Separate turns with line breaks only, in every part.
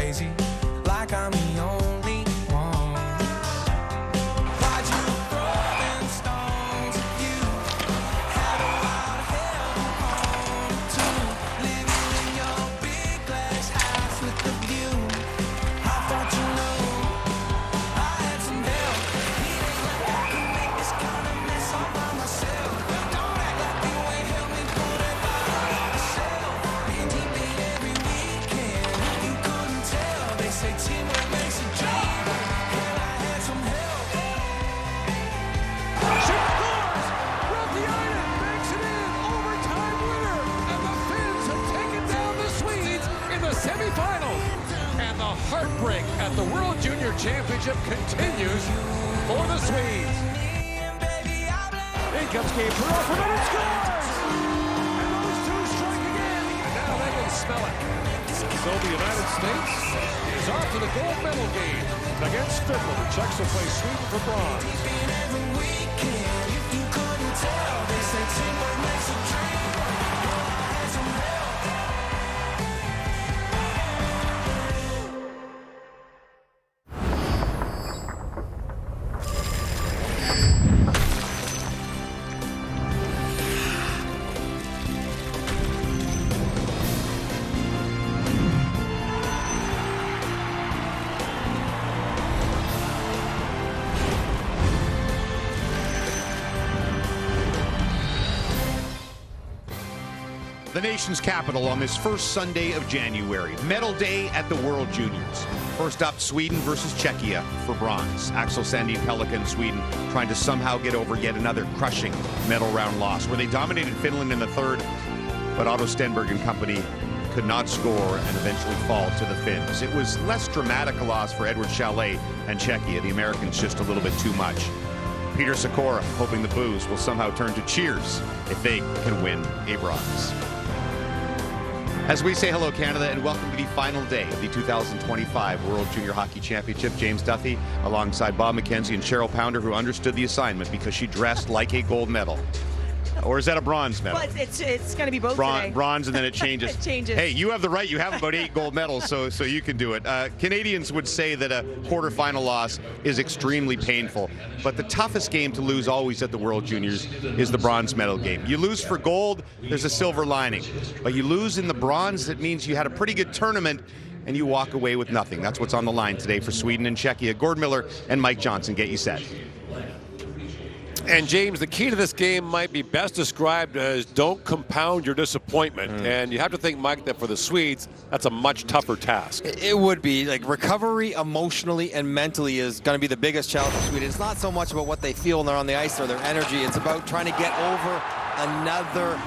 crazy, like I'm the only one. Why'd you throw them stones if you had a wild hell to hold to? Living in your big glass house with the view. I thought you knew I had some help. It ain't like I can make this kind of mess all by myself. Don't act like you ain't helped me pull that bottle off the shelf. Been deep in every weekend, you couldn't tell. They say teamwork makes a dream. Hell, I had some help.
She scores! Rutiainen makes it in! Overtime winner! And the Finns have taken down the Swedes in the semifinals. And the heartbreak at the World Junior Championship continues for the Swedes. In comes Gabe Perreault from it and scores! And those two strike again. And now they can smell it. So the United States is off to the gold medal game against Finland. The Czechs will play Sweden for bronze.
Every weekend, you couldn't tell. They say teamwork makes a dream. I had some help.
The nation's capital on this first Sunday of January. Medal day at the World Juniors. First up, Sweden versus Czechia for bronze. Axel Sandin Pellikka, Sweden, trying to somehow get over yet another crushing medal round loss, where they dominated Finland in the third, but Otto Stenberg and company could not score and eventually fall to the Finns. It was less dramatic a loss for Edward Chalet and Czechia. The Americans just a little bit too much. Peter Sikora hoping the boos will somehow turn to cheers if they can win a bronze. As we say hello, Canada, and welcome to the final day of the 2025 World Junior Hockey Championship. James Duffy alongside Bob McKenzie and Cheryl Pounder, who understood the assignment because she dressed like a gold medal. Or is that a bronze medal?
Well, it's going to be both today.
Bronze, and then it changes.
It changes.
Hey, you have the right. You have about 8 gold medals, so you can do it. Canadians would say that a quarterfinal loss is extremely painful, but the toughest game to lose always at the World Juniors is the bronze medal game. You lose for gold, there's a silver lining. But you lose in the bronze, it means you had a pretty good tournament, and you walk away with nothing. That's what's on the line today for Sweden and Czechia. Gord Miller and Mike Johnson get you set.
And James, the key to this game might be best described as don't compound your disappointment. And you have to think, Mike, that for the Swedes, that's a much tougher task.
It would be. Like, recovery emotionally and mentally is going to be the biggest challenge for Sweden. It's not so much about what they feel when they're on the ice or their energy. It's about trying to get over another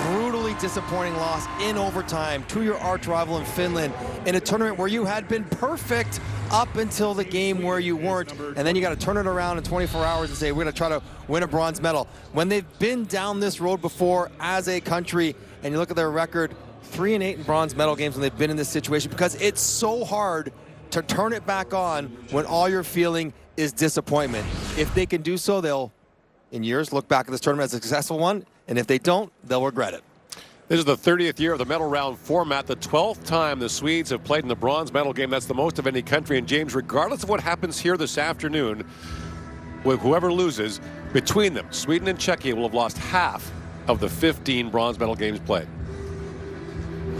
brutally disappointing loss in overtime to your arch rival in Finland in a tournament where you had been perfect up until the game where you weren't, and then you got to turn it around in 24 hours and say we're going to try to win a bronze medal. When they've been down this road before as a country, and you look at their record, 3-8 in bronze medal games when they've been in this situation, because it's so hard to turn it back on when all you're feeling is disappointment. If they can do so, they'll, in years, look back at this tournament as a successful one, and if they don't, they'll regret it.
This is the 30th year of the medal round format, the 12th time the Swedes have played in the bronze medal game. That's the most of any country. And James, regardless of what happens here this afternoon, with whoever loses, between them, Sweden and Czechia will have lost half of the 15 bronze medal games played.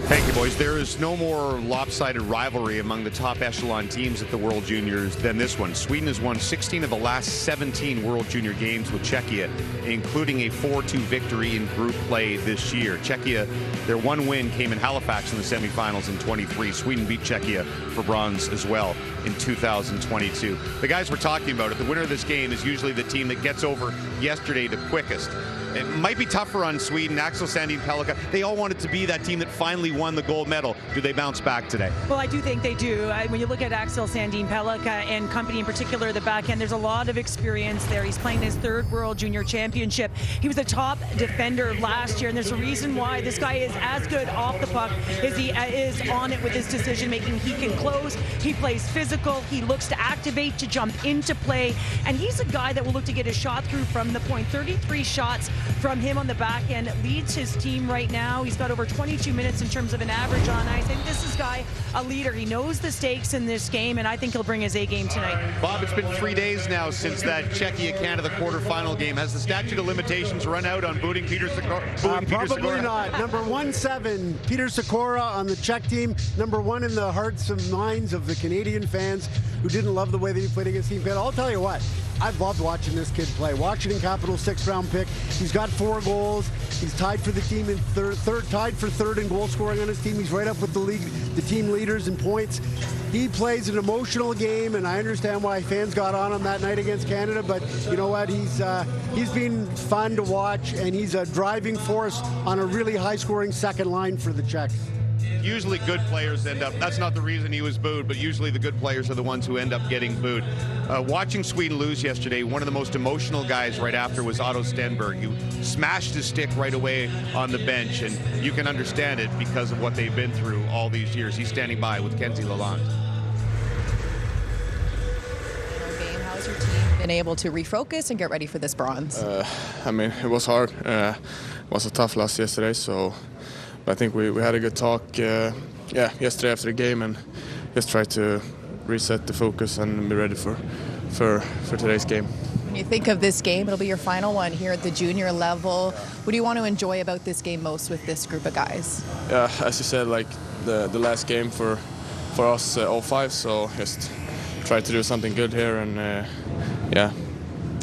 Thank you, boys. There is no more lopsided rivalry among the top echelon teams at the World Juniors than this one. Sweden has won 16 of the last 17 World Junior games with Czechia, including a 4-2 victory in group play this year. Czechia, their one win came in Halifax in the semifinals in 23. Sweden beat Czechia for bronze as well in 2022. The guys we're talking about, the winner of this game is usually the team that gets over yesterday the quickest. It might be tougher on Sweden. Axel Sandin Pellikka, they all wanted to be that team that finally won the gold medal. Do they bounce back today?
Well, I do think they do. When you look at Axel Sandin Pellikka and company in particular, the back end, there's a lot of experience there. He's playing his third World Junior Championship. He was the top defender last year, and there's a reason why this guy is as good off the puck as he is on it with his decision making. He can close, he plays physical, he looks to activate, to jump into play, and he's a guy that will look to get a shot through from the point. 33 shots from him on the back end, leads his team right now. He's got over 22 minutes in terms terms of an average on ice. I think this is a leader. He knows the stakes in this game, and I think he'll bring his A game tonight.
Bob, it's been 3 days now since that Czechia-Canada quarterfinal game. Has the statute of limitations run out on booting Peter Sikora?
Probably not. Number 1-7, Peter Sikora on the Czech team. Number 1 in the hearts and minds of the Canadian fans who didn't love the way that he played against Team Canada. I'll tell you what, I've loved watching this kid play. Washington Capitals 6th-round pick. He's got 4 goals. He's tied for the team in tied for third in goal scoring on his team. He's right up with the team leaders in points. He plays an emotional game, and I understand why fans got on him that night against Canada. But you know what? He's been fun to watch, and he's a driving force on a really high-scoring second line for the Czechs.
Usually good players end up, that's not the reason he was booed, but usually the good players are the ones who end up getting booed. Watching Sweden lose yesterday, one of the most emotional guys right after was Otto Stenberg, who smashed his stick right away on the bench, and you can understand it because of what they've been through all these years. He's standing by with Kenzie Lalonde.
How's your team been able to refocus and get ready for this bronze?
I mean, it was hard. It was a tough loss yesterday, so I think we had a good talk yesterday after the game, and just try to reset the focus and be ready for today's game.
When you think of this game, it'll be your final one here at the junior level. What do you want to enjoy about this game most with this group of guys?
As you said, like the last game for us, 05, so just try to do something good here and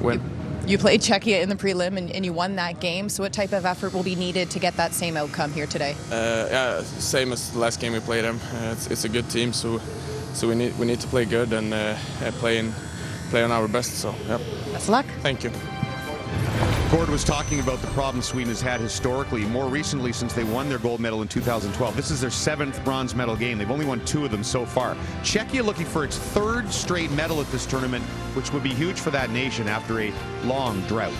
win.
You played Czechia in the prelim and you won that game, so what type of effort will be needed to get that same outcome here today?
Same as the last game we played them. It's a good team, so we need to play good and play on our best. So yeah.
Best of luck.
Thank you.
Gord was talking about the problems Sweden has had historically, more recently since they won their gold medal in 2012. This is their 7th bronze medal game. They've only won 2 of them so far. Czechia looking for its 3rd straight medal at this tournament, which would be huge for that nation after a long drought.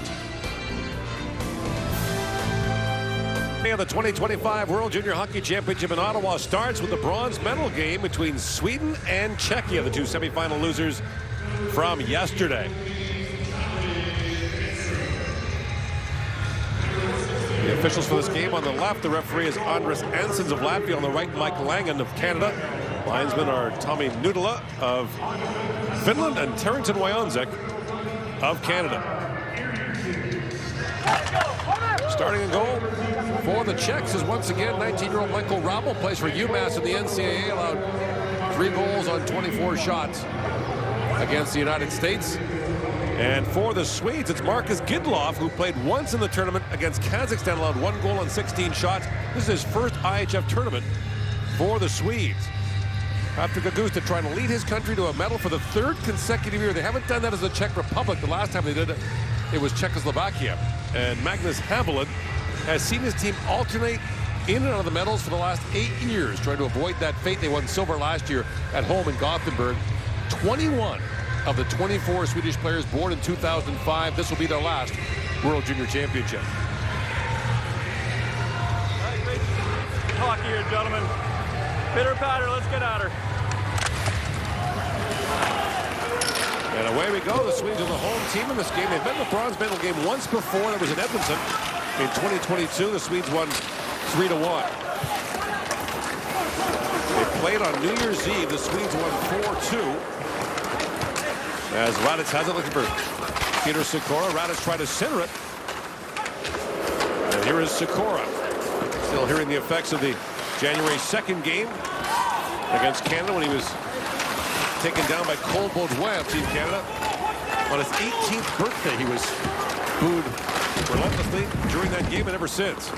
The 2025 World Junior Hockey Championship in Ottawa starts with the bronze medal game between Sweden and Czechia, the 2 semifinal losers from yesterday. The officials for this game: on the left, the referee is Andris Ansons of Latvia. On the right, Mike Langen of Canada. Linesmen are Tommy Nudela of Finland and Terrington Wyonzek of Canada. Starting in goal for the Czechs is once again 19-year-old Michael Rabel, plays for UMass in the NCAA, allowed 3 goals on 24 shots against the United States. And for the Swedes, it's Marcus Gidloff, who played once in the tournament against Kazakhstan, allowed 1 goal on 16 shots. This is his first IHF tournament for the Swedes. After Gagusta trying to lead his country to a medal for the 3rd consecutive year. They haven't done that as the Czech Republic. The last time they did it, it was Czechoslovakia. And Magnus Havelin has seen his team alternate in and out of the medals for the last 8 years, trying to avoid that fate. They won silver last year at home in Gothenburg. 21 of the 24 Swedish players born in 2005. This will be their last World Junior Championship.
Great talk here, gentlemen. Pitter patter, let's get at her.
And away we go. The Swedes are the home team in this game. They've been in the bronze medal game once before. That was in Edmonton in 2022. The Swedes won 3-1. They played on New Year's Eve. The Swedes won 4-2. As Raditz has it, looking for Peter Sikora. Raditz tried to center it. And here is Sikora. Still hearing the effects of the January 2nd game against Canada when he was taken down by Cole Baudouin of Team Canada. On his 18th birthday, he was booed relentlessly during that game and ever since.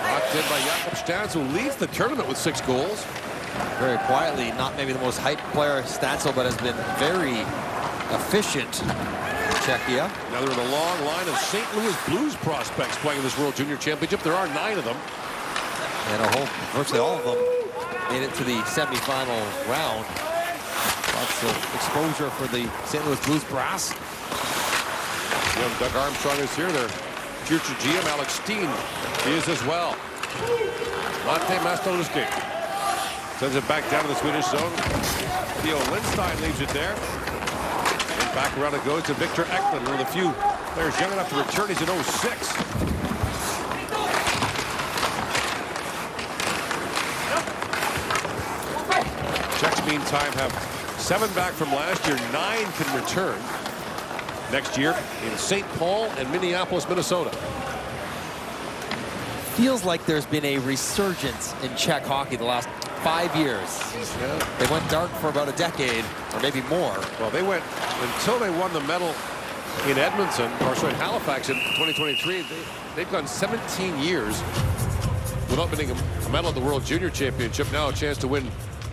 Locked in by Jakob Stans, who leads the tournament with 6 goals.
Very quietly, not maybe the most hyped player, Stancil, but has been very efficient in Czechia.
Now they're in a long line of St. Louis Blues prospects playing in this World Junior Championship. There are 9 of them.
And virtually all of them made it to the semifinal round. Lots of exposure for the St. Louis Blues brass.
Young Doug Armstrong is here. Their future GM, Alex Steen, he is as well. Mate Mastoluski sends it back down to the Swedish zone. Theo Lindstein leaves it there. And back around it goes to Victor Eklund, one of the few players young enough to return. He's in 06. meantime, have 7 back from last year. 9 can return next year in St. Paul and Minneapolis, Minnesota.
Feels like there's been a resurgence in Czech hockey the last 5 years.
Yeah.
They went dark for about a decade, or maybe more.
Well, they went until they won the medal in Edmonton, or sorry, Halifax in 2023. They've gone 17 years without winning a medal at the World Junior Championship. Now a chance to win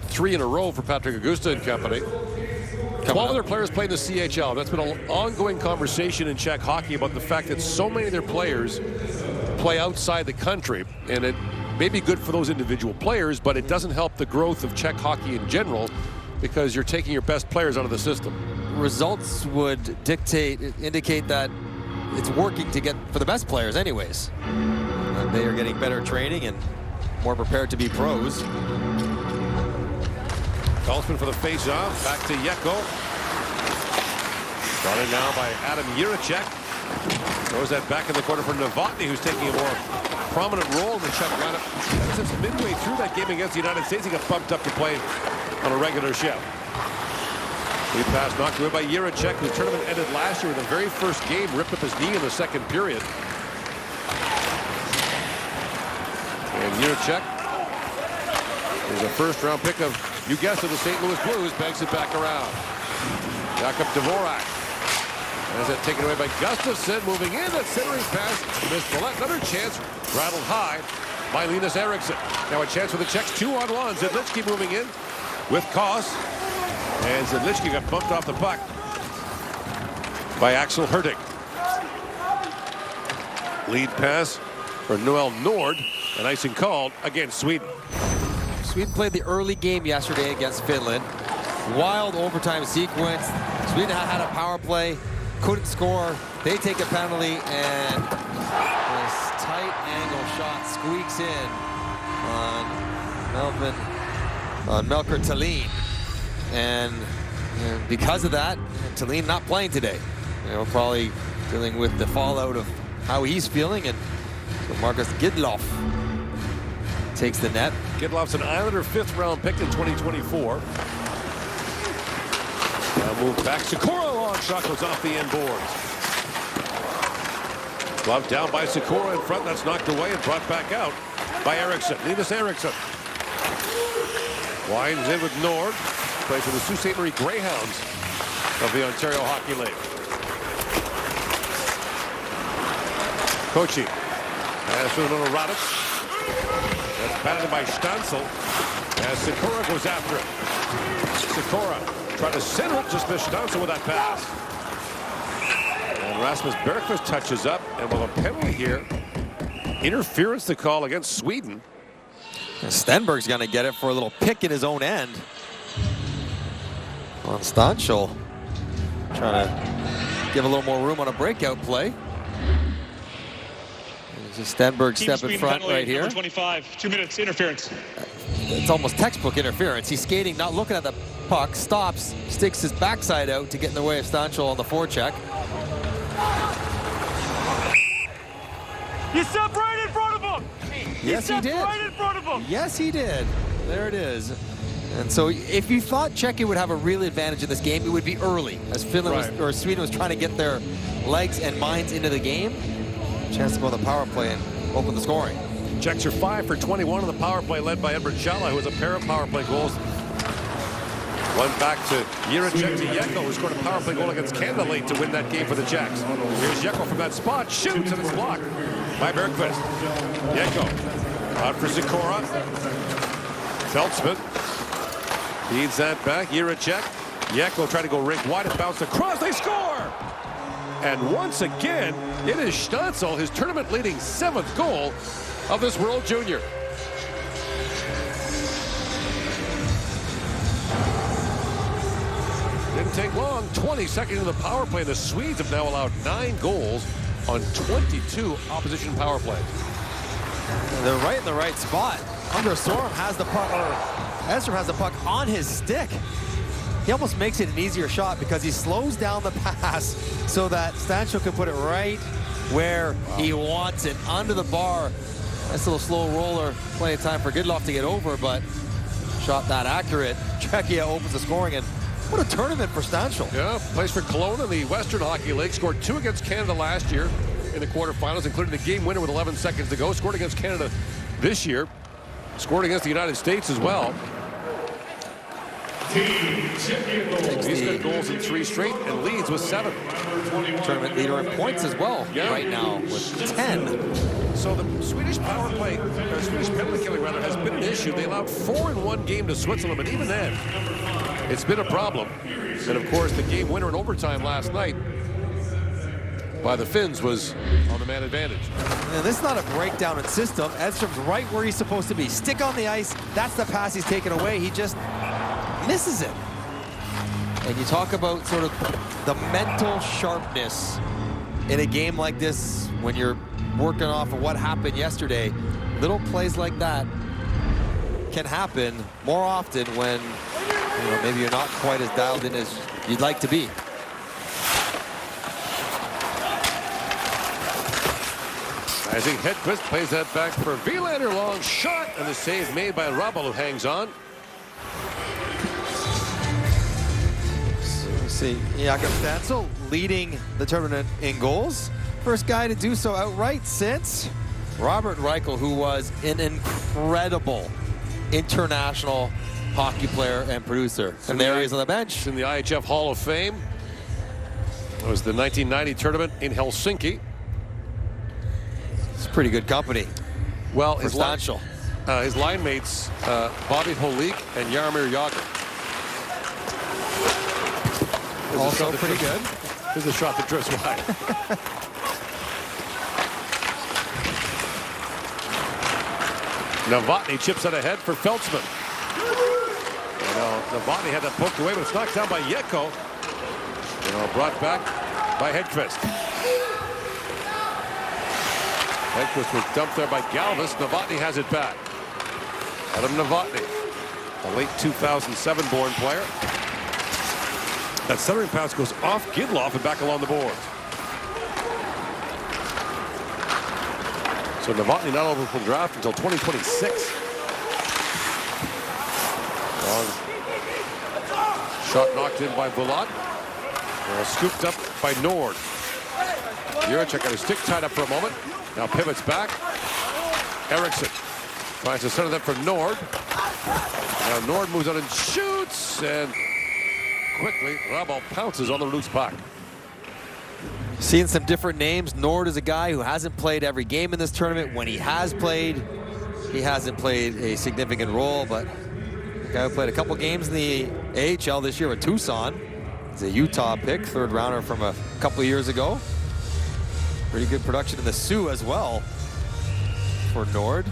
3 in a row for Patrick Augusta and company. 12 of their players play in the CHL. That's been an ongoing conversation in Czech hockey about the fact that so many of their players play outside the country, and it may be good for those individual players, but it doesn't help the growth of Czech hockey in general because you're taking your best players out of the system.
Results would indicate that it's working to get for the best players anyways. And they are getting better training and more prepared to be pros.
Goldsman for the face-off. Back to Yeko. Brought in now by Adam Jiricek. Throws that back in the corner for Novotny, who's taking a more prominent role in the Czech lineup. Since midway through that game against the United States, he got bumped up to play on a regular shift. Lead pass knocked away by Jiricek, whose tournament ended last year with the very first game, ripped up his knee in the second period. And Jiricek is a first-round pick of, you guessed it, the St. Louis Blues. Banks it back around. Jakub Dvorak has it taken away by Gustafsson. Moving in, that centering pass missed Follett. Another chance rattled high by Linus Eriksson. Now a chance for the Czechs, 2-on-1. Zidličky moving in with Koss. And Zidličky got bumped off the puck by Axel Hurtig. Lead pass for Noel Nord, and icing called against Sweden.
Sweden played the early game yesterday against Finland. Wild overtime sequence. Sweden had a power play, couldn't score. They take a penalty, and this tight angle shot squeaks in on Melker Thelin. And because of that, Thelin not playing today. Probably dealing with the fallout of how he's feeling, and so Marcus Gidloff takes the net.
Gidloff's an Islander 5th-round pick in 2024. Now move back. Sikora, long shot goes off the end boards. Glove down by Sikora in front. That's knocked away and brought back out by Eriksson. Linus Eriksson winds in with Nord. Plays for the Sault Ste. Marie Greyhounds of the Ontario Hockey League. Kochi has to another Radek. That's batted by Stansel as Sikora goes after it. Sikora trying to center it, just missed Stansel with that pass. And Rasmus Bergqvist touches up, and with a penalty here, interference to call against Sweden.
And Stenberg's going to get it for a little pick in his own end on Stansel. Trying to give a little more room on a breakout play. Stenberg step in front right here.
Number 25, 2 minutes interference.
It's almost textbook interference. He's skating, not looking at the puck, stops, sticks his backside out to get in the way of Stansel on the forecheck.
You stepped right in front of him!
Yes, he did.
Right in front of him!
Yes, he did. There it is. And so if you thought Czechia would have a real advantage in this game, it would be early, as Finland or Sweden was trying to get their legs and minds into the game. Chance to go on the power play and open the scoring.
Czechs are 5 for 21 on the power play, led by Edward Chala, who has a pair of power play goals. One back to Jiricek to Yeko, who scored a power play goal against Canada late to win that game for the Czechs. Here's Yeko from that spot, shoots, and it's blocked by Bergqvist. Yeko out for Sikora. Feltzman feeds that back. Jiricek. Yeko tried to go rink wide and bounced across. They score! And once again, it is Stansel, his tournament-leading 7th goal of this World Junior. Didn't take long. 20 seconds into the power play. The Swedes have now allowed 9 goals on 22 opposition power plays.
They're right in the right spot. Under Sorum has the puck, or Esther has the puck on his stick. He almost makes it an easier shot because he slows down the pass so that Stansel can put it right where he wants it, under the bar. Nice little slow roller. Plenty of time for Gidloff to get over, but shot that accurate. Czechia opens the scoring, and what a tournament for Stanchel.
Yeah, plays for Kelowna in the Western Hockey League. Scored 2 against Canada last year in the quarterfinals, including the game winner with 11 seconds to go. Scored against Canada this year. Scored against the United States as well. He's got goals in 3 straight and leads with 7.
Tournament leader in points as well right now with 10.
So the Swedish power play, or Swedish penalty killing rather, has been an issue. They allowed 4 in 1 game to Switzerland, but even then, it's been a problem. And of course, the game winner in overtime last night by the Finns was on the man advantage.
And this is not a breakdown in system. Edstrom's right where he's supposed to be. Stick on the ice. That's the pass he's taken away. He just misses it. And you talk about sort of the mental sharpness in a game like this when you're working off of what happened yesterday. Little plays like that can happen more often when maybe you're not quite as dialed in as you'd like to be.
I think Hedquist plays that back for Wilander. Long shot, and the save made by Rabal, who hangs on.
See, Jakob Stanchel leading the tournament in goals. First guy to do so outright since Robert Reichel, who was an incredible international hockey player and producer. And there he is on the bench.
In the IHF Hall of Fame. It was the 1990 tournament in Helsinki.
It's pretty good company.
Well,
his
line mates, Bobby Holik and Jaromir Jagr.
Also pretty good.
There's a shot that drifts wide. Novotny chips it ahead for Feltzman. Novotny had that poked away, but it's knocked down by Yeko. Brought back by Hedquist. Hedquist was dumped there by Galvis. Novotny has it back. Adam Novotny, a late 2007 born player. That centering pass goes off Gidloff and back along the boards. So Novotny not over for the draft until 2026. Long shot knocked in by Bulat. Scooped up by Nord. Juracek got his stick tied up for a moment. Now pivots back. Eriksson tries to center that for Nord. Now Nord moves on and shoots, and quickly Rabal pounces on the loose puck.
Seeing some different names. Nord is a guy who hasn't played every game in this tournament. When he has played, he hasn't played a significant role, but the guy who played a couple games in the AHL this year with Tucson. He's a Utah pick, 3rd rounder from a couple of years ago. Pretty good production in the Sioux as well for Nord.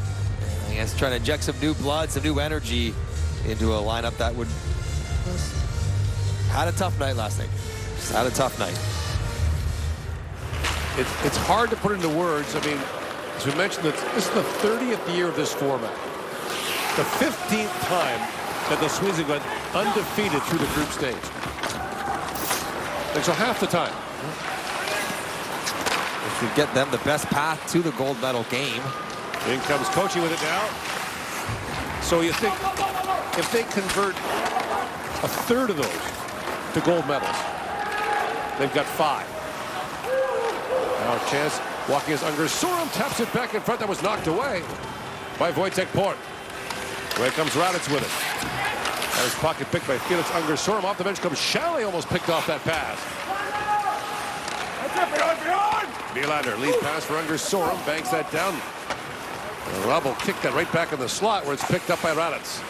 I guess trying to inject some new blood, some new energy into a lineup that would had a tough night last night. Just had a tough night.
It's hard to put into words. I mean, as we mentioned, this is the 30th year of this format. The 15th time that the Swedes have gone undefeated through the group stage. And so half the time.
If we get them the best path to the gold medal game.
In comes Kochi with it now. So you think if they convert a third of those to gold medals, they've got 5. Now a chance walking as Unger Sorum taps it back in front. That was knocked away by Wojtek Port. Away comes Raditz with it. That was pocket picked by Felix Unger Sorum. Off the bench comes Chalet, almost picked off that pass. Wilander, lead pass for Unger Sorum, banks that down. Rabal kicked that right back in the slot where it's picked up by Raditz.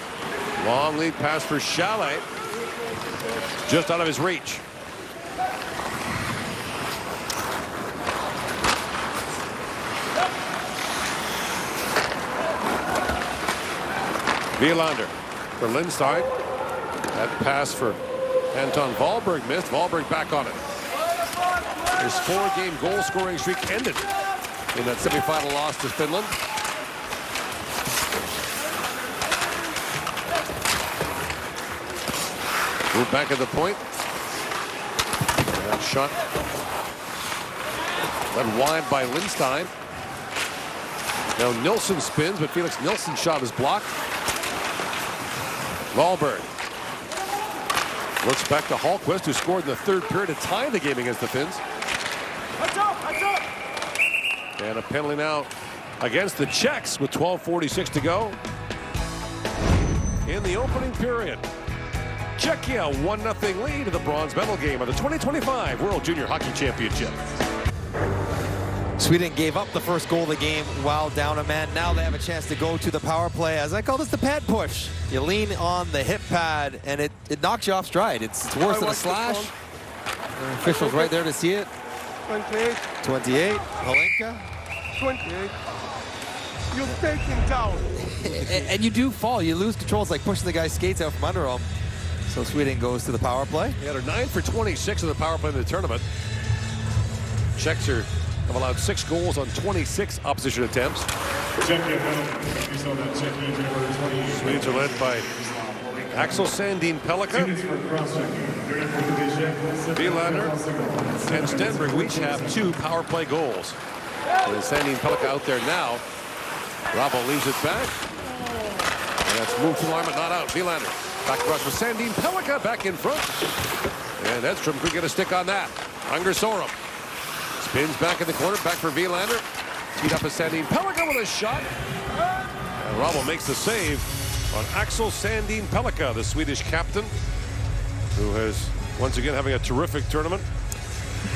Long lead pass for Chalet. Just out of his reach. Wilander for Lindstein. That pass for Anton Wahlberg missed. Wahlberg back on it. His 4-game goal scoring streak ended in that semifinal loss to Finland. Move back at the point. That shot led wide by Lindstein. Now Nilsson spins, but Felix Nilsson's shot is blocked. Wahlberg Looks back to Hallquist, who scored in the third period to tie the game against the Finns. And a penalty now against the Czechs with 12:46 to go in the opening period. Czechia 1-0 lead in the bronze medal game of the 2025 World Junior Hockey Championship.
Sweden gave up the first goal of the game while down a man. Now they have a chance to go to the power play. As I call this, the pad push. You lean on the hip pad, and it knocks you off stride. It's worse than a slash. The official's right there to see it. 28. Holenka.
28. You're taking down.
And you do fall. You lose control. It's like pushing the guy's skates out from under him. So Sweden goes to the power play.
They had 9 for 26 in the power play in the tournament. Czechs have allowed 6 goals on 26 opposition attempts. Swedes are led by Axel Sandin Pellikka, Wilander, and Stenberg, who each have 2 power play goals. And Sandin Pellikka out there now. Rabo leaves it back. And that's moved to the line, but not out. Wilander back across with Sandin Pellikka back in front. And Edstrom could get a stick on that. Unger Sorum spins back in the corner, back for Wilander. Teed up as Sandin Pellikka with a shot. And Rabo makes the save on Axel Sandin Pellikka, the Swedish captain, who has once again having a terrific tournament.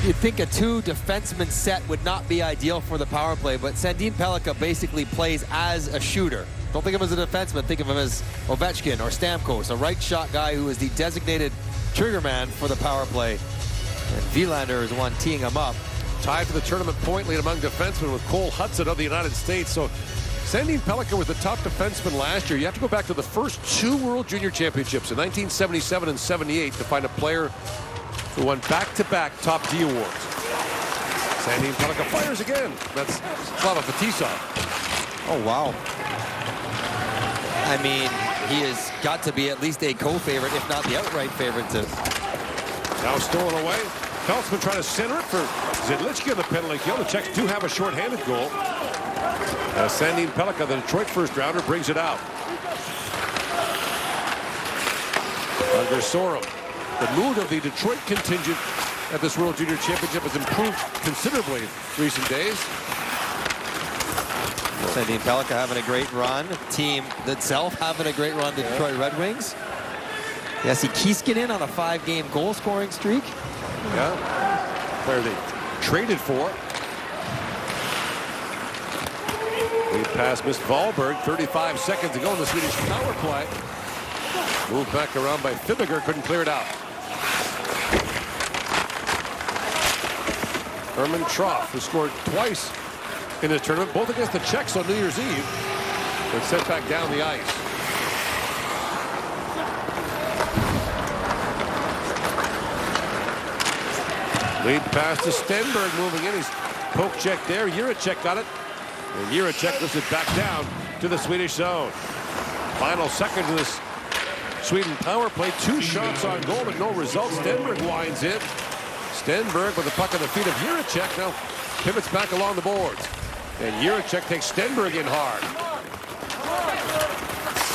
You'd think a 2 defenseman set would not be ideal for the power play, but Sandin Pellikka basically plays as a shooter. Don't think of him as a defenseman, think of him as Ovechkin or Stamkos, a right shot guy who is the designated trigger man for the power play. And Wilander is the one teeing him up.
Tied for the tournament point lead among defensemen with Cole Hudson of the United States. So Sandin Pellikka was the top defenseman last year. You have to go back to the first 2 World Junior Championships in 1977 and 78 to find a player who won back-to-back top D awards. Sandin Pellikka fires again. That's Slava Fetisov.
Oh, wow. I mean, he has got to be at least a co-favorite, if not the outright favorite to...
Now stolen away. Peltzman trying to center it for Zidlichki on the penalty kill. The Czechs do have a shorthanded goal. Sandin Pellikka, the Detroit first-rounder, brings it out. Unger Sorum. The mood of the Detroit contingent at this World Junior Championship has improved considerably in recent days.
Sandin Pellikka having a great run. Team itself having a great run. The Detroit Red Wings. Jesse Kiiskinen on a 5-game goal-scoring streak.
Yeah, player they traded for. Lead pass missed Wahlberg. 35 seconds to go in the Swedish power play. Moved back around by Fibiger, couldn't clear it out. Herman Troff, who scored twice in the tournament, both against the Czechs on New Year's Eve, but sent back down the ice. Lead pass to Stenberg, moving in. He's poke check there. Jiricek got it. And Jiricek lifts it back down to the Swedish zone. Final second of this Sweden power play. 2 shots on goal, but no results. Stenberg winds in. Stenberg with the puck on the feet of Jiricek. Now pivots back along the boards. And Jiricek takes Stenberg in hard.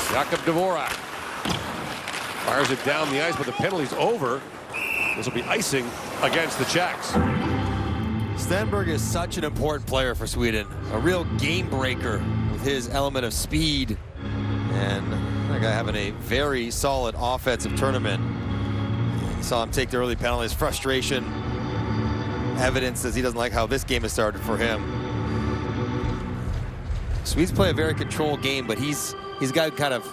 Jakub Dvorak fires it down the ice, but the penalty's over. This will be icing against the Czechs.
Stenberg is such an important player for Sweden. A real game breaker with his element of speed. And that guy having a very solid offensive tournament. Saw him take the early penalties. Frustration. Evidence says he doesn't like how this game has started for him. Swedes play a very controlled game, but he's got to kind of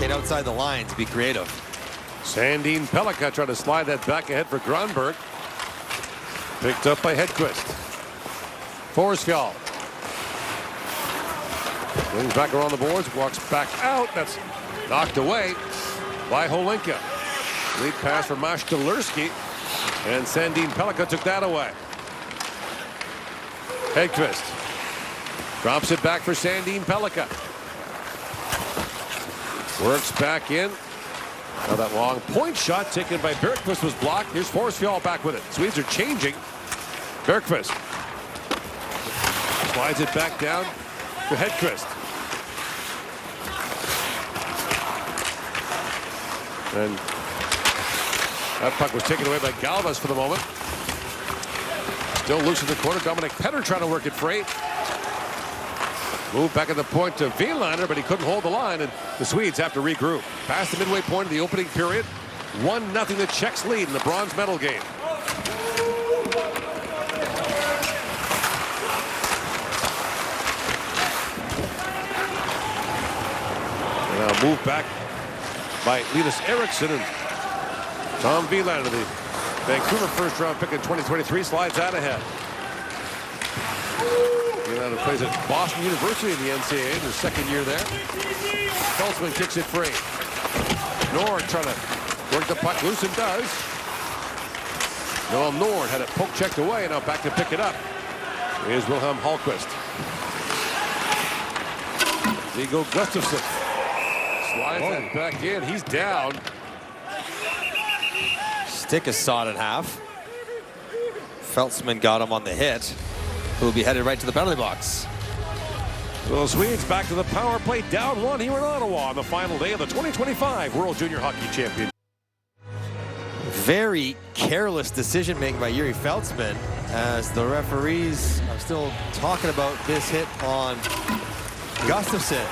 get outside the lines, be creative.
Sandin Pellikka trying to slide that back ahead for Granberg. Picked up by Hedquist. Forsfjall. Brings back around the boards, walks back out. That's knocked away by Holenka. Lead pass for Mashtalerski. And Sandin Pellikka took that away. Hedquist drops it back for Sandin Pellikka. Works back in. Now that long point shot taken by Bergqvist was blocked. Here's Forsfjall back with it. Swedes are changing. Bergqvist slides it back down to Hedquist. And That puck was taken away by Galvas for the moment. Still loose in the corner. Dominic Petter trying to work it free. Move back at the point to Wielander, but he couldn't hold the line, and the Swedes have to regroup. Past the midway point of the opening period, 1-0 the Czechs lead in the bronze medal game. Now move back by Linus Eriksson, and Tom Wielander, the Vancouver first-round pick in 2023, slides out ahead. Wielander plays at Boston University in the NCAA in his second year there. Feltzman kicks it free. Nord trying to work the puck loose and does. Noel Nord had it poke checked away, and now back to pick it up. Here's Wilhelm Hallqvist. Viggo Gustafsson slides that back in. He's down.
Stick is sawed in half. Feltzman got him on the hit. Who'll be headed right to the penalty box.
Well, the Swedes back to the power play, down 1 here in Ottawa on the final day of the 2025 World Junior Hockey Championship.
Very careless decision making by Yuri Feltzman, as the referees are still talking about this hit on Gustafsson.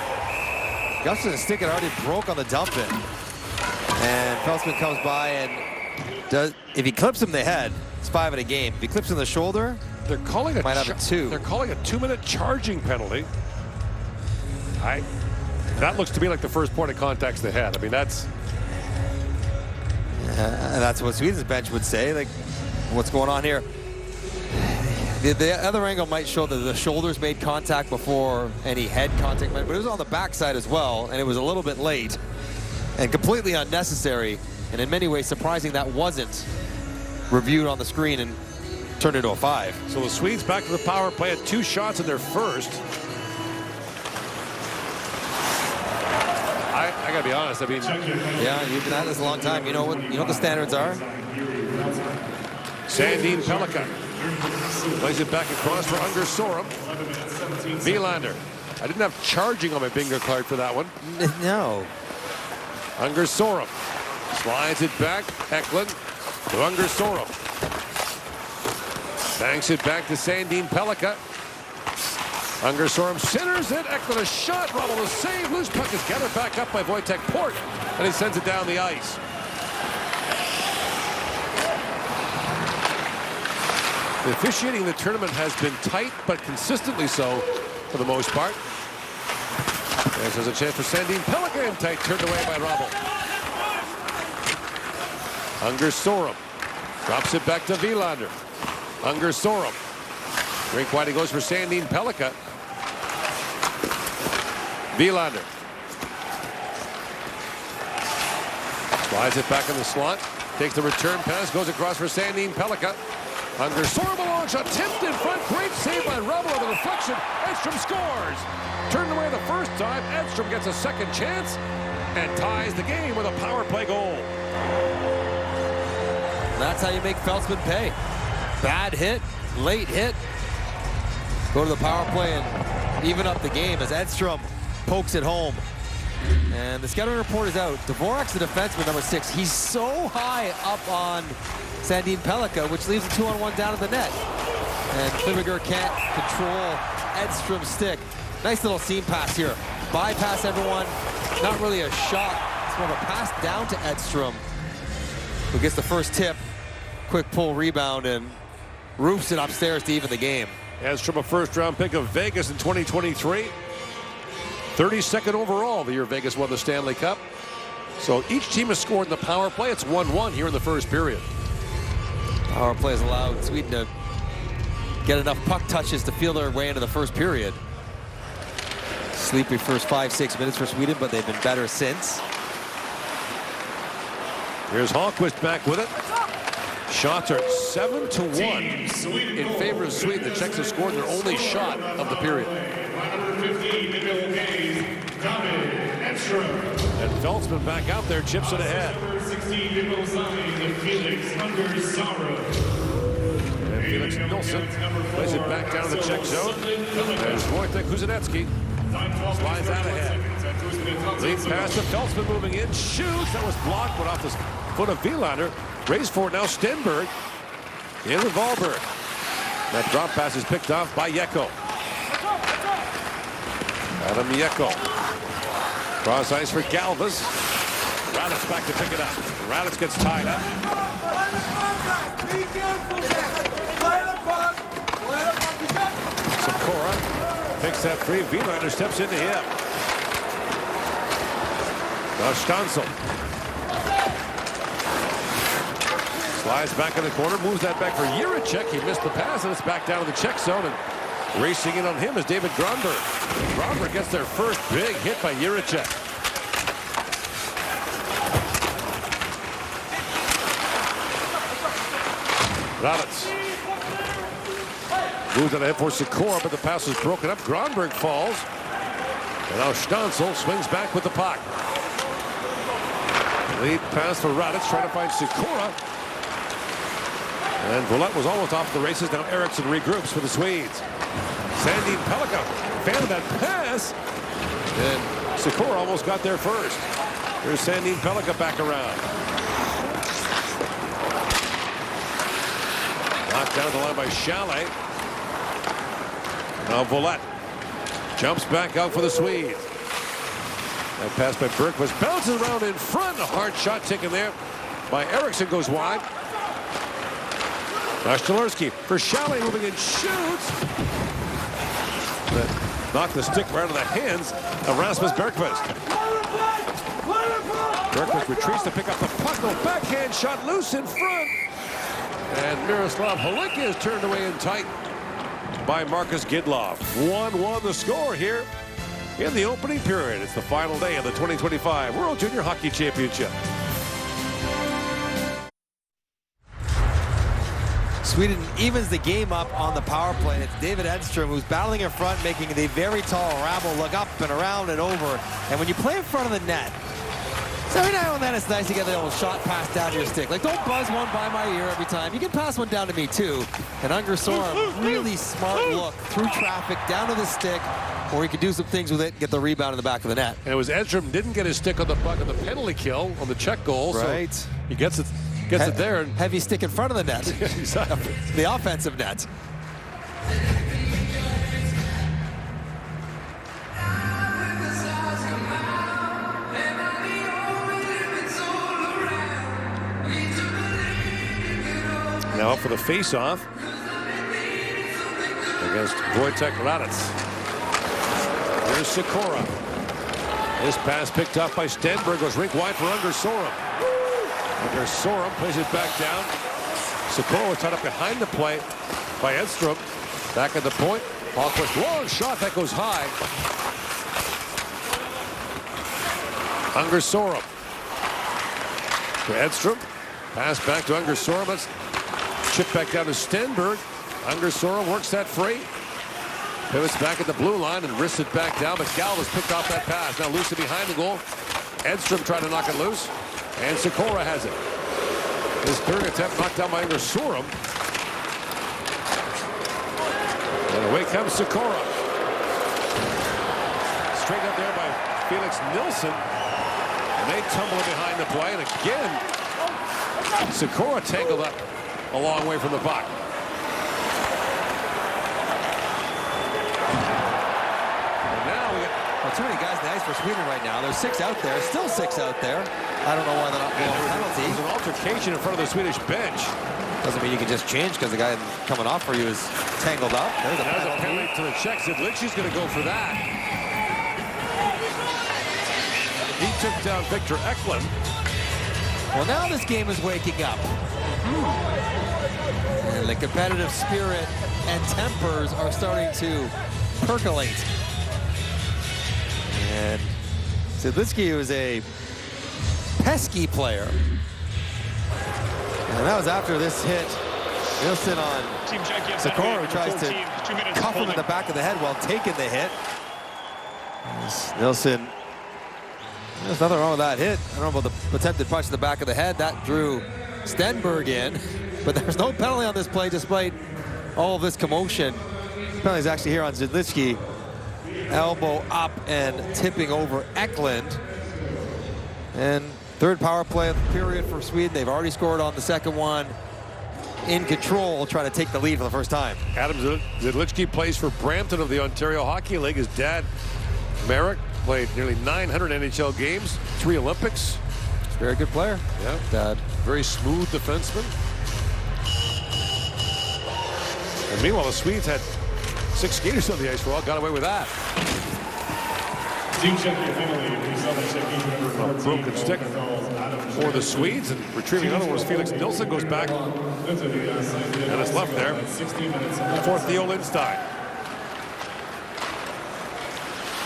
Gustafsson's stick had already broke on the dump in, and Feltzman comes by and does. If he clips him in the head, it's 5 in a game. If he clips him in the shoulder,
they're calling
might have a 2.
They're calling a 2-minute charging penalty. That looks to me like the first point of contact's the head. I mean, that's
what Sweden's bench would say. Like, what's going on here? The other angle might show that the shoulders made contact before any head contact, but it was on the backside as well, and it was a little bit late and completely unnecessary, and in many ways surprising that wasn't reviewed on the screen and turned into a 5.
So the Swedes back to the power play at 2 shots in their first. I gotta be honest. I mean,
yeah, you've been at this a long time. You know what the standards are.
Sandin Pellikka plays it back across for Unger Sorum. Wielander. I didn't have charging on my bingo card for that one.
No.
Unger Sorum slides it back. Eklund to Unger Sorum. Banks it back to Sandin Pellikka. Unger Sorum centers it. Eklund a shot. Rommel a save. Loose puck is gathered back up by Wojtek Port, and he sends it down the ice. The officiating in the tournament has been tight, but consistently so for the most part. There's a chance for Sandin Pellikka, and tight, turned away by Rommel. Unger Sorum drops it back to Wielander. Unger Sorum. Rink wide, he goes for Sandin Pellikka. Wielander. Slides it back in the slot. Takes the return pass, goes across for Sandin Pellikka. Unger Sorum, a long shot, tipped in front. Great save by Rommel on the deflection. Edstrom scores. Turned away the first time. Edstrom gets a second chance and ties the game with a power play goal.
That's how you make Feltzman pay. Bad hit, late hit. Go to the power play and even up the game as Edstrom pokes it home. And the scouting report is out. Dvorak's the defenseman, number 6. He's so high up on Sandin Pellikka, which leaves a 2-on-1 down at the net. And Kliviger can't control Edstrom's stick. Nice little seam pass here. Bypass everyone. Not really a shot. It's more of a pass down to Edstrom, who gets the first tip. Quick pull rebound and roofs it upstairs to even the game.
Edstrom, a first-round pick of Vegas in 2023. 32nd overall the year Vegas won the Stanley Cup. So each team has scored in the power play. It's 1-1 here in the first period.
Power play has allowed Sweden to get enough puck touches to feel their way into the first period. Sleepy first 5-6 minutes for Sweden, but they've been better since.
Here's Hallqvist back with it. Shots are 7-1 in favor of Sweden. The Czechs have scored their only shot of the period. And Feltzman back out there, chips it ahead. And Felix Nilsson plays it back down to the Czech zone. There's Wojtek Kuzanecki. Slides out ahead. Lead pass to Feltzman moving in. Shoots. That was blocked, but off the foot of Wielander. Race for it now, Stenberg. In with Wahlberg. That drop pass is picked off by Yeko. Adam Yeko. Cross ice for Galvas. Raditz back to pick it up. Raditz gets tied up. Sikora picks that free. Wielander steps into him. Now Stancil. Slides back in the corner, moves that back for Jiricek. He missed the pass, and it's back down to the Czech zone. And racing in on him is David Gronberg. Gronberg gets their first big hit by Jiricek. Raditz moves it ahead for Sikora, but the pass is broken up. Gronberg falls. And now Stancil swings back with the puck. Lead pass for Raditz, trying to find Sikora. And Volette was almost off the races. Now Eriksson regroups for the Swedes. Sandin Pellikka found that pass. And Sikora almost got there first. Here's Sandin Pellikka back around. Knocked down the line by Chalet. Now Volette jumps back out for the Swedes. That pass by Bergqvist bounces around in front. A hard shot taken there by Eriksson goes wide. Vasilevsky for Chalet, moving and shoots. That knocked the stick right out of the hands of Rasmus Bergqvist. Bergqvist retreats to pick up the puck. No backhand shot loose in front. And Miroslav Holinka is turned away in tight by Marcus Gidlov. 1-1 the score here in the opening period. It's the final day of the 2025 World Junior Hockey Championship.
Sweden evens the game up on the power play. It's David Edstrom who's battling in front, making the very tall Rabel look up and around and over. And when you play in front of the net, so every now and then it's nice to get the old shot pass down to your stick. Like, don't buzz one by my ear every time. You can pass one down to me too. And Unger Sorum, really smart look through traffic down to the stick, or he could do some things with it and get the rebound in the back of the net.
And it was Edstrom didn't get his stick on the puck on the penalty kill on the Czech goal.
Right.
So he gets it there. And
heavy stick in front of the net.
Exactly.
The offensive net.
Now up for the face-off against Wojtek Raditz. Here's Sikora. This pass picked up by Stenberg, goes rink wide for Unger Sorum. Unger Sorum plays it back down. Sikora was tied up behind the play by Edstrom. Back at the point. Hallquist, long shot that goes high. Unger Sorum to Edstrom. Pass back to Unger Sorum. That's chip back down to Stenberg. Unger Sorum works that free. Pivots back at the blue line and wrists it back down, but Galvas picked off that pass. Now loose behind the goal. Edstrom trying to knock it loose, and Sikora has it. His third attempt knocked down by Unger Sorum. And away comes Sikora. Straight up there by Felix Nilsson. And they tumble behind the play, and again, Sikora tangled up a long way from the puck. And now we got
too many guys in the ice for Sweden right now. There's 6 out there, still 6 out there. I don't know why they're not blowing a penalty.
There's an altercation in front of the Swedish bench.
Doesn't mean you can just change because the guy coming off for you is tangled up. There's a
penalty to the Czechs. Zidlicky's going to go for that. He took down Victor Eklund.
Well, now this game is waking up. And the competitive spirit and tempers are starting to percolate. And Zidlicky was a pesky player. And that was after this hit. Nilsson on Sikora, who tries to cuff him in the back of the head while taking the hit. Nilsson, there's nothing wrong with that hit. I don't know about the attempted punch in the back of the head. That drew Stenberg in. But there's no penalty on this play despite all of this commotion. The penalty is actually here on Zidlicky. Elbow up and tipping over Eklund. And Third power play period for Sweden. They've already scored on the second one. In control, trying to take the lead for the first time.
Adam Zidlichki plays for Brampton of the Ontario Hockey League. His dad, Merrick, played nearly 900 NHL games, 3 Olympics.
He's a very good player.
Yeah,
Dad.
Very smooth defenseman. And meanwhile, the Swedes had 6 skaters on the ice for all, got away with that.
Team Czechia finally
A broken stick for the Swedes, and retrieving another one was Felix Nilsson. Goes back and it's left there for Theo Lindstein.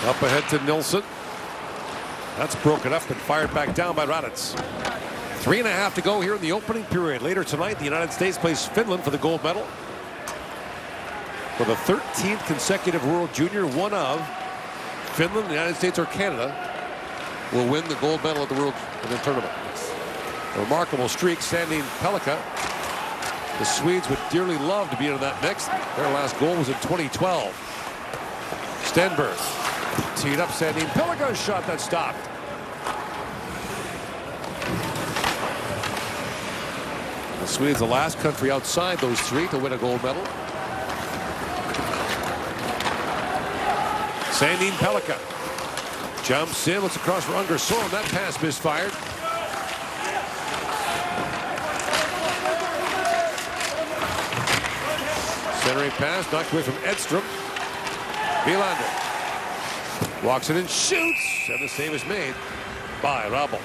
Up ahead to Nilsson. That's broken up and fired back down by Raditz. 3.5 to go here in the opening period. Later tonight, the United States plays Finland for the gold medal. For the 13th consecutive World Junior, one of Finland, the United States, or Canada will win the gold medal at the World Tournament. A remarkable streak. Sandin Pellikka. The Swedes would dearly love to be in that mix. Their last goal was in 2012. Stenberg teed up Sandin Pellikka, a shot that stopped. The Swedes, the last country outside those 3 to win a gold medal. Sandin Pellikka jumps in, looks across for Unger Sorum. That pass misfired. Centering pass knocked away from Edstrom. Wilander walks in and shoots, and the save is made by Rabel.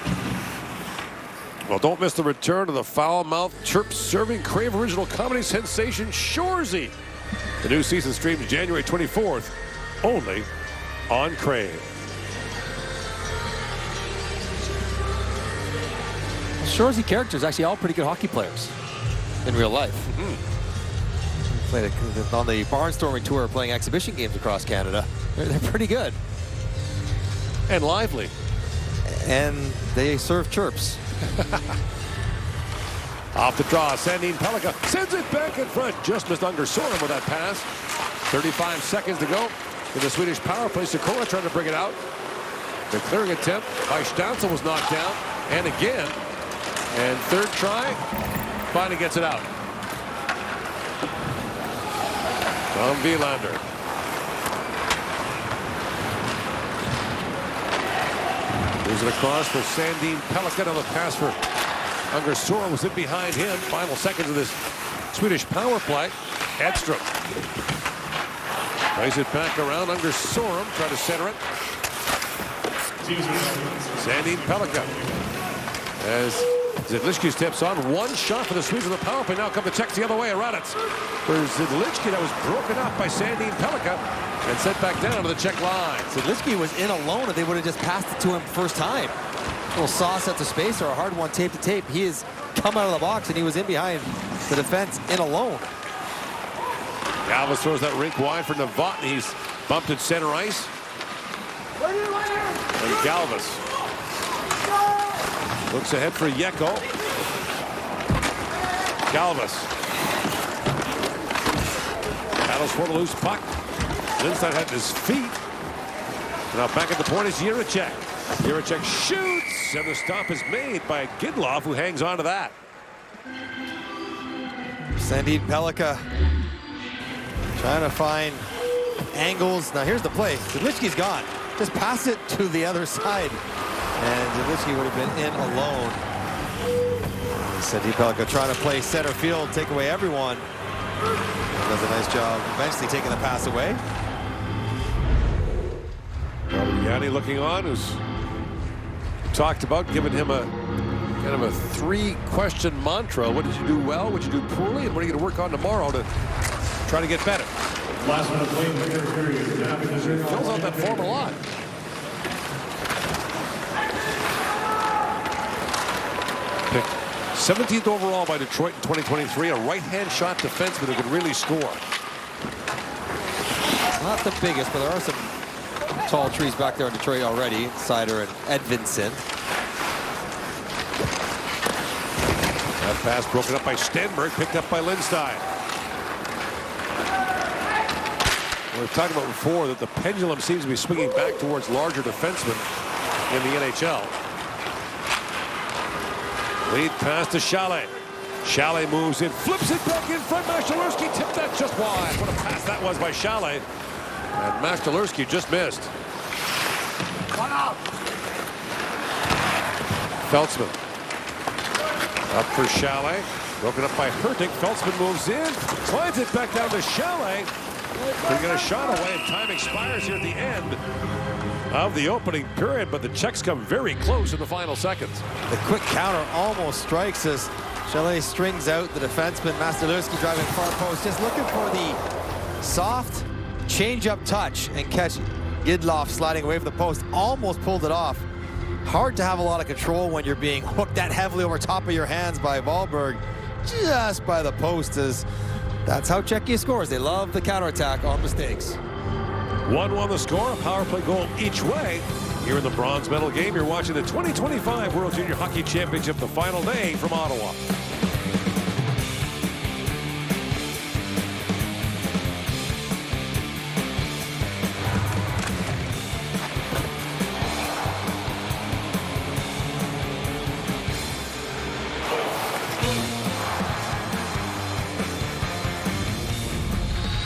Well, don't miss the return of the foul-mouthed, chirp-serving Crave original comedy sensation Shoresy. The new season streams January 24th, only on Crave.
Shoresy characters actually all pretty good hockey players in real life. Played on the barnstorming tour, playing exhibition games across Canada. They're pretty good.
And lively.
And they serve chirps.
Off the draw, Sandin Pellikka sends it back in front. Just missed Unger Sorum with that pass. 35 seconds to go in the Swedish power play. Sikora trying to bring it out. The clearing attempt by Stansel was knocked down. And again. And third try. Finally gets it out. From Wilander. Moves it across for Sandin Pellikka. Another pass for Unger Sorum was in behind him. Final seconds of this Swedish power play. Edstrom plays it back around. Unger Sorum trying to center it. Sandin Pellikka as Zidlichki steps on. One shot for the Swedes on the power play. Now come the Czechs the other way. Raditz for Zidlichki. That was broken up by Sandin Pellikka and sent back down to the Czech line.
Zidlichki was in alone, and they would have just passed it to him first time. A little sauce at the space, or a hard one tape to tape. He has come out of the box, and he was in behind the defense in alone.
Galvas throws that rink wide for Novotny. He's bumped at center ice. And Galvas looks ahead for Yeko. Galvas battles for the loose puck. Lindstein had his feet. Now back at the point is Jiricek. Jiricek shoots, and the stop is made by Gidlov, who hangs on to that.
Sandin Pellikka trying to find angles. Now here's the play. Zidlichki's gone. Just pass it to the other side. And Zidlichki would have been in alone. Sandin Pellikka trying to play center field, take away everyone. Does a nice job eventually taking the pass away.
Yanni looking on, who's talked about giving him a kind of a 3-question mantra. What did you do well? What did you do poorly? And what are you going to work on tomorrow to try to get better?
Last minute play in the third period.
Fills out that form a lot. Picked 17th overall by Detroit in 2023. A right-hand shot defenseman who can really score.
Not the biggest, but there are some tall trees back there in Detroit already. Sider and Edvinsson.
That pass broken up by Stenberg, picked up by Lindstein. We've talked about before that the pendulum seems to be swinging back towards larger defensemen in the NHL. Lead pass to Chalet. Chalet moves in, flips it back in front. Mastalerski tipped that just wide. What a pass that was by Chalet. And Mastalerski just missed. Feltzman. Up for Chalet. Broken up by Herting. Feltzman moves in. Slides it back down to Chalet. They get a shot away, and time expires here at the end of the opening period, but the Czechs come very close in the final seconds.
The quick counter almost strikes as Chalet strings out the defenseman. Mastalerski driving far post, just looking for the soft change-up touch and catch Gidloff sliding away from the post. Almost pulled it off. Hard to have a lot of control when you're being hooked that heavily over top of your hands by Wahlberg, just by the post. As that's how Czechia scores. They love the counterattack on mistakes.
1-1 the score, a power play goal each way. Here in the bronze medal game, you're watching the 2025 World Junior Hockey Championship, the final day from Ottawa.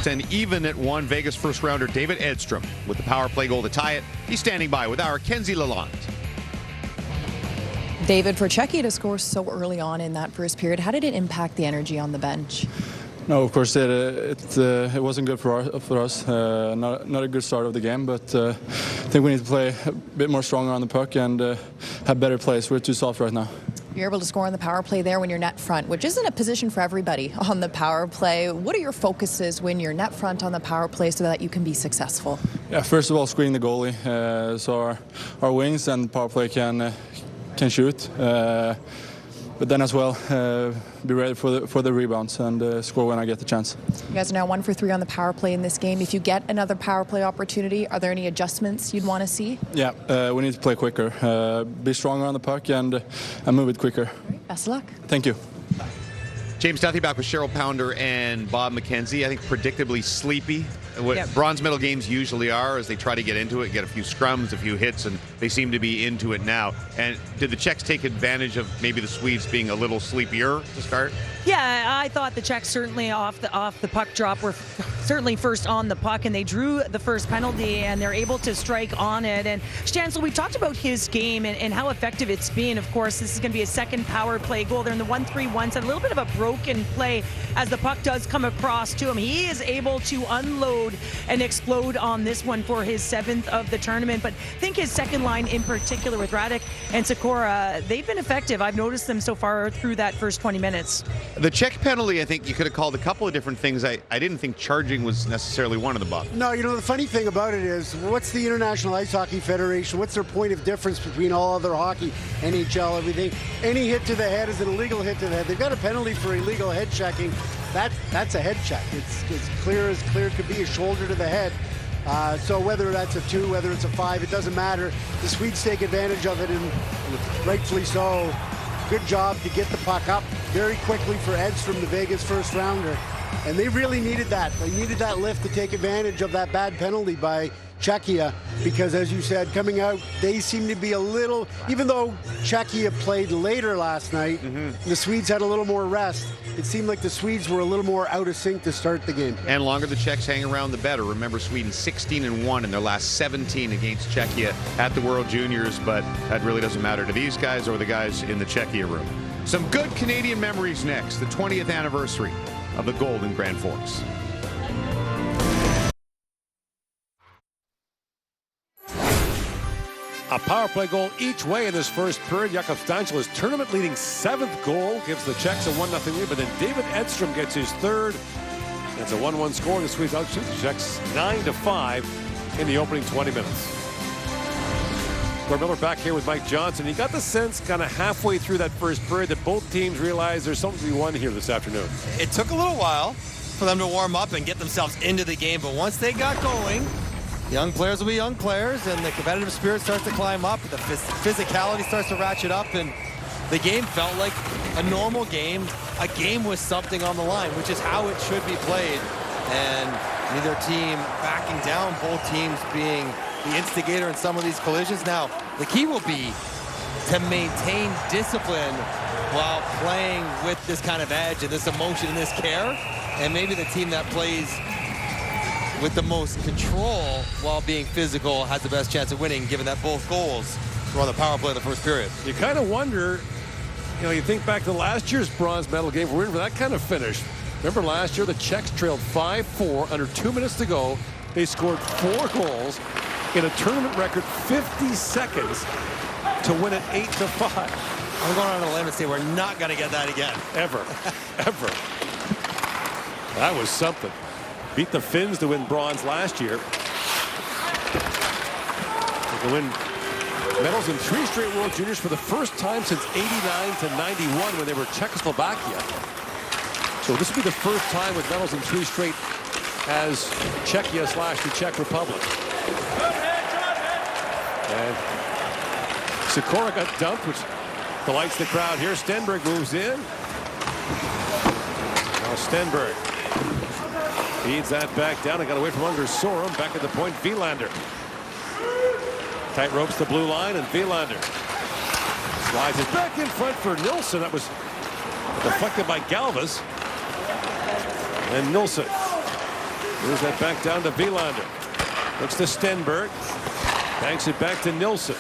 And even at 1, Vegas first rounder David Edstrom with the power play goal to tie it. He's standing by with our Kenzie Lalonde.
David, for Czechia to score so early on in that first period, how did it impact the energy on the bench?
No, of course it wasn't good for us. Not a good start of the game, but I think we need to play a bit more stronger on the puck and have better plays. We're too soft right now.
You're able to score on the power play there when you're net front, which isn't a position for everybody on the power play. What are your focuses when you're net front on the power play so that you can be successful?
Yeah, first of all, screening the goalie so our wings and power play can shoot. But then as well, be ready for the rebounds and score when I get the chance.
You guys are now 1 for 3 on the power play in this game. If you get another power play opportunity, are there any adjustments you'd want to see?
Yeah, we need to play quicker, be stronger on the puck and move it quicker.
Right, best of luck.
Thank you.
James Duthie back with Cheryl Pounder and Bob McKenzie. I think predictably sleepy. What bronze medal games usually are as they try to get into it, get a few scrums, a few hits, and they seem to be into it now. And did the Czechs take advantage of maybe the Swedes being a little sleepier to start?
Yeah, I thought the Czechs certainly off the puck drop were certainly first on the puck, and they drew the first penalty, and they're able to strike on it. And Stansel, we talked about his game and how effective it's been. Of course, this is going to be a second power play goal. They're in the 1-3-1 set, a little bit of a broken play as the puck does come across to him. He is able to unload and explode on this one for his 7th of the tournament. But I think his second line in particular with Radek and Sikora, they've been effective. I've noticed them so far through that first 20 minutes.
The Czech penalty, I think you could have called a couple of different things. I didn't think charging was necessarily one of the Bob.
No, you know, the funny thing about it is, what's the International Ice Hockey Federation? What's their point of difference between all other hockey, NHL, everything? Any hit to the head is an illegal hit to the head. They've got a penalty for illegal head checking. That's a head check. It's clear could be, a shoulder to the head. So whether that's a 2, whether it's a 5, it doesn't matter. The Swedes take advantage of it, and rightfully so. Good job to get the puck up very quickly for Edstrom, the Vegas first rounder. And they really needed that. They needed that lift to take advantage of that bad penalty by Czechia, because as you said, coming out, they seem to be a little, even though Czechia played later last night, the Swedes had a little more rest. It seemed like the Swedes were a little more out of sync to start the game.
And longer the Czechs hang around, the better. Remember, Sweden 16-1 in their last 17 against Czechia at the World Juniors, but that really doesn't matter to these guys or the guys in the Czechia room. Some good Canadian memories next, the 20th anniversary of the gold in Grand Forks.
A power play goal each way in this first period. Jakub Stancil, his tournament-leading 7th goal, gives the Czechs a 1-0 lead, but then David Edstrom gets his 3rd. That's a 1-1 score. The Swedes outshoot the Czechs 9-5 in the opening 20 minutes. Gord Miller back here with Mike Johnson. You got the sense kind of halfway through that first period that both teams realized there's something to be won here this afternoon.
It took a little while for them to warm up and get themselves into the game, but once they got going, young players will be young players, and the competitive spirit starts to climb up, the physicality starts to ratchet up, and the game felt like a normal game, a game with something on the line, which is how it should be played. And neither team backing down, both teams being the instigator in some of these collisions. Now, the key will be to maintain discipline while playing with this kind of edge and this emotion and this care. And maybe the team that plays with the most control while being physical has the best chance of winning, given that both goals were on the power play in the first period.
You kind of wonder, you know, you think back to last year's bronze medal game. We're in for that kind of finish. Remember last year, the Czechs trailed 5-4 under 2 minutes to go. They scored 4 goals in a tournament record 50 seconds to win it 8-5.
I'm going on a limb and say we're not going to get that again.
Ever. Ever. That was something. Beat the Finns to win bronze last year. To win medals in 3 straight World Juniors for the first time since 89 to 91 when they were Czechoslovakia. So this will be the first time with medals in 3 straight as Czechia / the Czech Republic. And Sikora got dumped, which delights the crowd here. Stenberg moves in. Now Stenberg feeds that back down. It got away from under Sorum. Back at the point, Wielander. Tight ropes the blue line, and Wielander slides it back in front for Nilsson. That was deflected by Galvas. And Nilsson moves that back down to Wielander. Looks to Stenberg. Banks it back to Nilsson.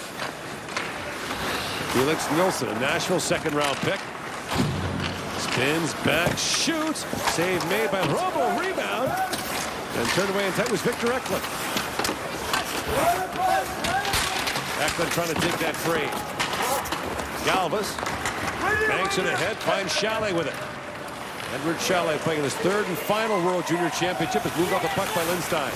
Felix Nilsson, a Nashville second-round pick. Spins back, shoots. Save made by Robo. Rebound. And turned away in tight was Victor Eklund. Eklund trying to dig that free. Galvas banks it ahead, finds Chalet with it. Edward Chalet playing his 3rd and final World Junior Championship has moved off the puck by Lindstein.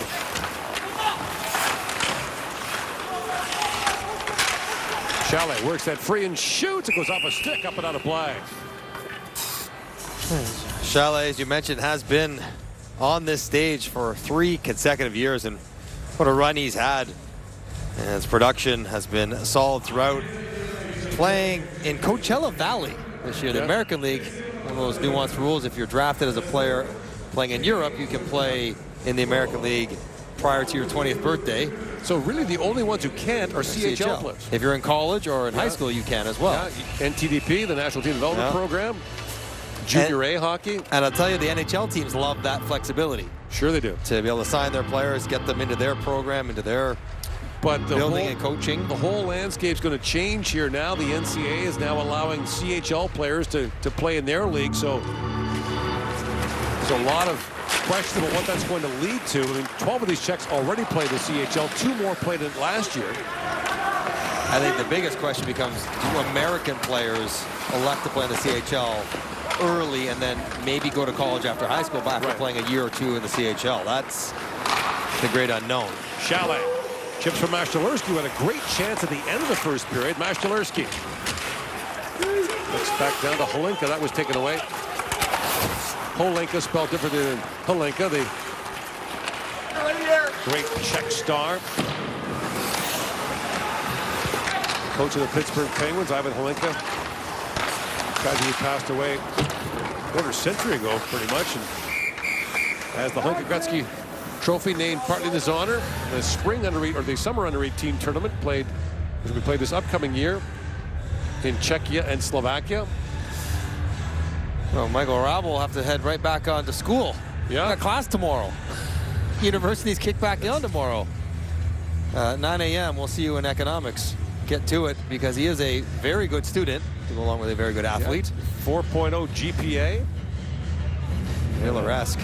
Chalet works that free and shoots. It goes off a stick, up and out of play.
Chalet, as you mentioned, has been on this stage for 3 consecutive years, and what a run he's had. And his production has been solid throughout. Playing in Coachella Valley this year, the American League. One of those nuanced rules: if you're drafted as a player playing in Europe, you can play in the American League prior to your 20th birthday.
So really the only ones who can't are CHL players.
If you're in college or in high school, you can as well.
Yeah. NTDP, the National Team Development Program. Junior A hockey.
And I'll tell you, the NHL teams love that flexibility.
Sure they do.
To be able to sign their players, get them into their program, into their building and coaching.
The whole landscape's going to change here now. The NCAA is now allowing CHL players to play in their league. So there's a lot of question about what that's going to lead to. I mean, 12 of these Czechs already played the CHL. 2 more played it last year.
I think the biggest question becomes, do American players elect to play in the CHL early and then maybe go to college after high school after playing a year or 2 in the CHL? That's the great unknown.
Chalet chips from Mashtalerski, who had a great chance at the end of the first period. Mashtalerski looks back down to Holinka. That was taken away. Holinka spelled differently than Holinka, the great Czech star. Coach of the Pittsburgh Penguins, Ivan Holinka. Tragedy passed away a quarter-century ago, pretty much. And as the Holinka Gretzky Trophy named partly in his honor, the spring under or the summer under 18 tournament which will be played this upcoming year in Czechia and Slovakia.
Well, Michael Rabel will have to head right back on to school.
Yeah.
Got class tomorrow. Universities kick back on tomorrow. 9 a.m. We'll see you in economics. Get to it, because he is a very good student to go along with a very good athlete.
Yeah. 4.0 GPA.
Miller-esque.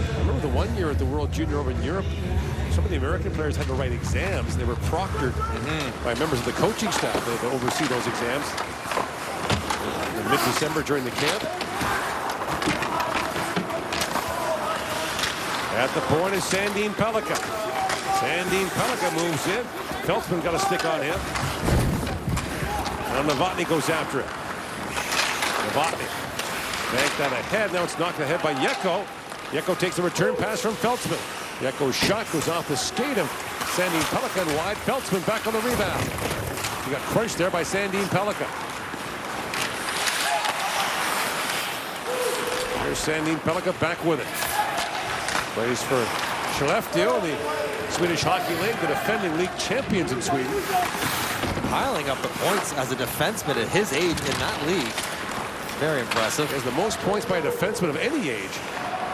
I remember the one year at the World Junior over in Europe, some of the American players had to write exams. They were proctored by members of the coaching staff to oversee those exams. In mid-December during the camp. At the point is Sandin Pellikka. Sandin Pellikka moves in. Feltzman got a stick on him. And Novotny goes after it. Novotny banked that ahead. Now it's knocked ahead by Yeko. Yeko takes the return pass from Feltzman. Yeko's shot goes off the skate of Sandin Pellikka and wide. Feltzman back on the rebound. He got crushed there by Sandin Pellikka. Here's Sandin Pellikka back with it. Plays for Skellefteå, the Swedish Hockey League, the defending league champions in Sweden.
piling up the points as a defenseman at his age in that league. Very impressive.
He has the most points by a defenseman of any age,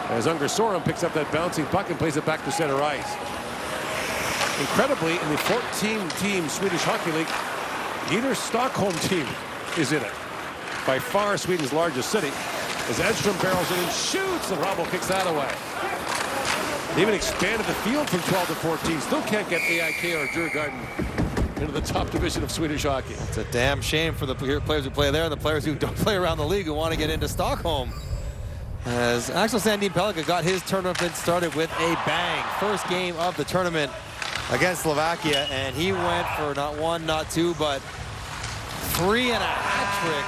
as Unger Sorum picks up that bouncing puck and plays it back to center ice. Incredibly, in the 14-team Swedish Hockey League, neither Stockholm team is in it. By far Sweden's largest city, as Edström barrels it and shoots, and Rabo kicks that away. They even expanded the field from 12 to 14. Still can't get AIK or Djurgården into the top division of Swedish hockey.
It's a damn shame for the players who play there and the players who don't play around the league who want to get into Stockholm. As Axel Sandin Pellikka got his tournament started with a bang. First game of the tournament against Slovakia, and he went for not one, not two, but 3 and a hat trick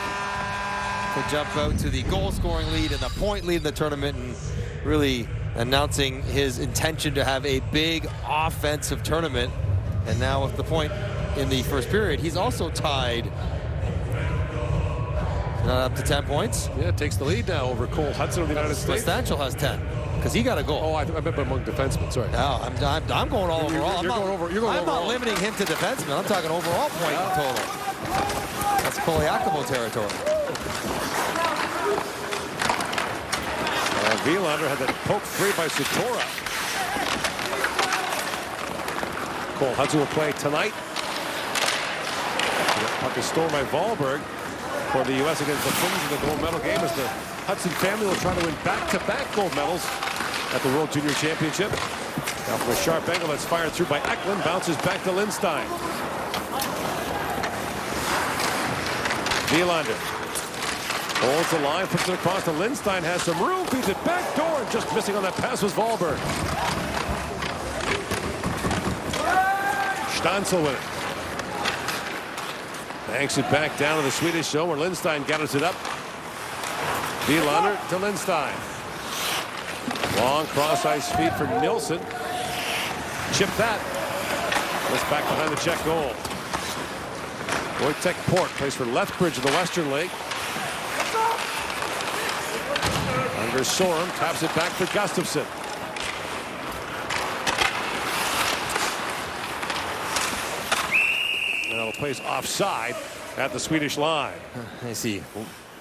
to jump out to the goal-scoring lead and the point lead in the tournament, and really announcing his intention to have a big offensive tournament. And now with the point in the first period, he's also tied up to 10 points.
Yeah, takes the lead now over Cole Hudson of the United States.
Stanchel has 10 because he got a goal.
Oh, I meant among defensemen. Sorry.
No, I'm going all overall. I'm not limiting him to defensemen. I'm talking overall point total. That's Koliakovo territory.
Wielander had that poke free by Satora. Cole Hudson will play tonight. That puck is stolen by Wahlberg for the U.S. against the Finns in the gold medal game, as the Hudson family will try to win back-to-back gold medals at the World Junior Championship. Now from a sharp angle that's fired through by Eklund, bounces back to Lindstein. Wielander holds the line, puts it across to Lindstein, has some room, feeds it back door, and just missing on that pass was Wahlberg. Stansel with it. Banks it back down to the Swedish zone where Lindstein gathers it up. Wielander to Lindstein. Long cross-ice feed for Nilsson. Chip that. Goes back behind the Czech goal. Wojtek Port plays for Lethbridge in the Western League. Unger Sorum taps it back for Gustafsson. Now the plays offside at the Swedish line.
I see.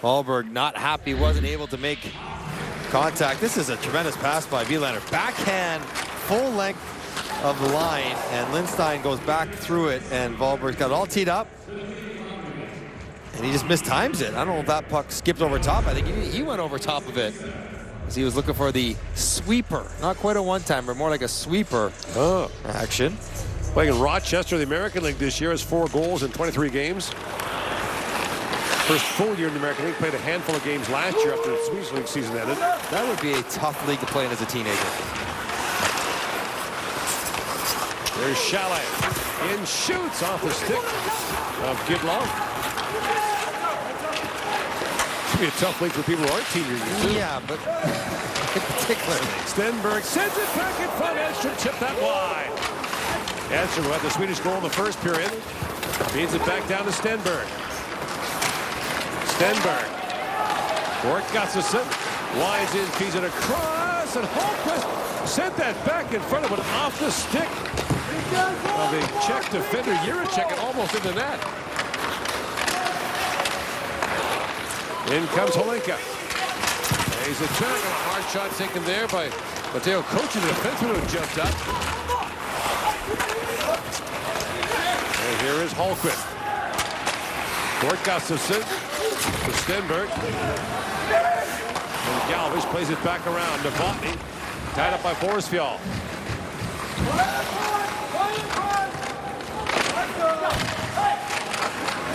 Wahlberg not happy, wasn't able to make contact. This is a tremendous pass by Wielander. Backhand, full length of the line, and Lindstein goes back through it, and Wahlberg's got it all teed up. And he just mistimes it. I don't know if that puck skipped over top. I think he went over top of it, as he was looking for the sweeper. Not quite a one-timer, more like a sweeper action.
Playing in Rochester, the American League this year, has 4 goals in 23 games. First full year in the American League, played a handful of games last year after the Swedish League season ended.
That would be a tough league to play in as a teenager.
There's Chalet. In shoots off the stick of Gidlov. It's going to be a tough league for people who aren't teenagers.
Yeah, but particularly.
Stenberg sends it back in front. Edström chipped that wide. Edström, who had the Swedish goal in the first period, feeds it back down to Stenberg. Stenberg. Bort Gustafsson. Winds in, feeds it across, and Holmqvist sent that back in front of it off the stick of the Czech defender Jiricek, and almost in the net. In comes Holinka. He's a turn, and a hard shot taken there by Mateo Kochi, the defenseman who jumped up. And here is Holmqvist. Bort Gustafsson to Stenberg. And Galvish plays it back around. Novotny tied up by Forsfjall.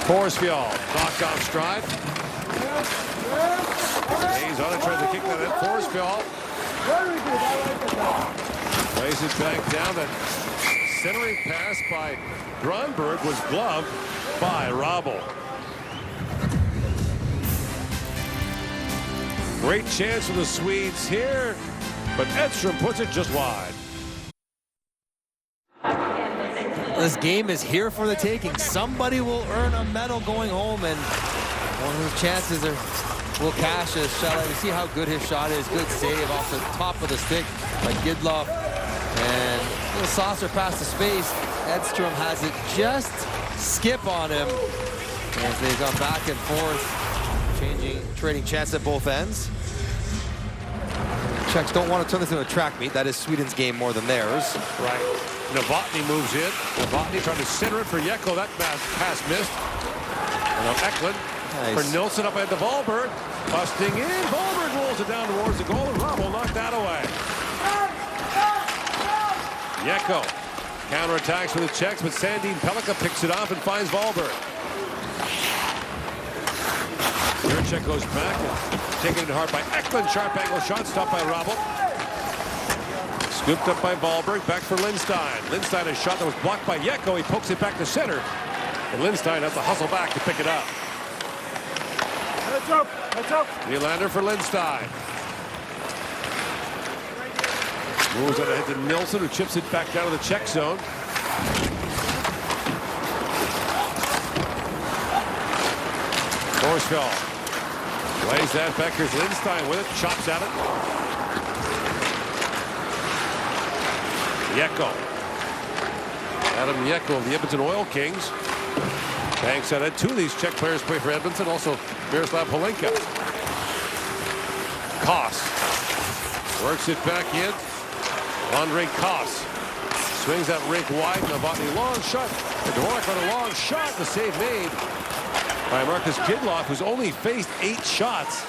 Forsfjall knocked off stride. He's on it, tries to kick that in. Forsfjall plays it back down. That centering pass by Grönberg was gloved by Rabo. Great chance for the Swedes here, but Edström puts it just wide.
This game is here for the taking. Somebody will earn a medal going home, and one of the chances will cash his shot. You see how good his shot is. Good save off the top of the stick by Gidlov. And a little saucer past the space. Edström has it just skip on him as they've gone back and forth, trading chances at both ends. Czechs don't want to turn this into a track meet. That is Sweden's game more than theirs.
Right. Novotny moves in. Novotny trying to center it for Yeko. That pass missed. And now Eklund for Nilsson up at the Wahlberg. Busting in. Wahlberg rolls it down towards the goal, and Rob will knock that away. Yeko counterattacks for the Czechs, but Sandin Pellikka picks it off and finds Wahlberg. Jurček goes back and taken it hard by Eklund. Sharp angle shot stopped by Robel. Scooped up by Wahlberg. Back for Lindstein. Lindstein, a shot that was blocked by Yeko. He pokes it back to center. And Lindstein has to hustle back to pick it up. Nylander for Lindstein. Moves it ahead to Nilsson, who chips it back down to the Czech zone. Horsfeld plays that back. Here's Lindstein with it. Chops at it. Yeko. Adam Yeko of the Edmonton Oil Kings. Banks at it. Two of these Czech players play for Edmonton. Also Miroslav Holenka. Koss works it back in. Andre Koss swings that rink wide. Novotny long shot. Dvorak on a long shot. The save made by Marcus Gidloff, who's only faced 8 shots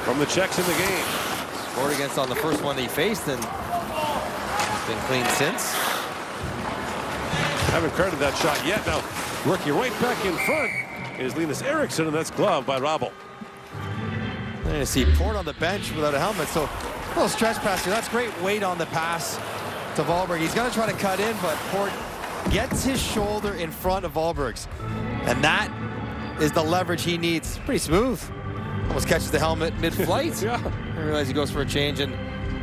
from the Czechs in the game.
Scored against on the first one he faced, and he's been clean since.
Haven't credited that shot yet. Now working right back in front is Linus Eriksson, and that's gloved by Robel.
And you see Port on the bench without a helmet, so a little stretch pass here. That's great weight on the pass to Wahlberg. He's going to try to cut in, but Port gets his shoulder in front of Wahlberg's. And that is the leverage he needs. Pretty smooth. Almost catches the helmet mid-flight.
Yeah.
I realize he goes for a change, and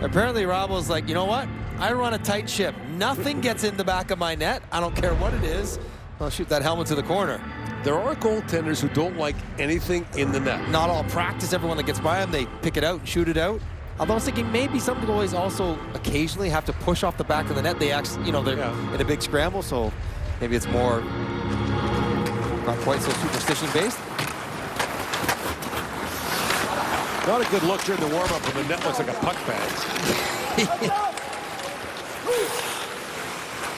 apparently Robel's like, you know what? I run a tight ship. Nothing gets in the back of my net. I don't care what it is. I'll shoot that helmet to the corner.
There are goaltenders who don't like anything in the net.
Not all practice. Everyone that gets by them, they pick it out and shoot it out. Although I was thinking maybe some of the goalies also occasionally have to push off the back of the net. They actually, you know, they're in a big scramble, so maybe it's more not quite so superstition based.
Not a good look during the warm-up when the net looks like a puck bag.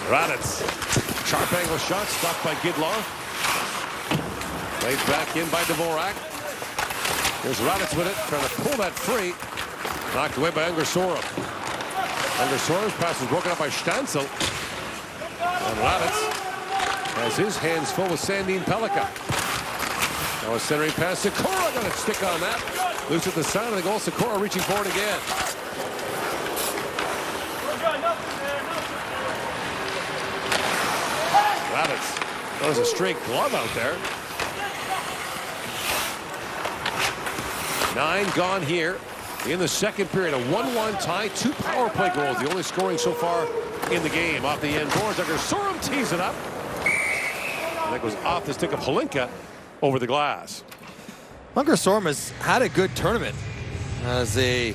Raditz. Sharp angle shot stopped by Gidloff. Played back in by Dvorak. Here's Raditz with it, trying to pull that free. Knocked away by Ungersorov. Ungersorov's pass is broken up by Stancil. And Raditz has his hands full with Sandin Pellikka. Now a centering pass. Sikora got a stick on that. Loose at the side of the goal. Sikora reaching forward again. Raditz. There's a straight glove out there. 9 gone here in the second period. A 1-1 tie. 2 power play goals. The only scoring so far in the game. Off the end boards. Sorum tees it up. And that goes off the stick of Holenka over the glass.
Sorum has had a good tournament as a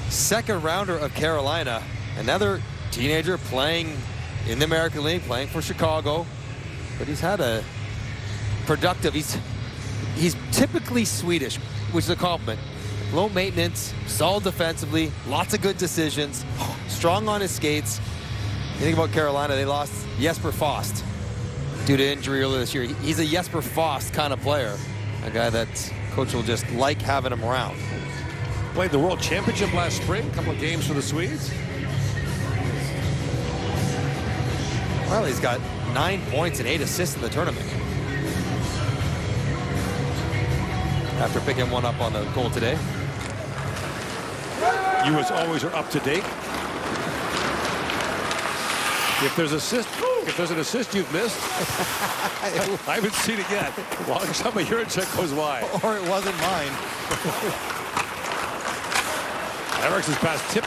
second rounder of Carolina. Another teenager playing in the American League, playing for Chicago. But he's had a productive, he's typically Swedish, which is a compliment. Low maintenance, solid defensively, lots of good decisions, strong on his skates. You think about Carolina, they lost Jesper Fast due to injury earlier this year. He's a Jesper Fast kind of player, a guy that coach will just like having him around.
Played the World Championship last spring, a couple of games for the Swedes.
Well, he's got 9 points and 8 assists in the tournament. After picking one up on the goal today.
You as always are up to date. If there's an assist you've missed, I haven't seen it yet. Long time a Jurček goes wide.
Or it wasn't mine.
Eriksson's pass tip.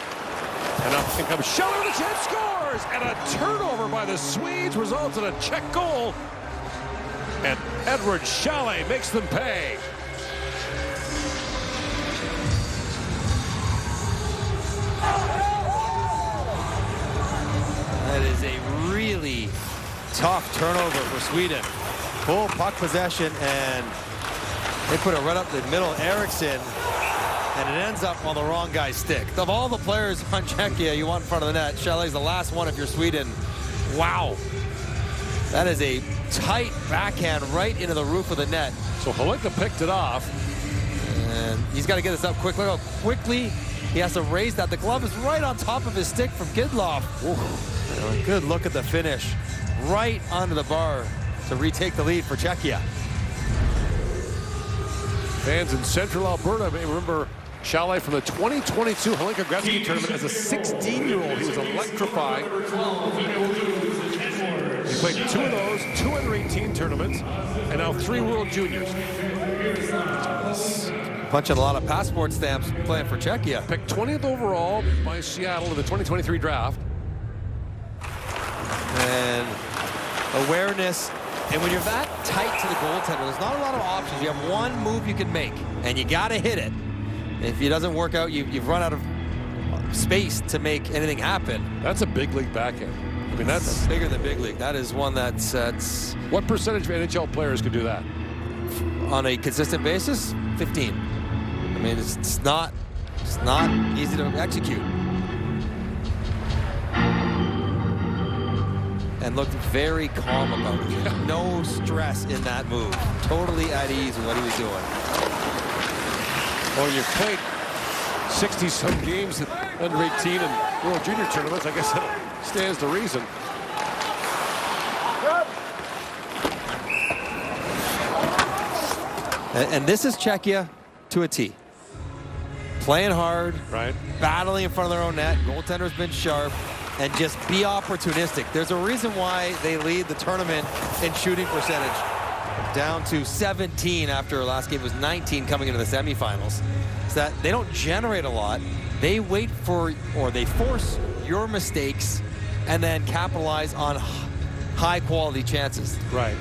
And up in comes Scheller with a chance, scores! And a turnover by the Swedes results in a Czech goal. And Edward Schale makes them pay.
That is a really tough turnover for Sweden. Full puck possession, and they put it right up the middle. Eriksson, and it ends up on the wrong guy's stick. Of all the players on Czechia you want in front of the net, Chalet's the last one if you're Sweden. Wow. That is a tight backhand right into the roof of the net.
So Halinka picked it off.
And he's got to get this up quick. Look how quickly he has to raise that. The glove is right on top of his stick from Kidlov. Good look at the finish. Right onto the bar to retake the lead for Czechia.
Fans in Central Alberta may remember Chalet from the 2022 Halinka Gretzky tournament as a 16-year-old. He was electrifying. He played 2 of those, 2 under-18 tournaments, and now 3 World Juniors.
Punching a lot of passport stamps playing for Czechia.
Picked 20th overall by Seattle in the 2023 draft.
And awareness. And when you're that tight to the goaltender, there's not a lot of options. You have one move you can make, and you got to hit it. If it doesn't work out, you've run out of space to make anything happen.
That's a big league backhand. I mean, that's
bigger than big league. That is one that's
what percentage of NHL players can do that?
On a consistent basis, 15. I mean, it's not easy to execute. And looked very calm about it. No stress in that move. Totally at ease with what he was doing.
Well, you've played 60-some games at under 18 and World Junior tournaments. I guess that stands to reason.
And this is Czechia to a T. Playing hard,
right?
Battling in front of their own net. Goaltender's been sharp, and just be opportunistic. There's a reason why they lead the tournament in shooting percentage, down to 17 after last game was 19 coming into the semifinals. It's that they don't generate a lot. They wait for, or they force your mistakes and then capitalize on high quality chances.
Right.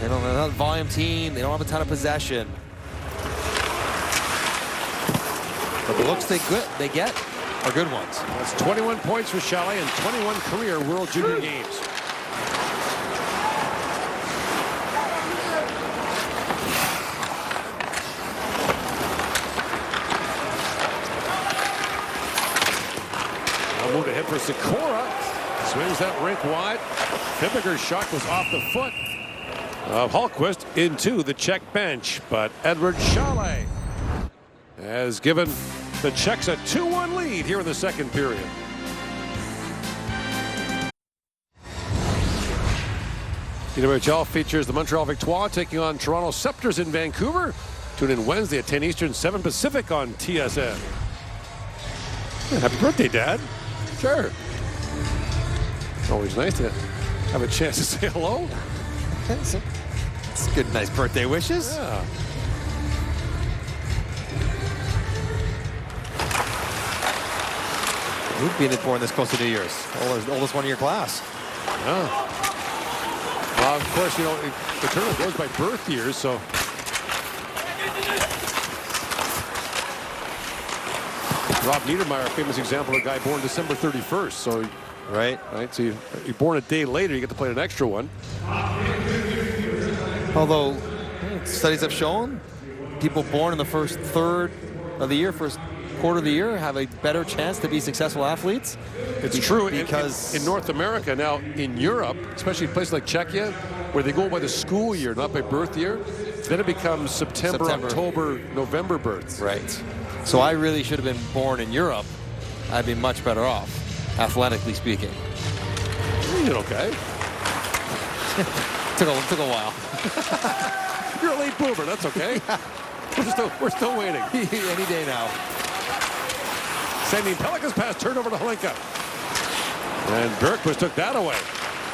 They're not a volume team. They don't have a ton of possession. But the looks they get are good ones.
That's 21 points for Chalet and 21 career World Junior games. I'll move ahead for Sikora. Swings that rink wide. Fibbiger's shot was off the foot of Hallqvist into the Czech bench, but Edward Chalet has given the Czechs a 2-1 lead here in the second period. NHL features the Montreal Victoire taking on Toronto Scepters in Vancouver. Tune in Wednesday at 10 Eastern, 7 Pacific on TSN. Yeah, happy birthday, Dad. Sure. Always nice to have a chance to say hello.
It's good, nice birthday wishes.
Yeah.
Who'd be born this close to New Year's? Oldest one in your class.
Yeah. Well, of course, you know, the tournament goes by birth years, so. Rob Niedermeyer, a famous example of a guy born December 31st. So, right. So you're born a day later, you get to play an extra one.
Although studies have shown people born in the first third of the year, first quarter of the year, have a better chance to be successful athletes.
It's true because in North America, now in Europe, especially places like Czechia, where they go by the school year, not by birth year, then it becomes September, October, November births.
Right. So I really should have been born in Europe. I'd be much better off, athletically speaking.
You did okay.
took a while.
You're a late boomer. That's okay. We're still waiting.
Any day now.
Sending Pelika's pass turned over to Halinka. And Bergquist took that away.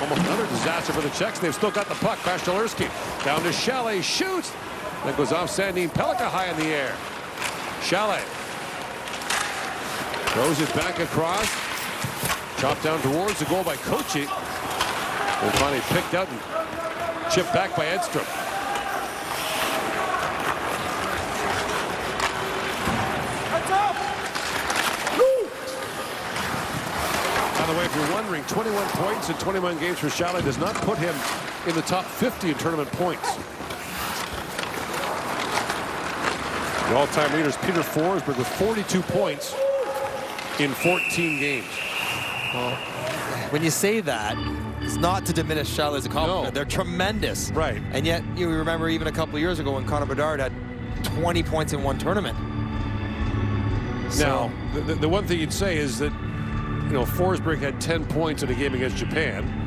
Almost another disaster for the Czechs. They've still got the puck. Pashtalerski down to Chalet. Shoots. That goes off Sandin Pelika high in the air. Chalet throws it back across. Chopped down towards the goal by Kochi. And finally picked out and chipped back by Edstrom. By the way, if you're wondering, 21 points in 21 games for Chalet does not put him in the top 50 in tournament points. The all-time leader is Peter Forsberg with 42 points in 14 games.
Well, when you say that, it's not to diminish Chalet's accomplishment.
No.
They're tremendous.
Right.
And yet, you remember even a couple of years ago when Connor Bedard had 20 points in one tournament.
Now, the one thing you'd say is that, you know, Forsberg had 10 points in a game against Japan.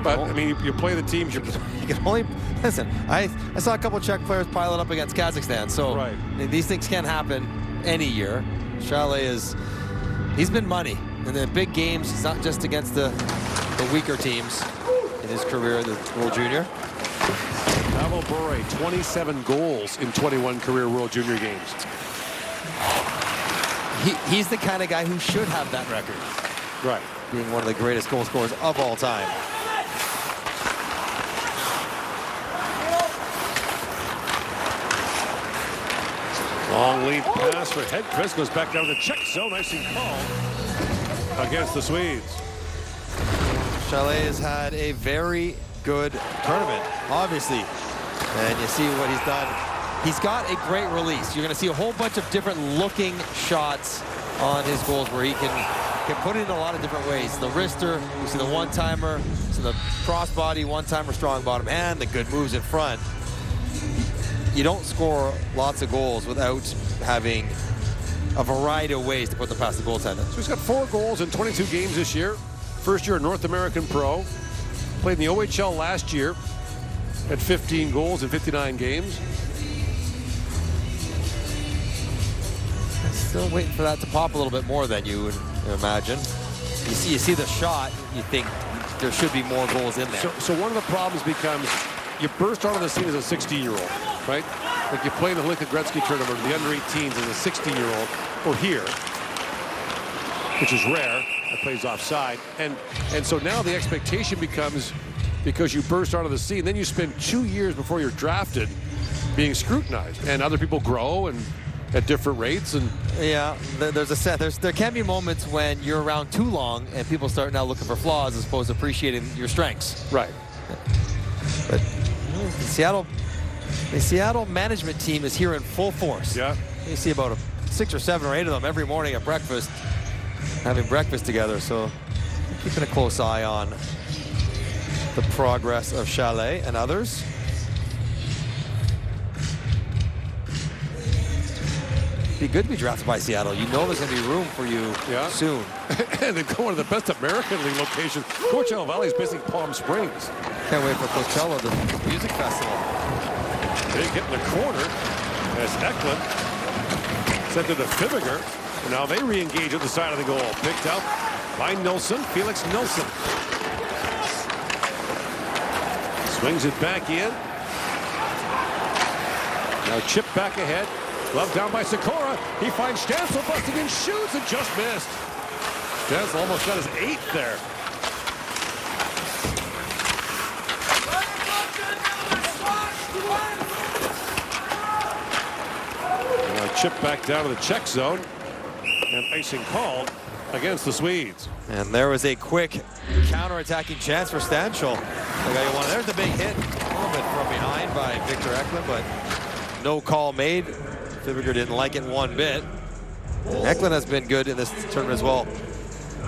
But, I mean, you play the teams. You
can only... Listen, I saw a couple of Czech players pile it up against Kazakhstan. So
right.
These things can't happen any year. Chalet he's been money. In the big games, it's not just against the weaker teams in his career, the World Junior.
Pavel Bure, 27 goals in 21 career World Junior games.
He's the kind of guy who should have that record.
Right.
Being one of the greatest goal scorers of all time.
Long lead pass for Hedquist, goes back down to the Czech zone. Nice and called against the Swedes.
Chalet has had a very good tournament, obviously. And you see what he's done. He's got a great release. You're going to see a whole bunch of different looking shots on his goals where he can put it in a lot of different ways. The wrister, you see the one-timer, you see the crossbody, one-timer, strong bottom, and the good moves in front. You don't score lots of goals without having a variety of ways to put them past the goaltender.
So he's got 4 goals in 22 games this year. First year North American pro. Played in the OHL last year. Had 15 goals in 59 games.
Still waiting for that to pop a little bit more than you would imagine. You see the shot, you think there should be more goals in there.
So one of the problems becomes you burst onto the scene as a 16-year-old, right? Like you play in the Hlinka Gretzky tournament or the under-18s as a 16-year-old, or here, which is rare. That plays offside. And so now the expectation becomes, because you burst onto the scene, then you spend 2 years before you're drafted being scrutinized. And other people grow and at different rates. And
yeah, there can be moments when you're around too long and people start now looking for flaws as opposed to appreciating your strengths.
Right.
But the Seattle management team is here in full force.
Yeah.
You see about 6 or 7 or 8 of them every morning at breakfast, having breakfast together. So keeping a close eye on the progress of Chalet and others. Be good to be drafted by Seattle. You know there's going to be room for you soon.
And they've got one of the best American League locations. Coachella Valley is basically Palm Springs.
Can't wait for Coachella, the music festival.
Big hit in the corner as Eklund sent it to Fibiger. And now they re-engage at the side of the goal. Picked up by Nilsson, Felix Nilsson. Swings it back in. Now chip back ahead. Glove down by Sikora. He finds Stansel busting in, shoots, and just missed. Stansel almost got his 8th there. And now chip back down to the Czech zone. And icing called against the Swedes.
And there was a quick counter-attacking chance for Stanchel. There's the big hit. A little bit from behind by Victor Eklund, but no call made. Fibiger didn't like it one bit. Eklund has been good in this tournament as well.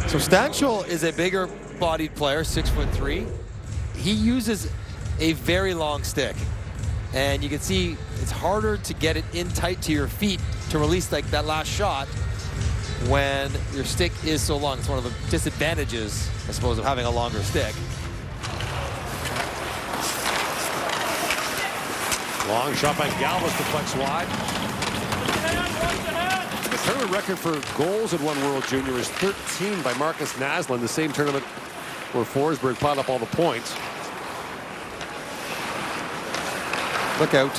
So Stanchel is a bigger bodied player, 6'3". He uses a very long stick. And you can see it's harder to get it in tight to your feet to release like that last shot when your stick is so long. It's one of the disadvantages, I suppose, of having a longer stick.
Long shot by Galvas deflects wide. The tournament record for goals in one World Junior is 13 by Marcus Naslund, the same tournament where Forsberg piled up all the points.
Look out.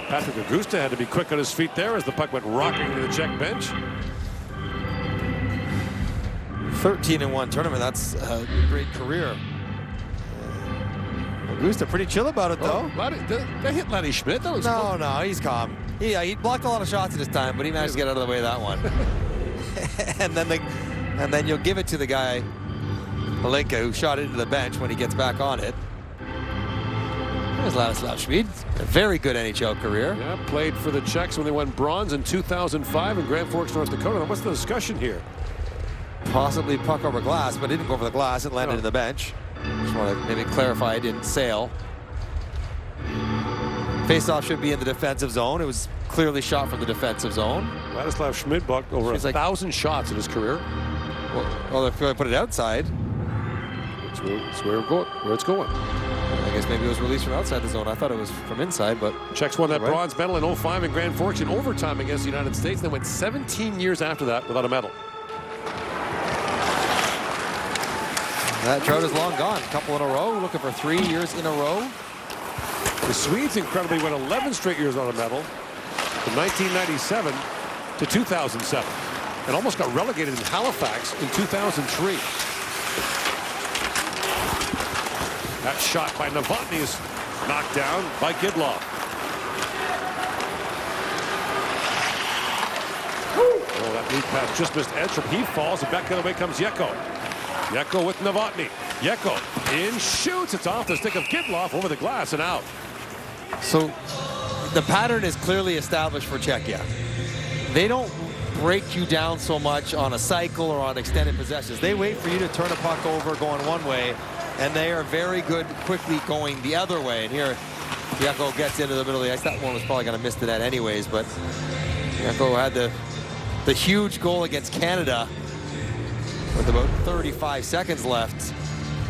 Patrick Augusta had to be quick on his feet there as the puck went rocking to the Czech bench.
13 in one tournament. That's a great career. Augusta pretty chill about it, though.
They hit Lenny Schmidt. That was
no, he's calm. He blocked a lot of shots at his time, but he managed to get out of the way of that one. And then and then you'll give it to the guy, Malenka, who shot it into the bench when he gets back on it. There's Ladislav Schmid, a very good NHL career.
Yeah, played for the Czechs when they won bronze in 2005 in Grand Forks, North Dakota. Now, what's the discussion here?
Possibly puck over glass, but it didn't go over the glass. It landed in the bench. Just want to maybe clarify it didn't sail. Face-off should be in the defensive zone. It was clearly shot from the defensive zone.
Ladislav Schmid blocked over 1,000 shots in his career.
Well, if I put it outside,
it's where it's going.
I guess maybe it was released from outside the zone. I thought it was from inside, but
Czechs won that bronze medal in 05 in Grand Forks in overtime against the United States. They went 17 years after that without a medal.
That drought is long gone. A couple in a row, looking for 3 years in a row.
The Swedes incredibly went 11 straight years on a medal from 1997 to 2007 and almost got relegated in Halifax in 2003. That shot by Novotny is knocked down by Gidlov. Oh, that lead pass just missed Edstrom. He falls, and back the other way comes Yeko. Yeko with Novotny. Yeko in, shoots. It's off the stick of Gidlov over the glass and out.
So the pattern is clearly established for Czechia. They don't break you down so much on a cycle or on extended possessions. They wait for you to turn a puck over going one way, and they are very good quickly going the other way. And here, Yeko gets into the middle of the ice. That one was probably going to miss the net anyways, but Yeko had the huge goal against Canada with about 35 seconds left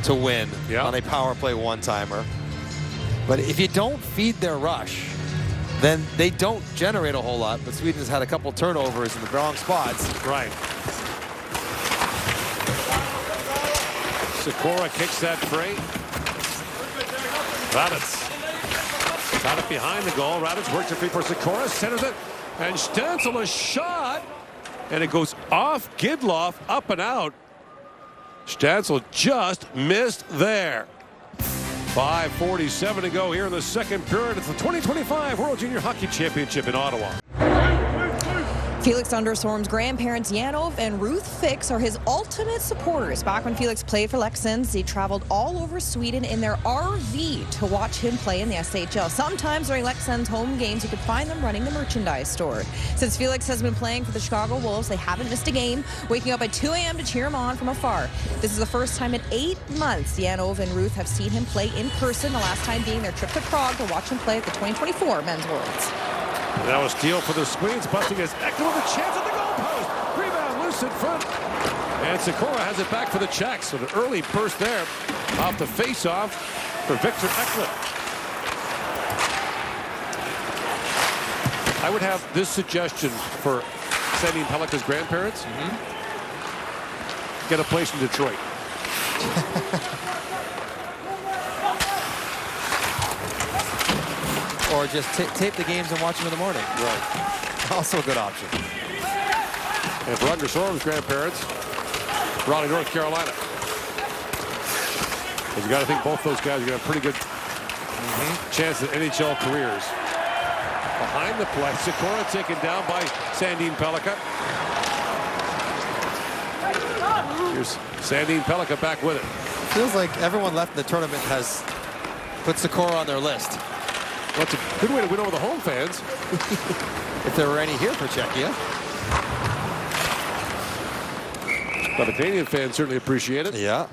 to win on a power play one-timer. But if you don't feed their rush, then they don't generate a whole lot. But Sweden has had a couple turnovers in the wrong spots.
Right. Sikora kicks that free. Raditz got it behind the goal. Raditz works it free for Sikora, centers it, and Stancil a shot, and it goes off Gidlov, up and out. Stancil just missed there. 5:47 to go here in the second period. It's the 2025 World Junior Hockey Championship in Ottawa.
Felix Understorm's grandparents Jan.05 and Ruth Fix are his ultimate supporters. Back when Felix played for Leksands, they traveled all over Sweden in their RV to watch him play in the SHL. Sometimes during Leksands home games, you could find them running the merchandise store. Since Felix has been playing for the Chicago Wolves, they haven't missed a game, waking up at 2 a.m. to cheer him on from afar. This is the first time in 8 months Jan.05 and Ruth have seen him play in person, the last time being their trip to Prague to watch him play at the 2024 Men's Worlds.
Now a steal for the Swedes, busting his Eklund with a chance at the goal post. Rebound loose in front. And Sikora has it back for the Czechs. So an early burst there off the face-off for Victor Eklund. I would have this suggestion for Sandin Pellikka's grandparents. Get a place in Detroit.
Or just tape the games and watch them in the morning.
Right.
Also a good option.
And for Understorm's grandparents, Raleigh, North Carolina. Because you got to think both those guys are going to have pretty good chance at NHL careers. Behind the play, Sikora taken down by Sandin Pellikka. Here's Sandin Pellikka back with it.
Feels like everyone left in the tournament has put Sikora on their list.
Well, it's a good way to win over the home fans.
If there were any here for Czechia.
But the Canadian fans certainly appreciate it.
Yeah.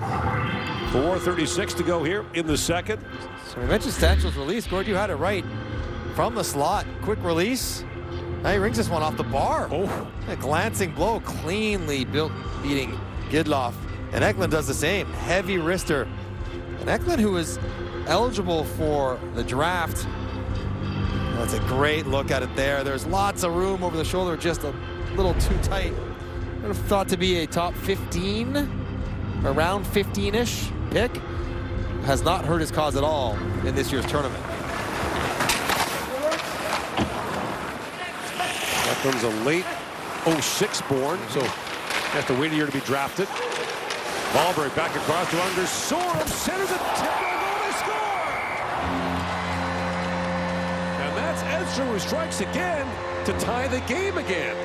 4:36 to go here in the second.
So we mentioned Stancil's release. Gord, you had it right. From the slot, quick release. Now he rings this one off the bar.
Oh.
A glancing blow, cleanly built, beating Gidlov. And Eklund does the same. Heavy wrister. And Eklund, who is eligible for the draft. That's a great look at it there. There's lots of room over the shoulder, just a little too tight. I would have thought to be a top 15, around 15-ish pick. Has not hurt his cause at all in this year's tournament.
Eklund's a late 06 born, so has to wait a year to be drafted. Ballberg back across to Understorm, centers it, tip goal, they score! And that's Edstrom who strikes again to tie the game again.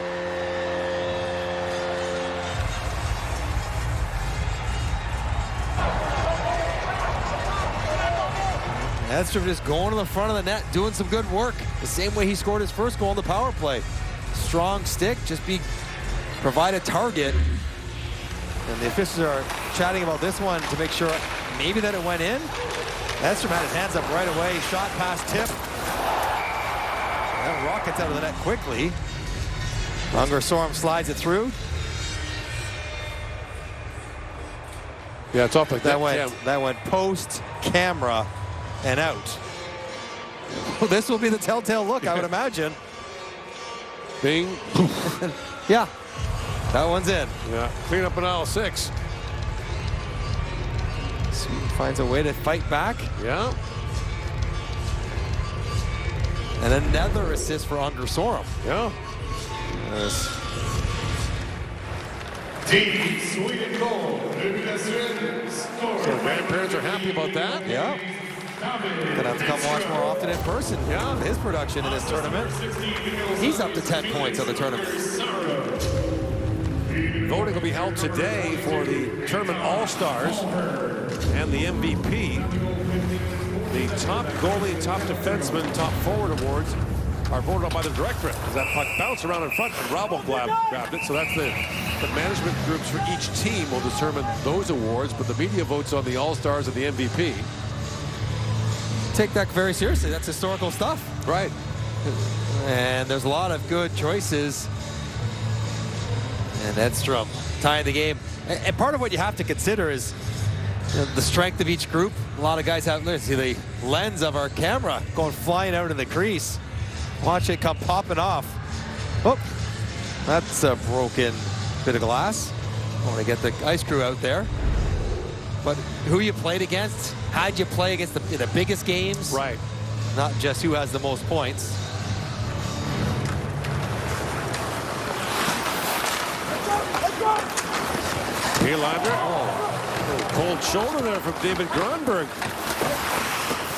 Edstrom just going to the front of the net, doing some good work. The same way he scored his first goal in the power play. Strong stick, provide a target. And the officials are chatting about this one to make sure maybe that it went in. Edstrom had his hands up right away. Shot past tip. That rockets out of the net quickly. Unger Sorum slides it through.
Yeah, it's off like that.
That went post, camera, and out. Well, this will be the telltale look, I would imagine.
Bing.
Yeah, that one's in.
Yeah, clean up in aisle 6.
Sweden finds a way to fight back.
Yeah.
And another assist for Unger Sorum.
Yeah.
Team Sweden goal.
So grandparents are happy about that.
Yeah. Gonna have to come watch more often in person.
Yeah.
His production in this tournament. He's up to 10 points on the tournament.
Voting will be held today for the tournament All-Stars and the MVP. The top goalie, top defenseman, top forward awards are voted on by the directorate. As that puck bounced around in front and Robel grabbed it. So that's the management groups for each team will determine those awards, but the media votes on the All-Stars and the MVP.
Take that very seriously. That's historical stuff.
Right.
And there's a lot of good choices. And Edstrom tying the game. And part of what you have to consider is the strength of each group. A lot of guys have, let's see the lens of our camera going flying out in the crease. Watch it come popping off. Oh, that's a broken bit of glass. I want to get the ice crew out there. But who you played against, how'd you play against the biggest games?
Right.
Not just who has the most points.
Nylander. Oh, cold shoulder there from David Gronberg.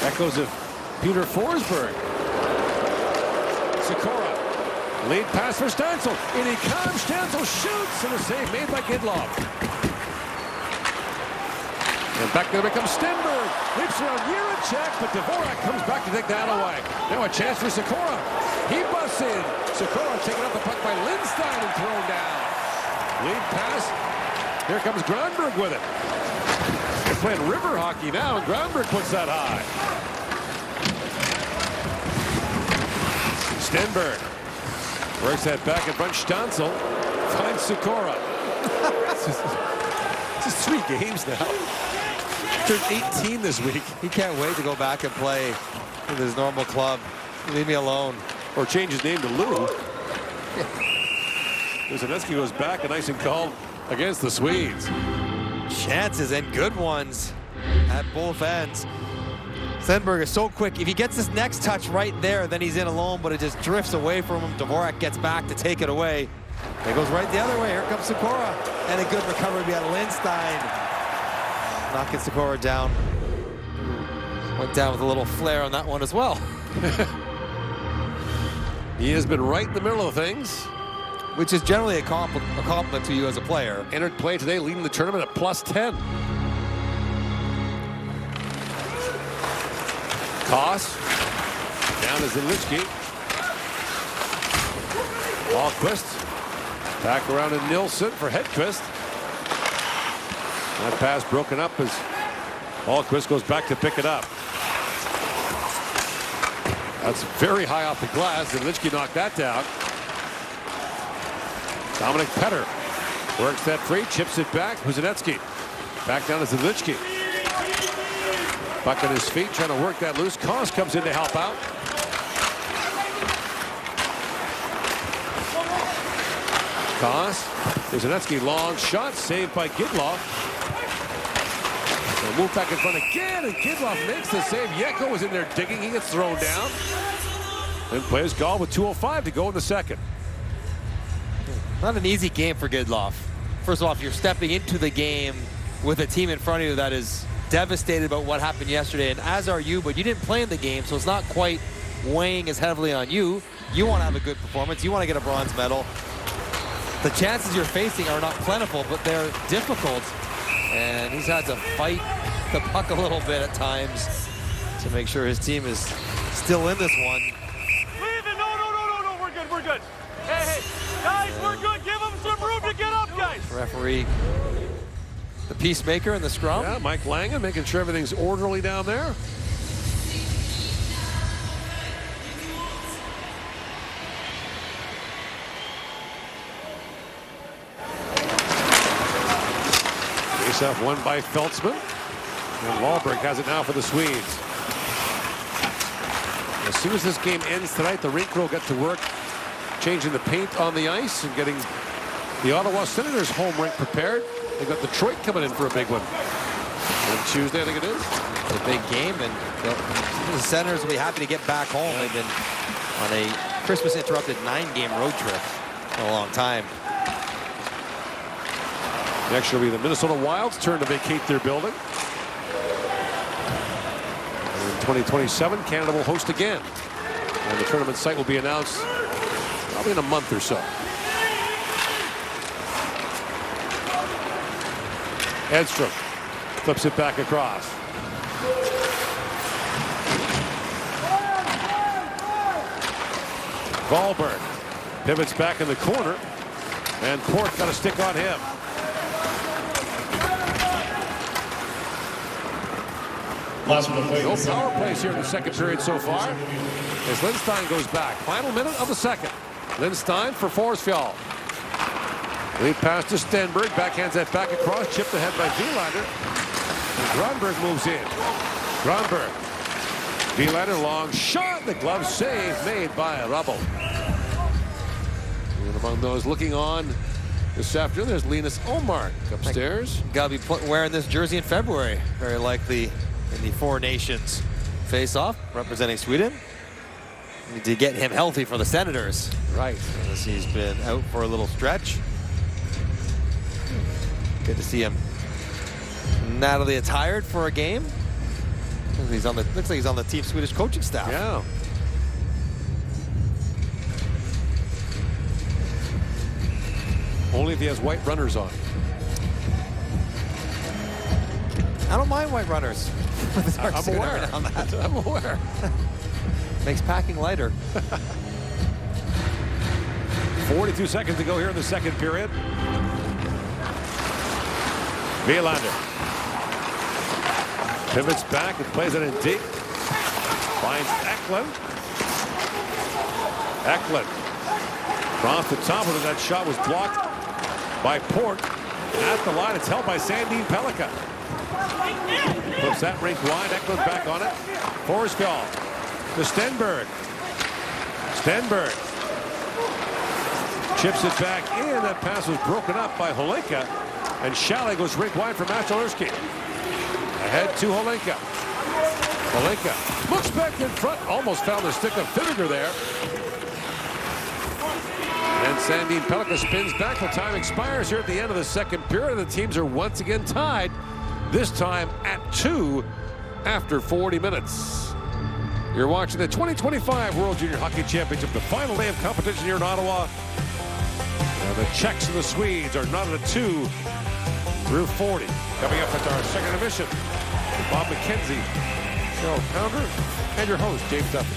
Echoes of Peter Forsberg. Sikora. Lead pass for Stancil. In he comes. Stancil shoots. And a save made by Gidlov. And back there becomes Stenberg. Leaps around Jiricek, but Dvorak comes back to take that away. Now a chance for Sikora. He busts in. Sikora taking up the puck by Lindstein and thrown down. Lead pass. Here comes Gronberg with it. They're playing river hockey now, and Gronberg puts that high. Stenberg works that back in front. Stancil finds Sikora. It's just 3 games now. Turned 18 this week.
He can't wait to go back and play with his normal club. Leave me alone.
Or change his name to Lou. Kuznetsky goes back and nice and called against the Swedes.
Chances and good ones at both ends. Stenberg is so quick. If he gets this next touch right there, then he's in alone, but it just drifts away from him. Dvorak gets back to take it away. It goes right the other way. Here comes Sikora. And a good recovery by Lindstein. Knocking Sikora down. Went down with a little flare on that one as well.
He has been right in the middle of things.
Which is generally a compliment to you as a player.
Entered play today, leading the tournament at +10. Koss. Down to Zalewski. Hallqvist. Back around to Nilsson for Hedqvist. That pass broken up as Hallqvist goes back to pick it up. That's very high off the glass. Zalewski knocked that down. Dominic Petter works that free, chips it back. Kuznetsky back down to Zalewski. Buck on his feet, trying to work that loose. Koss comes in to help out. Koss. Kuznetsky, long shot, saved by Gidlov. They'll move back in front again, and Gidlov makes the save. Yeko was in there digging. He gets thrown down. And plays goal with 2:05 to go in the second.
Not an easy game for Gidlov. First of all, if you're stepping into the game with a team in front of you that is devastated about what happened yesterday, and as are you, but you didn't play in the game, so it's not quite weighing as heavily on you. You want to have a good performance. You want to get a bronze medal. The chances you're facing are not plentiful, but they're difficult. And he's had to fight the puck a little bit at times to make sure his team is still in this one.
Leave it. No. We're good. We're good. Hey. Guys, we're good. Give them some room to get up, guys.
Referee, the peacemaker in the scrum.
Yeah, Mike Langen making sure everything's orderly down there. Face-off won by Feltzman. And Wahlberg has it now for the Swedes. As soon as this game ends tonight, the rink crew will get to work changing the paint on the ice and getting the Ottawa Senators home rink prepared. They've got Detroit coming in for a big one. On Tuesday, I think it is.
A big game, and the Senators will be happy to get back home. They've been on a Christmas-interrupted 9-game road trip for a long time.
Next will be the Minnesota Wild's turn to vacate their building. And in 2027, Canada will host again. And the tournament site will be announced probably in a month or so. Edstrom flips it back across. Wahlberg pivots back in the corner, and Port got a stick on him. No power plays here in the second period so far, as Lindstein goes back. Final minute of the second. Lindstein for Forsfjall. Lead pass to Stenberg. Backhands that back across. Chipped ahead by Wielander. And Gronberg moves in. Gronberg. Wielander, long shot. The glove save made by Rubble. And among those looking on this afternoon, there's Linus Omark upstairs.
Got to be wearing this jersey in February. Very likely in the Four Nations face-off, representing Sweden. Need to get him healthy for the Senators.
Right.
As he's been out for a little stretch. Good to see him nattily attired for a game. He's on the, looks like he's on the Team Swedish coaching staff.
Yeah. Only if he has white runners on.
I don't mind white runners.
I'm aware. I'm aware.
Makes packing lighter.
42 seconds to go here in the second period. Wielander pivots back and plays it in deep. Finds Eklund. Eklund off the top of it. That shot was blocked by Port. At the line, it's held by Sandin Pellikka. Flips that rink wide. Eklund back on it. Forsfjall to Stenberg. Stenberg chips it back in. That pass was broken up by Holenka. And Schale goes rink wide for Maciolewski. Ahead to Holenka. Holenka looks back in front. Almost found the stick of Fibiger there. And Sandin Pellikka spins back. The time expires here at the end of the second period. The teams are once again tied. This time at 2 after 40 minutes. You're watching the 2025 World Junior Hockey Championship, the final day of competition here in Ottawa. And the Czechs and the Swedes are knotted at 2 through 40. Coming up at our second edition, Bob McKenzie, Cheryl Pounder, and your host, James Duffy.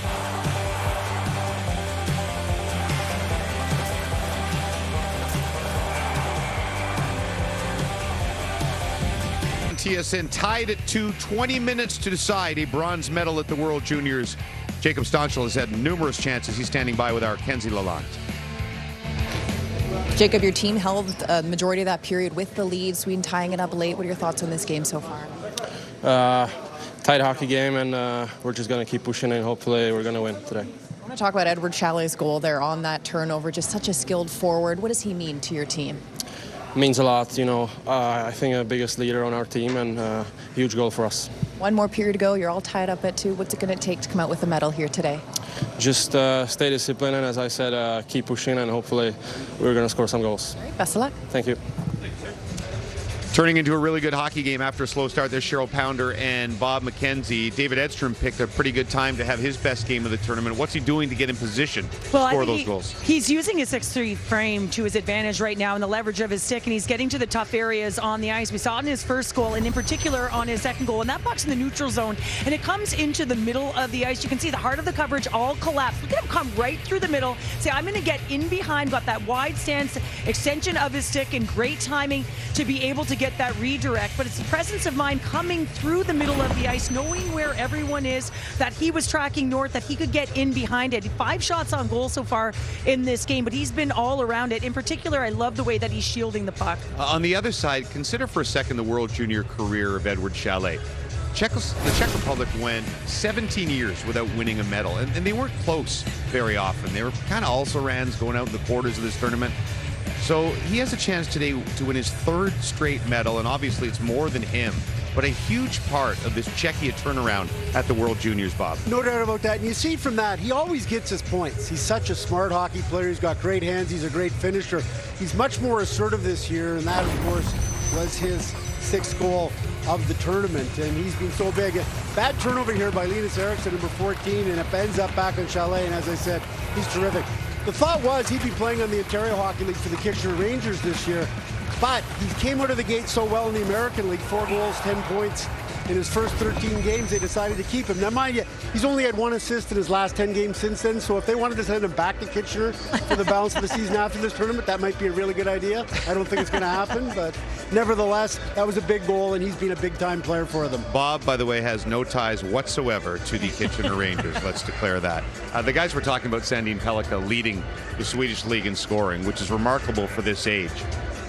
TSN tied at 2, 20 minutes to decide a bronze medal at the World Juniors. Jacob Stanchel has had numerous chances. He's standing by with our Kenzie Lalonde.
Jacob, your team held the majority of that period with the lead. Sweden tying it up late. What are your thoughts on this game so far?
Tight hockey game, and we're just going to keep pushing, and hopefully we're going to win today.
I want to talk about Edward Schale's goal there on that turnover. Just such a skilled forward. What does he mean to your team?
Means a lot, you know. I think the biggest leader on our team, and huge goal for us.
One more period to go. You're all tied up at 2. What's it going to take to come out with a medal here today?
Just stay disciplined, and as I said, keep pushing, and hopefully we're going to score some goals.
All right, best of luck.
Thank you.
Turning into a really good hockey game after a slow start, there's Cheryl Pounder and Bob McKenzie. David Edstrom picked a pretty good time to have his best game of the tournament. What's he doing to get in position to score those goals?
He's using his 6'3" frame to his advantage right now and the leverage of his stick, and he's getting to the tough areas on the ice. We saw it in his first goal, and in particular on his second goal, and that puck's in the neutral zone, and it comes into the middle of the ice. You can see the heart of the coverage all collapse. Look at him come right through the middle, say, I'm going to get in behind, got that wide stance, extension of his stick, and great timing to be able to get that redirect. But it's the presence of mind coming through the middle of the ice, knowing where everyone is, that he was tracking north, that he could get in behind it. 5 shots on goal so far in this game, but he's been all around it. In particular, I love the way that he's shielding the puck.
On the other side, consider for a second the World Junior career of Edward Chalet. The Czech Republic went 17 years without winning a medal, and they weren't close very often. They were kind of also-rans going out in the quarters of this tournament. So he has a chance today to win his 3rd straight medal, and obviously it's more than him, but a huge part of this Czechia turnaround at the World Juniors, Bob.
No doubt about that. And you see from that, he always gets his points. He's such a smart hockey player. He's got great hands. He's a great finisher. He's much more assertive this year, and that, of course, was his 6th goal of the tournament, and he's been so big. A bad turnover here by Linus Eriksson, number 14, and it ends up back on Chalet, and as I said, he's terrific. The thought was he'd be playing on the Ontario Hockey League for the Kitchener Rangers this year, but he came out of the gate so well in the American League, 4 goals, 10 points in his first 13 games, they decided to keep him. Now, mind you, he's only had 1 assist in his last 10 games since then, so if they wanted to send him back to Kitchener for the balance of the season after this tournament, that might be a really good idea. I don't think it's going to happen, but nevertheless, that was a big goal, and he's been a big-time player for them.
Bob, by the way, has no ties whatsoever to the Kitchener Rangers. Let's declare that. The guys we're talking about, Sandin Pellikka leading the Swedish league in scoring, which is remarkable for this age.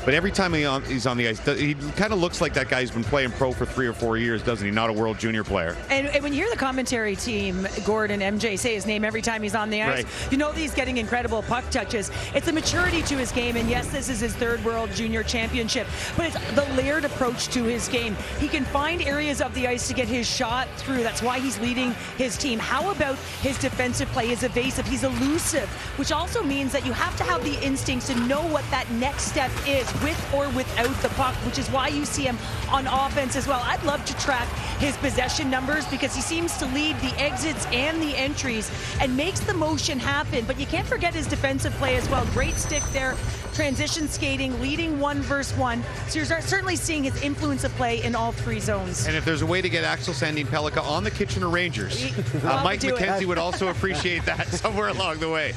But every time he's on the ice, he kind of looks like that guy who's been playing pro for 3 or 4 years, doesn't he? Not a World Junior player.
And when you hear the commentary team, Gordon, MJ, say his name every time he's on the ice, you know that he's getting incredible puck touches. It's a maturity to his game, and yes, this is his 3rd World Junior Championship, but it's the layered approach to his game. He can find areas of the ice to get his shot through. That's why he's leading his team. How about his defensive play? He's evasive, he's elusive, which also means that you have to have the instincts to know what that next step is, with or without the puck, which is why you see him on offense as well. I'd love to track his possession numbers because he seems to lead the exits and the entries and makes the motion happen, but you can't forget his defensive play as well. Great stick there, transition skating, leading 1 versus 1. So you're certainly seeing his influence of play in all 3 zones.
And if there's a way to get Axel Sandin Pellikka on the Kitchener Rangers, Mike McKenzie would also appreciate that somewhere along the way.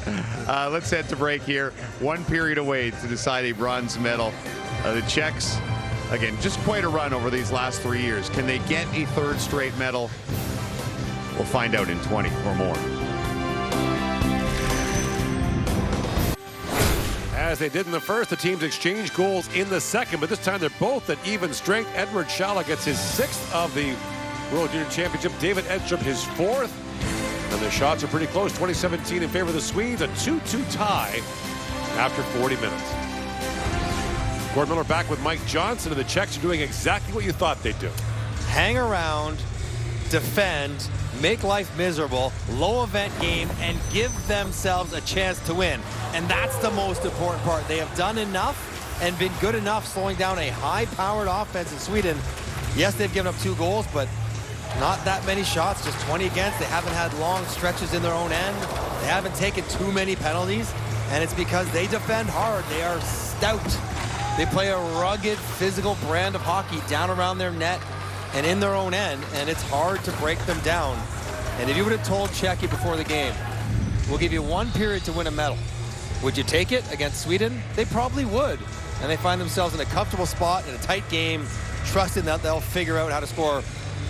Let's head to break here. 1 period away to decide a bronze medal. The Czechs, again, just quite a run over these last 3 years. Can they get a 3rd straight medal? We'll find out in 20 or more.
As they did in the first, the teams exchanged goals in the second, but this time they're both at even strength. Edward Chalet gets his 6th of the World Junior Championship. David Edstrom his 4th. And the shots are pretty close. 2017 in favor of the Swedes. A 2-2 tie after 40 minutes. Gordon Miller back with Mike Johnson, and the Czechs are doing exactly what you thought they'd do.
Hang around, defend, make life miserable, low event game, and give themselves a chance to win. And that's the most important part. They have done enough and been good enough slowing down a high-powered offense in Sweden. Yes, they've given up 2 goals, but not that many shots, just 20 against. They haven't had long stretches in their own end. They haven't taken too many penalties, and it's because they defend hard. They are stout. They play a rugged, physical brand of hockey down around their net and in their own end, and it's hard to break them down. And if you would have told Czechia before the game, we'll give you 1 period to win a medal, would you take it against Sweden? They probably would. And they find themselves in a comfortable spot in a tight game, trusting that they'll figure out how to score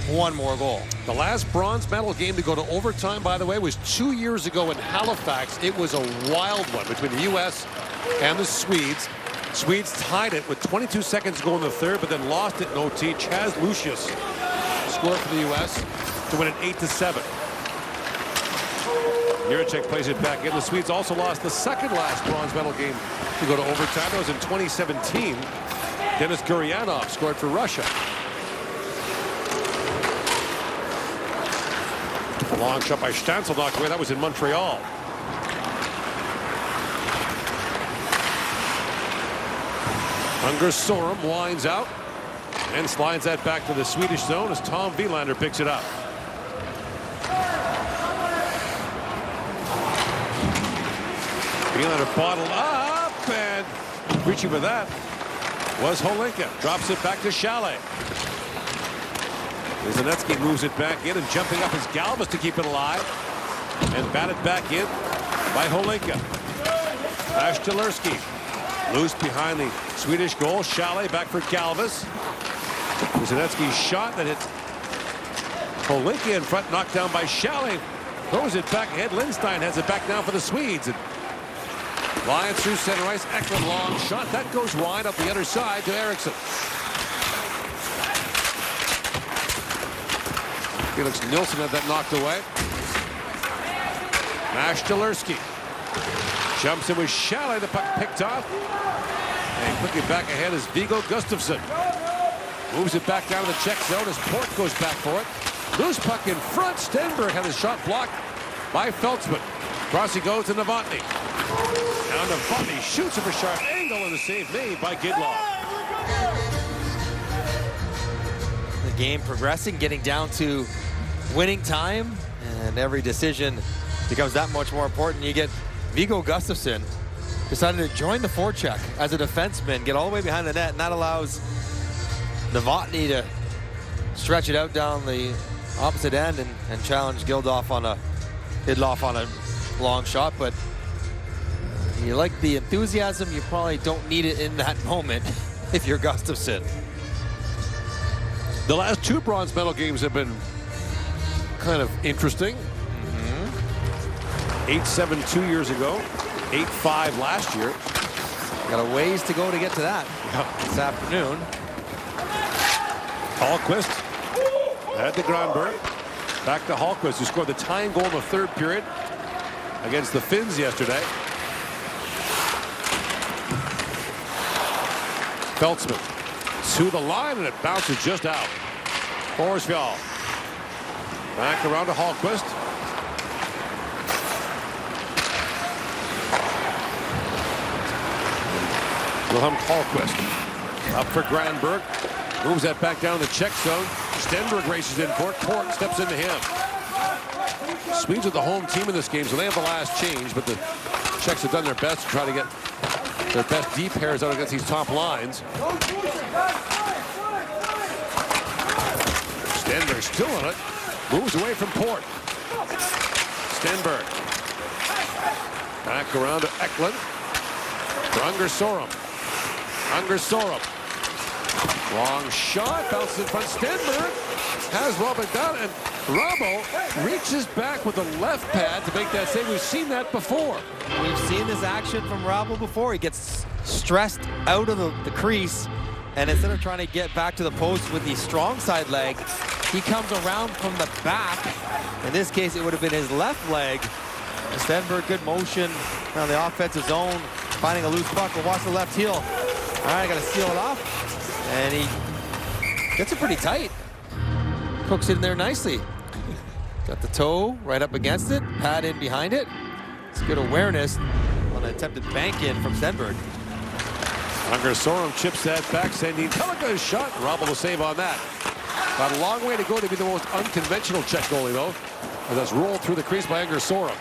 1 more goal.
The last bronze medal game to go to overtime, by the way, was 2 years ago in Halifax. It was a wild one between the U.S. and the Swedes. Swedes tied it with 22 seconds to go in the 3rd, but then lost it in OT. Chaz Lucius scored for the U.S. to win it 8-7. Jiricek plays it back in. The Swedes also lost the 2nd last bronze medal game to go to overtime. That was in 2017. Denis Gurianov scored for Russia. A long shot by Stancil knocked away. That was in Montreal. Unger Sorum winds out. And slides that back to the Swedish zone as Tom Wilander picks it up. Wilander bottled up, and reaching for that was Holinka. Drops it back to Chalet. Zanetsky moves it back in, and jumping up is Galvis to keep it alive. And batted back in by Holinka. Ashtalerski loose behind the Swedish goal. Chalet back for Galvis. Zanetsky's shot that hits Holinka in front, knocked down by Chalet. Throws it back ahead. Lindstein has it back down for the Swedes. And Lions through center ice. Eklund long shot. That goes wide up the other side to Eriksson. Felix Nilsson had that knocked away. Ashtalerski jumps in with Chalet. The puck picked off. And quickly back ahead is Viggo Gustafsson. Moves it back down to the Czech zone as Port goes back for it. Loose puck in front. Stenberg had his shot blocked by Feltzman. Cross he goes to Novotny. Now Novotny shoots from a sharp angle, and a save made by Gidloff.
The game progressing, getting down to winning time, and every decision becomes that much more important. You get Viggo Gustafsson decided to join the forecheck as a defenseman, get all the way behind the net, and that allows Novotny to stretch it out down the opposite end and challenge Gidloff on a long shot. But you like the enthusiasm, you probably don't need it in that moment if you're Gustafsson.
The last two bronze medal games have been kind of interesting. 8-7 2 years ago, 8-5 last year.
Got a ways to go to get to that this afternoon.
Hallqvist had to Granberg. Back to Hallqvist, who scored the tying goal in the third period against the Finns yesterday. Feltzman to the line, and it bounces just out. Forsfjall back around to Hallqvist. Wilhelm Hallqvist up for Granberg. Moves that back down the Czech zone. Stenberg races in for it. Port steps into him. Swedes are the home team in this game, so they have the last change, but the Czechs have done their best to try to get their best deep pairs out against these top lines. Stenberg still on it. Moves away from Port. Stenberg. Back around to Eklund. For Ungersorum. Long shot, bounces in front. Stenberg has Robert down, and Ramo reaches back with the left pad to make that save. We've seen that before.
We've seen this action from Ramo before. He gets stressed out of the crease, and instead of trying to get back to the post with the strong side leg, he comes around from the back. In this case, it would have been his left leg. Stenberg, good motion around the offensive zone, finding a loose puck. We'll watch the left heel. All right, got to seal it off. And he gets it pretty tight. Cooks it in there nicely. Got the toe right up against it. Pad in behind it. It's good awareness on an attempted bank in from Stenberg.
Ungersorum chips that back. Sandin Pellikka's shot. Robble to save on that. Got a long way to go to be the most unconventional Czech goalie, though. And that's rolled through the crease by Ungersorum.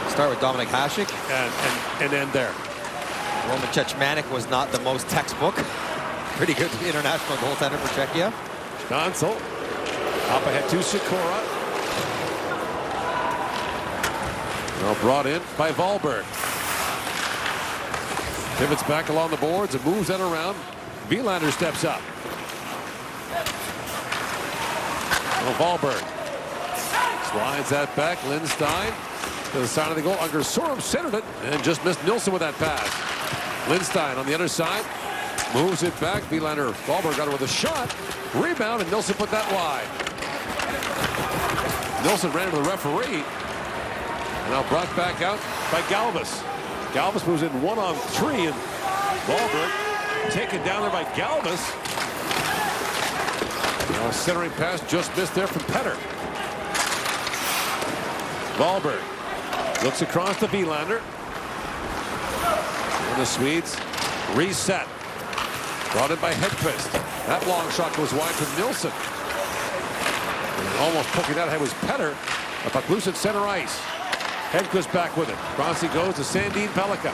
Start with Dominik Hasek.
And end there.
Roman Cechmanek was not the most textbook. Pretty good international goaltender for Czechia.
Stancil up ahead to Sikora. Now brought in by Wahlberg. Pivots back along the boards and moves that around. Wilander steps up. Well, Wahlberg slides that back. Lindstein to the side of the goal. Ungersorum centered it and just missed Nilsson with that pass. Lindstein on the other side. Moves it back. Wilander, Wahlberg got it with a shot. Rebound, and Nilsson put that wide. Nilsson ran into the referee. Now brought back out by Galvis. Galvis moves in 1-on-3, and Wahlberg taken down there by Galvis. Now a centering pass just missed there from Petter. Wahlberg looks across to Wilander. And the Swedes reset. Brought in by Hedquist. That long shot goes wide from Nilsson. And almost poking that ahead was Petter. A puck loose at center ice. Hedquist back with it. Cross he goes to Sandin Pellikka.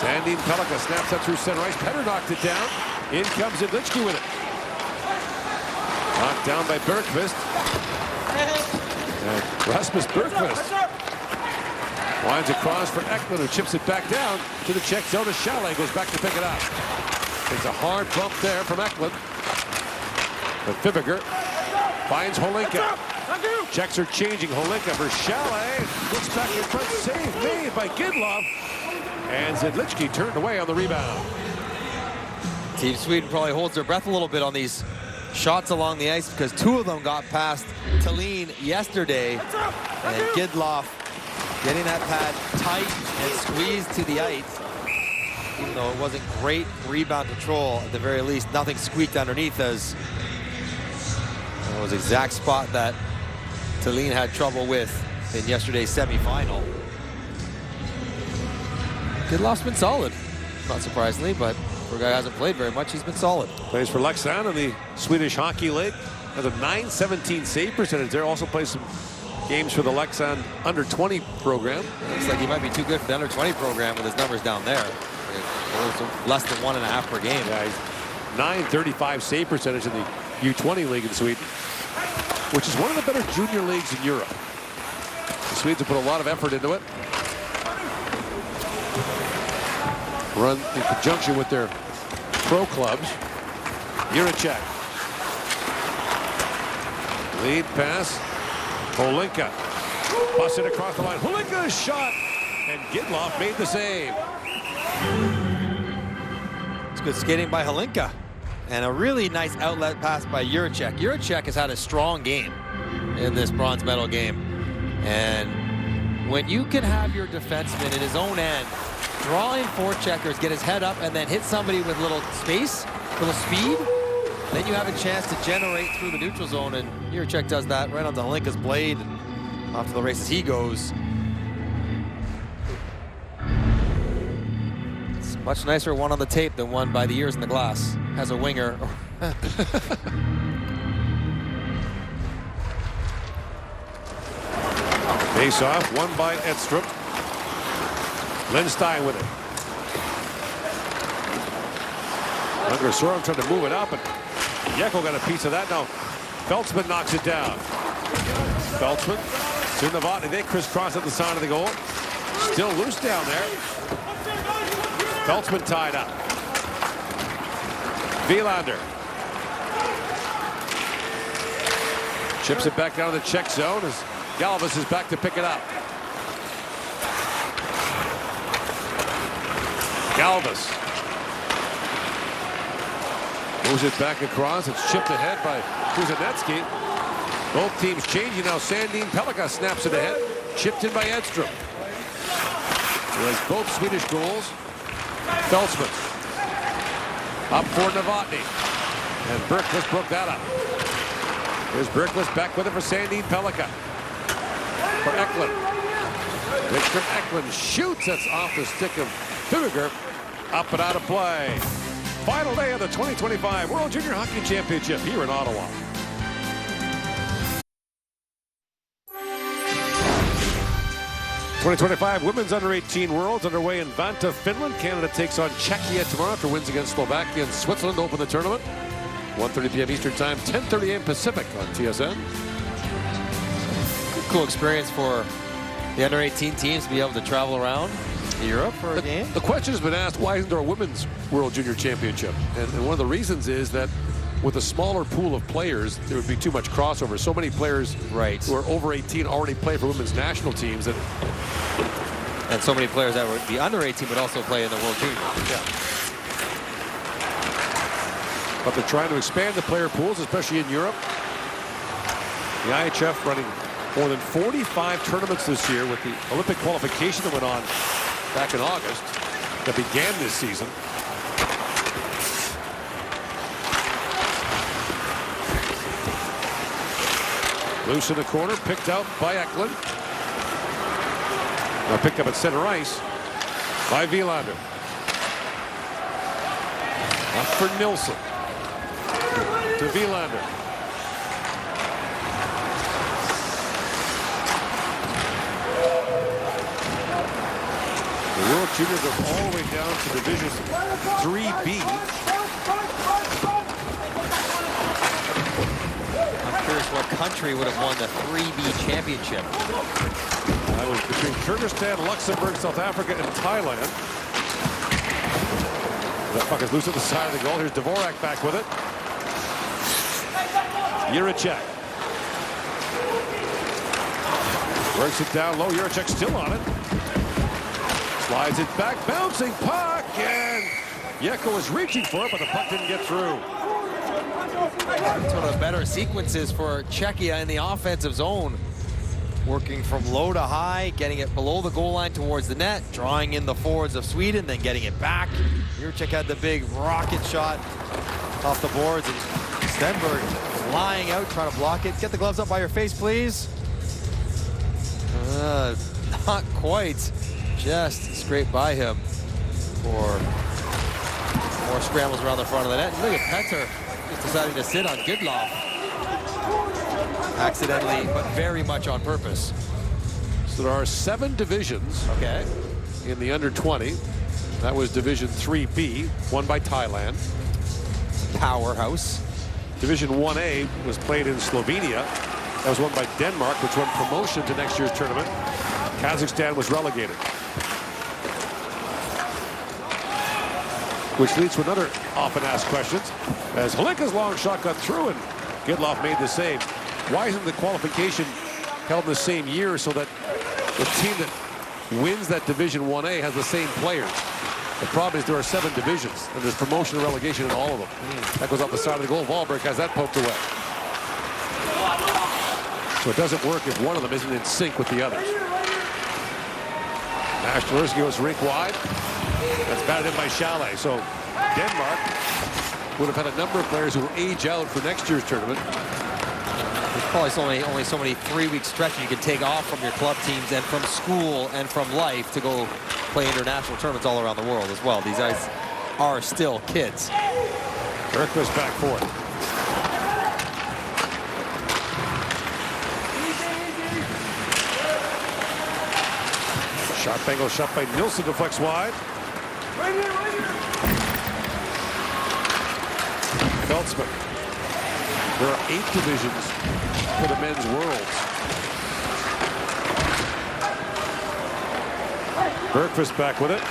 Sandin Pellikka snaps that through center ice. Petter knocked it down. In comes Zidlichki with it. Knocked down by Bergqvist. And Rasmus Bergqvist winds across for Eklund, who chips it back down to the Czech zone. Chalet goes back to pick it up. It's a hard bump there from Eklund. But Fibiger finds Holinka. Czechs are changing. Holinka for Chalet. Looks back in front. Save made by Gidlov. And Zidlichki turned away on the rebound.
Team Sweden probably holds their breath a little bit on these shots along the ice because two of them got past Tallinn yesterday. And Gidlov getting that pad tight and squeezed to the ice. Even though it wasn't great rebound control, at the very least, nothing squeaked underneath, as it was the exact spot that Tallinn had trouble with in yesterday's semifinal. Gidlov's been solid, not surprisingly, but for a guy who hasn't played very much, he's been solid.
Plays for Leksand in the Swedish Hockey League. Has a .917 save percentage there. Also plays some games for the Leksand under-20 program.
Looks like he might be too good for the under-20 program with his numbers down there. Less than 1.5 per game.
Yeah, he's .935 save percentage in the U20 league in Sweden, which is one of the better junior leagues in Europe. The Swedes have put a lot of effort into it. Run in conjunction with their pro clubs. Jiricek. Lead pass. Holinka. Busted across the line. Holinka's shot. And Gidlov made the save.
It's good skating by Holinka. And a really nice outlet pass by Jiricek. Jiricek has had a strong game in this bronze medal game. And when you can have your defenseman in his own end drawing forecheckers, get his head up, and then hit somebody with little space, little speed, then you have a chance to generate through the neutral zone, and Jiricek does that right onto Holinka's blade, and off to the races he goes. It's much nicer one on the tape than one by the ears in the glass. Has a winger.
Face off, won by Edström. Lindstein with it. Unger Sorum tried to move it up, and Yeko got a piece of that. Now Feltzman knocks it down. Feltzman to Novotny. They crisscross at the side of the goal. Still loose down there. Feltzman tied up. Wielander chips it back down to the Czech zone as Galvis is back to pick it up. Galvis moves it back across. It's chipped ahead by Kuznetsky. Both teams changing now. Sandin Pellikka snaps it ahead. Chipped in by Edström. It was both Swedish goals. Feltzman up for Novotny. And Bergqvist broke that up. Here's Bergqvist back with it for Sandin Pellikka. For Eklund. Victor Eklund shoots. That's off the stick of Fibiger. Up and out of play. Final day of the 2025 World Junior Hockey Championship here in Ottawa. '25 Women's Under-18 Worlds underway in Vantaa, Finland. Canada takes on Czechia tomorrow after wins against Slovakia and Switzerland to open the tournament. 1:30 p.m. Eastern Time, 10:30 a.m. Pacific on TSN.
Cool experience for the under-18 teams to be able to travel around Europe for a game.
The question has been asked, why isn't there a Women's World Junior Championship? And one of the reasons is that with a smaller pool of players, there would be too much crossover. So many players who are over 18 already play for women's national teams.
And so many players that would be under 18 would also play in the World Junior.
Yeah. But they're trying to expand the player pools, especially in Europe. The IHF running more than 45 tournaments this year with the Olympic qualification that went on back in August that began this season. Loose in the corner, picked out by Eklund. Now picked up at center ice by Wielander. Up for Nilsson. To Wilander. The World Juniors are all the way down to Division 3B.
I'm curious what country would have won the 3B championship.
That was between Kyrgyzstan, Luxembourg, South Africa, and Thailand. The puck is loose at the side of the goal. Here's Dvorak back with it. Jiricek. Works it down low. Jiricek still on it. Slides it back. Bouncing puck. And Yeko is reaching for it, but the puck didn't get through.
It's one of the better sequences for Czechia in the offensive zone. Working from low to high, getting it below the goal line towards the net, drawing in the forwards of Sweden, then getting it back. Jiricek had the big rocket shot off the boards, and Stenberg flying out, trying to block it. Get the gloves up by your face, please. Not quite. Just scraped by him for more scrambles around the front of the net. And look at Petr just deciding to sit on Gidloff. Accidentally, but very much on purpose.
So there are 7 divisions in the under 20. That was Division 3B, won by Thailand.
Powerhouse.
Division 1A was played in Slovenia. That was won by Denmark, which won promotion to next year's tournament. Kazakhstan was relegated. Which leads to another often asked questions. As Halinka's long shot got through and Gidloff made the save. Why isn't the qualification held in the same year so that the team that wins that Division 1A has the same players? The problem is there are 7 divisions, and there's promotion and relegation in all of them. That goes off the side of the goal. Wahlberg has that poked away. So it doesn't work if one of them isn't in sync with the others. Ashton goes rink wide. That's batted in by Chalet. So Denmark would have had a number of players who will age out for next year's tournament.
There's probably only so many 3-week stretches you can take off from your club teams and from school and from life to go play international tournaments all around the world as well. These guys are still kids.
Berkquist back for it. Shot bangle shot by Nilsson, deflects wide.
Right here.
Feltzman. There are 8 divisions for the men's worlds. Berkquist back with it.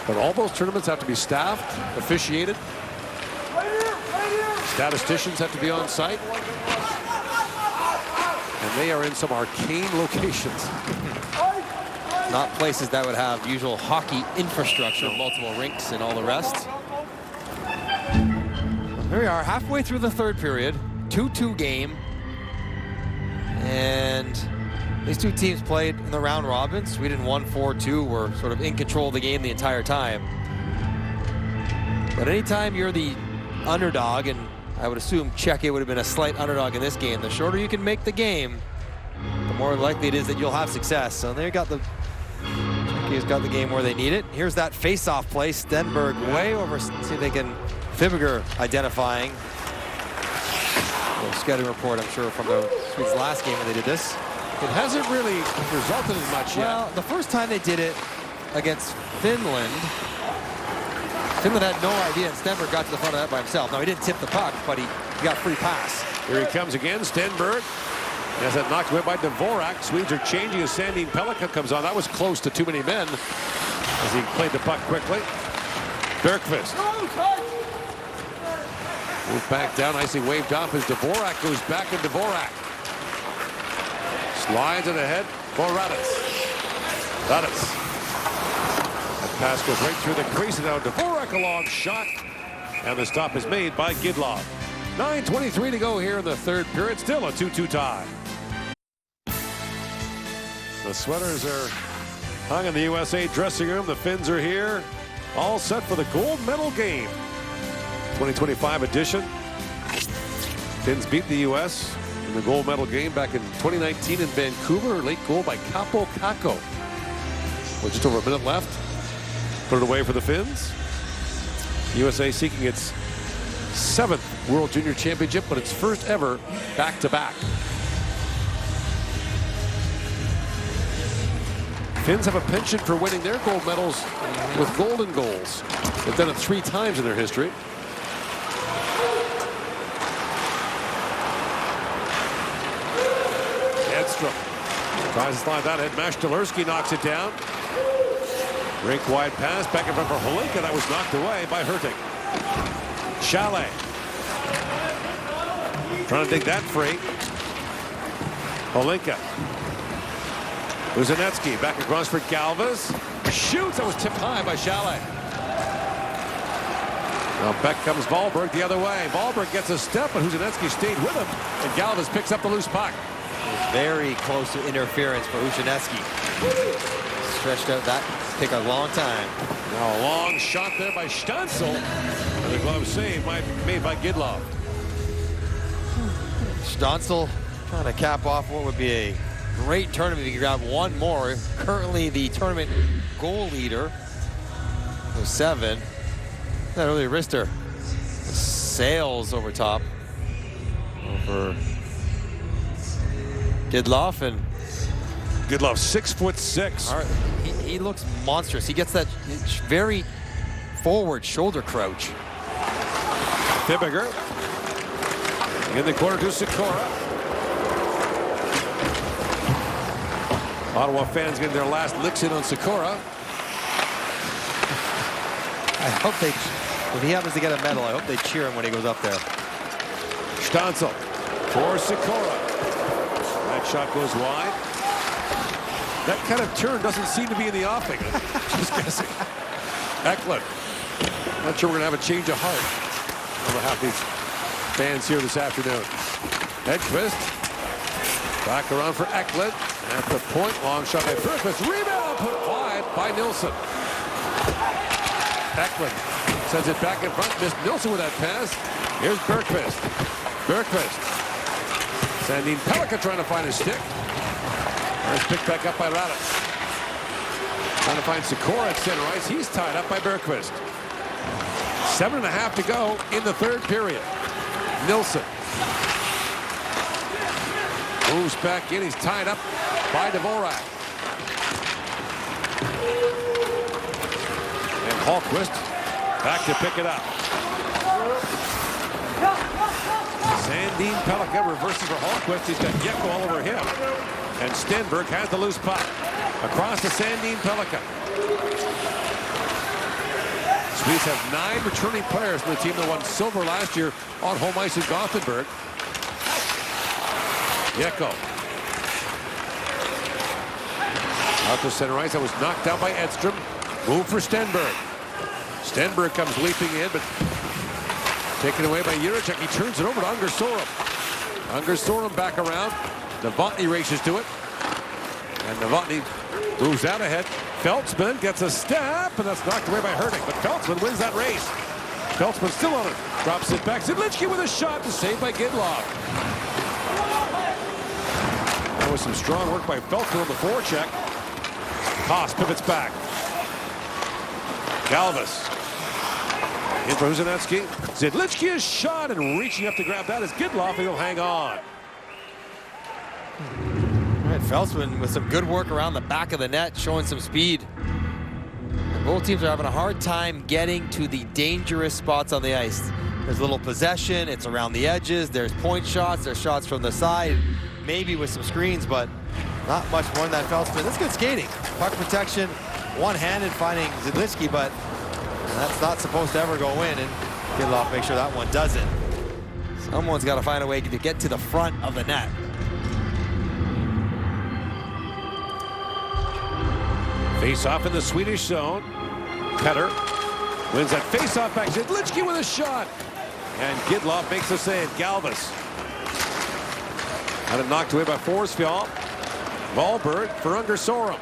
But all those tournaments have to be staffed, officiated. Statisticians have to be on site. And they are in some arcane locations.
Not places that would have usual hockey infrastructure, multiple rinks and all the rest. Here we are, halfway through the 3rd period. 2-2 game. And these 2 teams played in the round robin. Sweden won 4-2, were sort of in control of the game the entire time. But anytime you're the underdog, and I would assume Czechia would have been a slight underdog in this game, the shorter you can make the game, the more likely it is that you'll have success. So they got Czechia's got the game where they need it. Here's that face-off play. Stenberg way over. See if they can. Fibiger identifying. A little scouting report, I'm sure, from the Swedes' last game when they did this.
It hasn't really resulted in much yet.
Well, the first time they did it against Finland, Finland had no idea, and Stenberg got to the front of that by himself. Now, he didn't tip the puck, but he got free pass.
Here he comes again, Stenberg. Has that knocked away by Dvorak. Swedes are changing as Sandin Pellikka comes on. That was close to too many men as he played the puck quickly. Berkquist. Moved back down, nicely waved off as Dvorak goes back, and Dvorak slides it ahead for Radis. That pass goes right through the crease, and now Dvorak a long shot, and the stop is made by Gidloff. 9:23 to go here in the 3rd period. Still a 2-2 tie. The sweaters are hung in the USA dressing room. The Finns are here, all set for the gold medal game. 2025 edition. Finns beat the U.S. in the gold medal game back in 2019 in Vancouver. Late goal by Capo Caco. With just over a minute left. Put it away for the Finns. USA seeking its 7th World Junior Championship, but its first ever back-to-back. Finns have a penchant for winning their gold medals with golden goals. They've done it 3 times in their history. Edstrom tries to slide that in. Mashtalerski knocks it down. Rink wide pass back in front for Holinka. That was knocked away by Hurtig. Chalet trying to dig that free. Holinka. Uzanetsky back across for Galvez. Shoots. That was tipped high by Chalet. Now back comes Wahlberg the other way. Wahlberg gets a step, but Uzanetsky stayed with him, and Galvez picks up the loose puck.
Very close to interference for Uzanetsky. Stretched out that take a long time.
Now a long shot there by Stützle. And the glove save made by Gidlov.
Stützle trying to cap off what would be a great tournament if you grab one more. Currently the tournament goal leader with 7. Not really Rister. Sails over top. Over Gidlov, and
Gidlov 6'6".
He looks monstrous. He gets that very forward shoulder crouch.
Fibbiger in the corner to Sikora. Ottawa fans getting their last licks in on Sikora.
I hope they, if he happens to get a medal, I hope they cheer him when he goes up there.
Stützle for Sikora. That shot goes wide. That kind of turn doesn't seem to be in the offing. Just guessing. Eklund. Not sure we're going to have a change of heart over half these fans here this afternoon. Hedquist. Back around for Eklund. At the point, long shot by Bergqvist. Rebound put wide by Nilsson. Eklund sends it back in front. Missed Nilsson with that pass. Here's Bergqvist. Bergqvist. Sandin Pellikka trying to find his stick. It's picked back up by Raditz. Trying to find Sikora at center ice. He's tied up by Bergqvist. 7.5 to go in the 3rd period. Nilsson moves back in. He's tied up by Dvorak. And Hallqvist back to pick it up. Sandin Pellikka reverses for Hallqvist. He's got Yeko all over him. And Stenberg has the loose puck. Across to Sandin Pellikka. Swedes have 9 returning players from the team that won silver last year on home ice in Gothenburg. Yeko. Out to center ice. That was knocked out by Edstrom. Move for Stenberg. Stenberg comes leaping in, but taken away by Jiricek. He turns it over to Unger Sorum. Unger Sorum back around. Novotny races to it. And Novotny moves out ahead. Feltzman gets a step, and that's knocked away by Hurtig. But Feltzman wins that race. Feltzman still on it. Drops it back. Zidlichki with a shot to save by Gidlov. That was some strong work by Feltzman on the forecheck. Haas pivots back. Galvez. In for Uzanetsky. Zidlichki is shot, and reaching up to grab that is Gidlov. He'll hang on.
All right, Feltzman with some good work around the back of the net, showing some speed. And both teams are having a hard time getting to the dangerous spots on the ice. There's a little possession, it's around the edges, there's point shots, there's shots from the side, maybe with some screens, but not much more than that. Feltzman. That's good skating. Puck protection, one-handed finding Zidlichki, but that's not supposed to ever go in, and Gidlov make sure that one doesn't. Someone's got to find a way to get to the front of the net.
Face-off in the Swedish zone. Petter wins that face-off back. Zidlichki with a shot. And Gidlov makes the save. Galvez. Had it knocked away by Forsfjall. Wahlberg for Unger Sorum.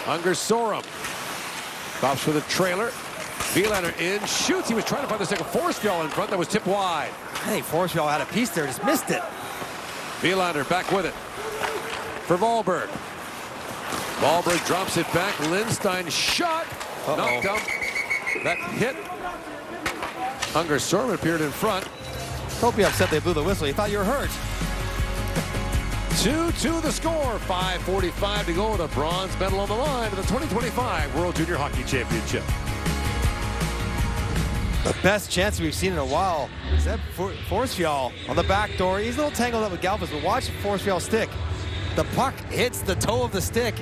Unger Sorum. Stops for the trailer. Vilander in. Shoots. He was trying to find the second. Forsfjall in front. That was tipped wide.
I think Forsfjall had a piece there. Just missed it.
Wilander back with it for Wahlberg. Wahlberg drops it back. Lindstein shot. Knocked down. That hit. Unger Sorum appeared in front.
Don't be upset they blew the whistle. You thought you were hurt.
2-2 the score. 5:45 to go with a bronze medal on the line of the 2025 World Junior Hockey Championship.
The best chance we've seen in a while is that Forsfjall on the back door. He's a little tangled up with Galvas, but watch Forsfjall stick. The puck hits the toe of the stick.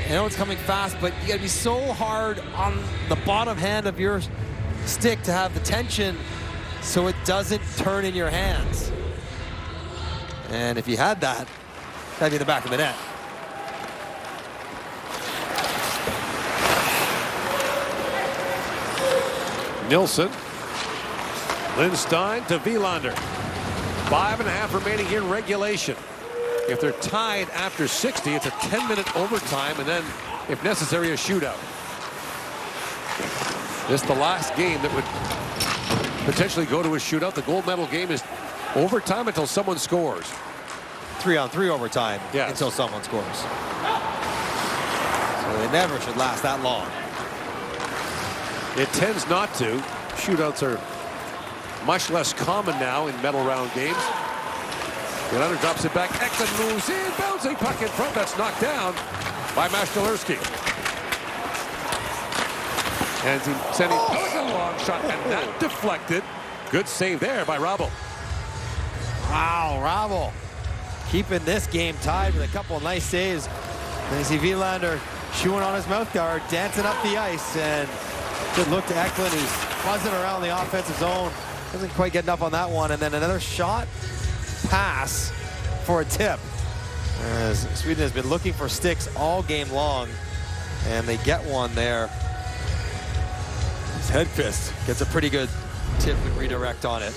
I know it's coming fast, but you gotta be so hard on the bottom hand of your stick to have the tension so it doesn't turn in your hands. And if you had that, that'd be in the back of the net.
Nilsson. Lindstein to Wilander. 5.5 remaining in regulation. If they're tied after 60, it's a 10-minute overtime, and then, if necessary, a shootout. This is the last game that would potentially go to a shootout. The gold medal game is overtime until someone scores.
3-on-3 overtime
Yes.
until someone scores. So they never should last that long.
It tends not to. Shootouts are much less common now in medal round games. Wilander drops it back. Eklund moves in. Bouncing puck in front. That's knocked down by Mashtalerski. And he's sending a long shot, and that deflected. Good save there by Rabel.
Wow, Rabel keeping this game tied with a couple of nice saves. And you see Wilander chewing on his mouth guard, dancing up the ice, and good look to Eklund, who's buzzing around the offensive zone. Doesn't quite get enough on that one, and then another shot pass for a tip. As Sweden has been looking for sticks all game long, and they get one there. Hedqvist gets a pretty good tip and redirect on it.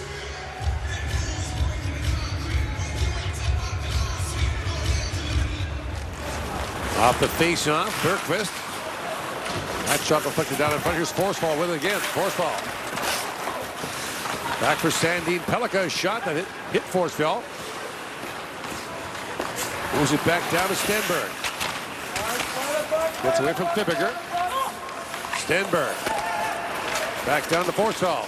Off the face-off, Bergqvist. That shot deflected down in front. Here's Forsfall with it again. Forsfall. Back for Sandin Pellikka. Shot that hit Forsfall. Moves it back down to Stenberg. Gets away from Fibbiger. Stenberg. Back down to Forsfall.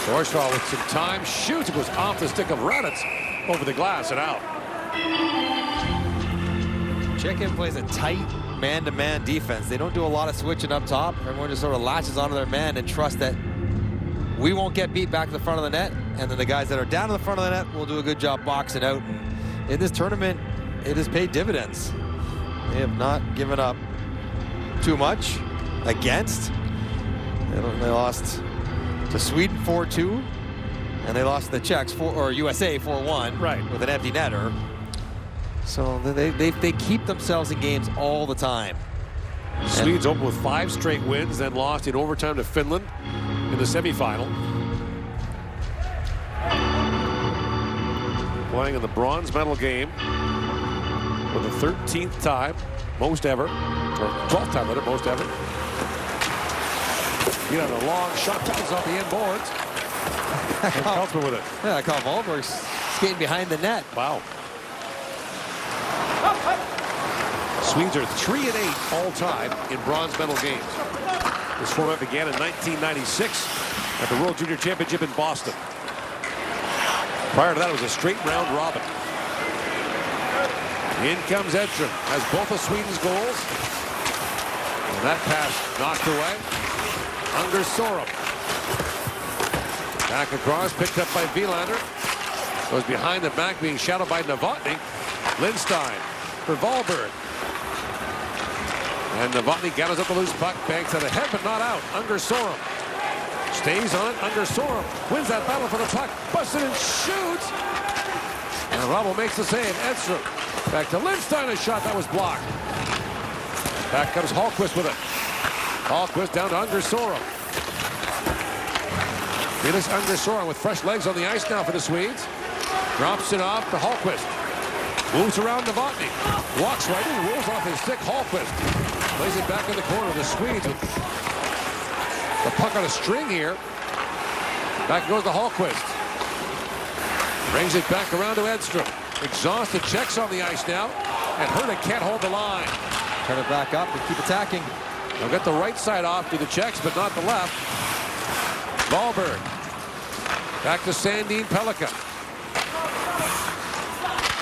Forsfall with some time. Shoots. It goes off the stick of Raditz. Over the glass and out.
Czechia plays a tight man-to-man defense. They don't do a lot of switching up top. Everyone just sort of latches onto their man and trusts that we won't get beat back to the front of the net, and then the guys that are down to the front of the net will do a good job boxing out. And in this tournament, it has paid dividends. They have not given up too much against. They lost to Sweden 4-2, and they lost to the Czechs or USA 4-1 with an empty netter. So they keep themselves in games all the time.
Swedes opened with 5 straight wins, then lost in overtime to Finland in the semifinal. Playing in the bronze medal game for the 13th time, most ever, or 12th time rather, most ever. You know, the long shot comes off the end boards. Comfortable with it.
Yeah, I call Wahlberg skating behind the net.
Wow. Swedes are 3-8 all time in bronze medal games. This format began in 1996 at the World Junior Championship in Boston. Prior to that, it was a straight round robin. In comes Edström, has both of Sweden's goals. And that pass knocked away. Unger Sorum. Back across, picked up by Wilander. Goes behind the back, being shadowed by Novotny. Lindstein for Wahlberg. And Novotny gathers up the loose puck, banks it ahead, but not out. Unger Sorum stays on it. Unger Sorum wins that battle for the puck. Busted and shoots. And Rabel makes the save. Edström back to Lindstein. A shot that was blocked. Back comes Hallqvist with it. Hallqvist down to Unger Sorum. Felix Unger Sorum with fresh legs on the ice now for the Swedes. Drops it off to Hallqvist. Moves around Novotny. Walks right in, rolls off his stick. Hallqvist plays it back in the corner. The Swedes with the puck on a string here. Back goes to Hallqvist. Brings it back around to Edstrom. Exhausted, checks on the ice now, and Hurtig can't hold the line.
Turn it back up and keep attacking.
They'll get the right side off to the checks, but not the left. Wahlberg. Back to Sandin Pellikka.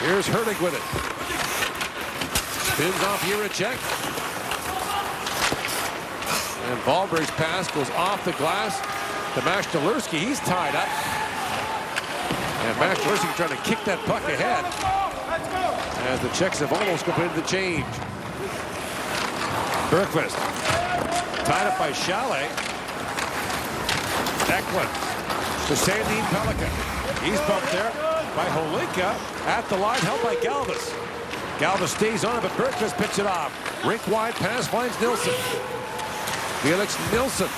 Here's Hurtig with it. Spins off Jiricek. And Wahlberg's pass goes off the glass to Mashtalerski. He's tied up. And Mashtalerski trying to kick that puck ahead. As the Czechs have almost completed the change. Bergqvist. Tied up by Chalet. Eklund to Sandin Pellikka. He's bumped there by Holinka at the line, held by Galvis. Galvis stays on it, but Bergqvist picks it off. Rink wide pass finds Nilsson. Felix Nilsson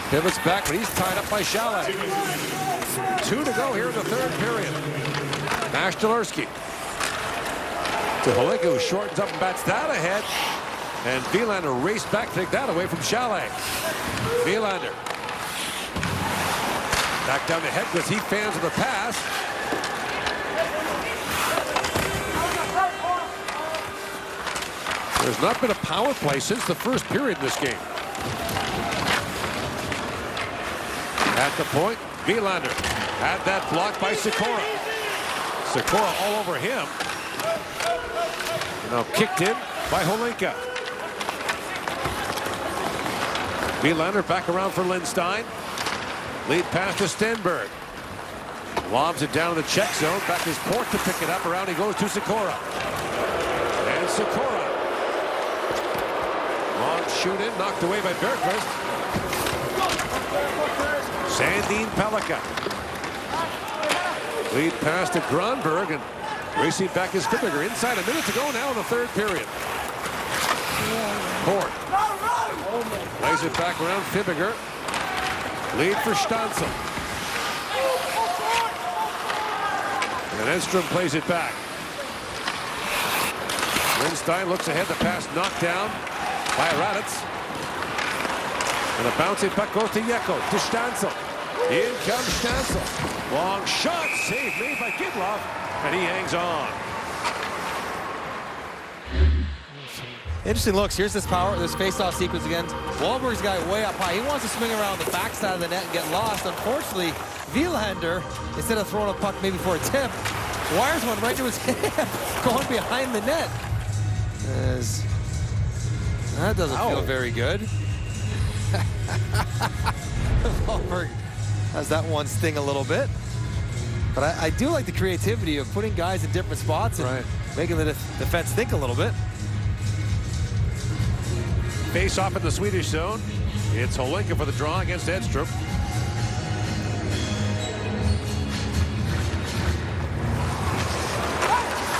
pivots back, but he's tied up by Chalet. 2 to go here in the third period. Mashtalerski to Holinka, who shortens up and bats that ahead. And Wielander raced back to take that away from Chalet. Wielander. Back down to Hedquist. He fans with the pass. There's not been a power play since the first period in this game. At the point, Wielander had that blocked by Sikora. Sikora all over him. Now kicked in by Holinka. Wielander back around for Lindstein. Lead pass to Stenberg. Lobs it down to the Czech zone. Back is Port to pick it up. Around he goes to Sikora. And Sikora. Long shoot in, knocked away by Bergqvist. Sandin Pellikka. Lead pass to Gronberg, and racing back is Fibbiger. Inside a minute to go now in the third period. Port. Lays it back around Fibbiger. Lead for Stancil. And Edstrom plays it back. Lindstein looks ahead. The pass knocked down by Raditz. And a bouncing puck goes to Yeko. To Stancil. In comes Stancil. Long shot. Save made by Gidlov. And he hangs on.
Interesting looks. Here's this face-off sequence again. Wahlberg's got way up high. He wants to swing around the backside of the net and get lost. Unfortunately, Wielander, instead of throwing a puck maybe for a tip, wires one right to his hip, going behind the net. That doesn't feel very good. Wahlberg has that one sting a little bit. But I do like the creativity of putting guys in different spots and making the defense think a little bit.
Face off in the Swedish zone. It's Holinka for the draw against Edstrom.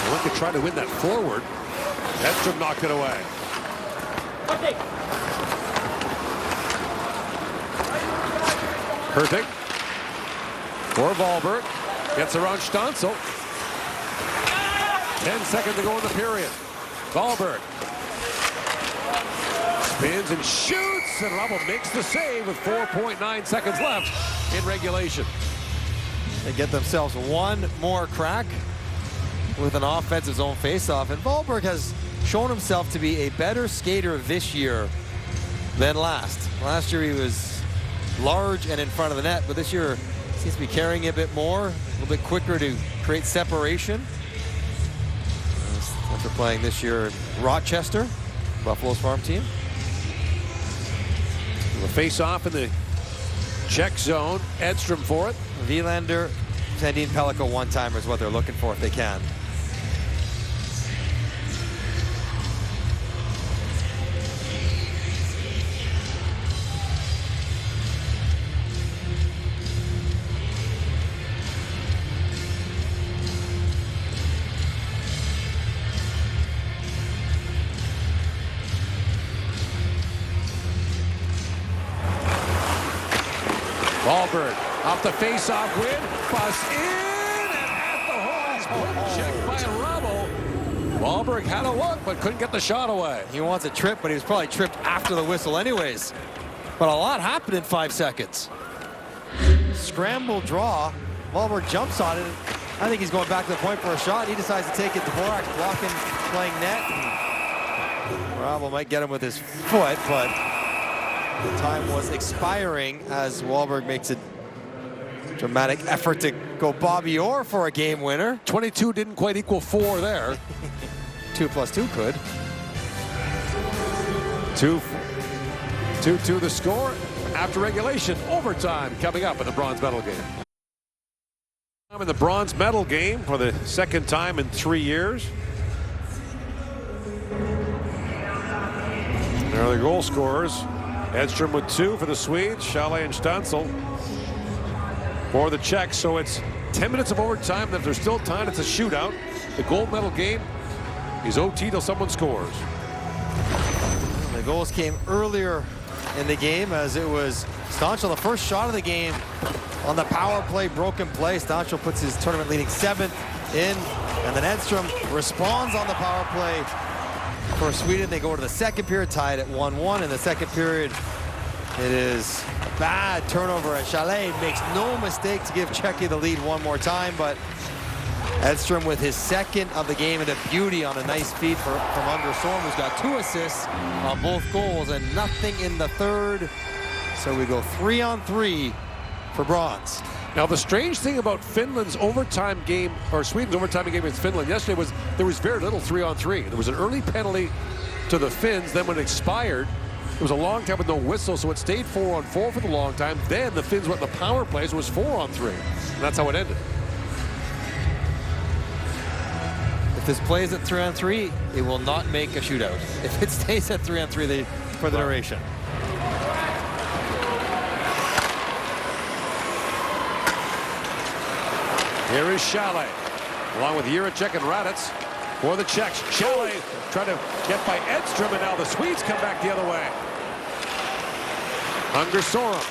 Holinka tried to win that forward. Edstrom knocked it away. Hurtig for Wahlberg. Gets around Stancil. 10 seconds to go in the period. Wahlberg spins and shoots, and Lovell makes the save with 4.9 seconds left in regulation.
They get themselves one more crack with an offensive zone faceoff, and Wahlberg has shown himself to be a better skater this year than last. Last year he was large and in front of the net, but this year seems to be carrying a bit more, a little bit quicker to create separation. After playing this year in Rochester, Buffalo's farm team.
The face-off in the Czech zone. Edstrom for it.
Wielander, Sandin Pellikka one-timer is what they're looking for if they can.
Wahlberg off the face-off win. Bus in and at the hole. Checked by Rubble. Wahlberg had a look but couldn't get the shot away.
He wants a trip, but he was probably tripped after the whistle anyways. But a lot happened in 5 seconds. Scramble draw. Wahlberg jumps on it. I think he's going back to the point for a shot. He decides to take it. Dvorak blocking, playing net. Bravo might get him with his foot, but the time was expiring as Wahlberg makes a dramatic effort to go Bobby Orr for a game winner.
22 didn't quite equal 4 there.
2 plus 2 could.
2-2 the score after regulation. Overtime coming up in the bronze medal game. In the bronze medal game for the second time in 3 years. There are the goal scorers. Edstrom with 2 for the Swedes. Chalet and Stansel for the Czechs. So it's 10 minutes of overtime. If there's still time, it's a shootout. The gold medal game is OT till someone scores.
The goals came earlier in the game as it was Stansel, the first shot of the game on the power play, broken play. Stansel puts his tournament leading 7th in, and then Edstrom responds on the power play for Sweden. They go to the second period, tied at 1-1. In the second period, it is a bad turnover, and Chalet makes no mistake to give Czechia the lead one more time, but Edstrom with his second of the game, and a beauty on a nice feed from Understorm, who's got 2 assists on both goals, and nothing in the third. So we go 3-on-3 for bronze.
Now the strange thing about Finland's overtime game, or Sweden's overtime game against Finland yesterday, was there was very little 3-on-3. There was an early penalty to the Finns, then when it expired, it was a long time with no whistle, so it stayed 4-on-4 for the long time. Then the Finns went in the power play, so it was 4-on-3. And that's how it ended.
If this plays at 3-on-3, it will not make a shootout. If it stays at 3-on-3 for the duration.
Here is Chalet, along with Jiricek and Raditz for the Czechs. Chalet trying to get by Edstrom, and now the Swedes come back the other way. Sorum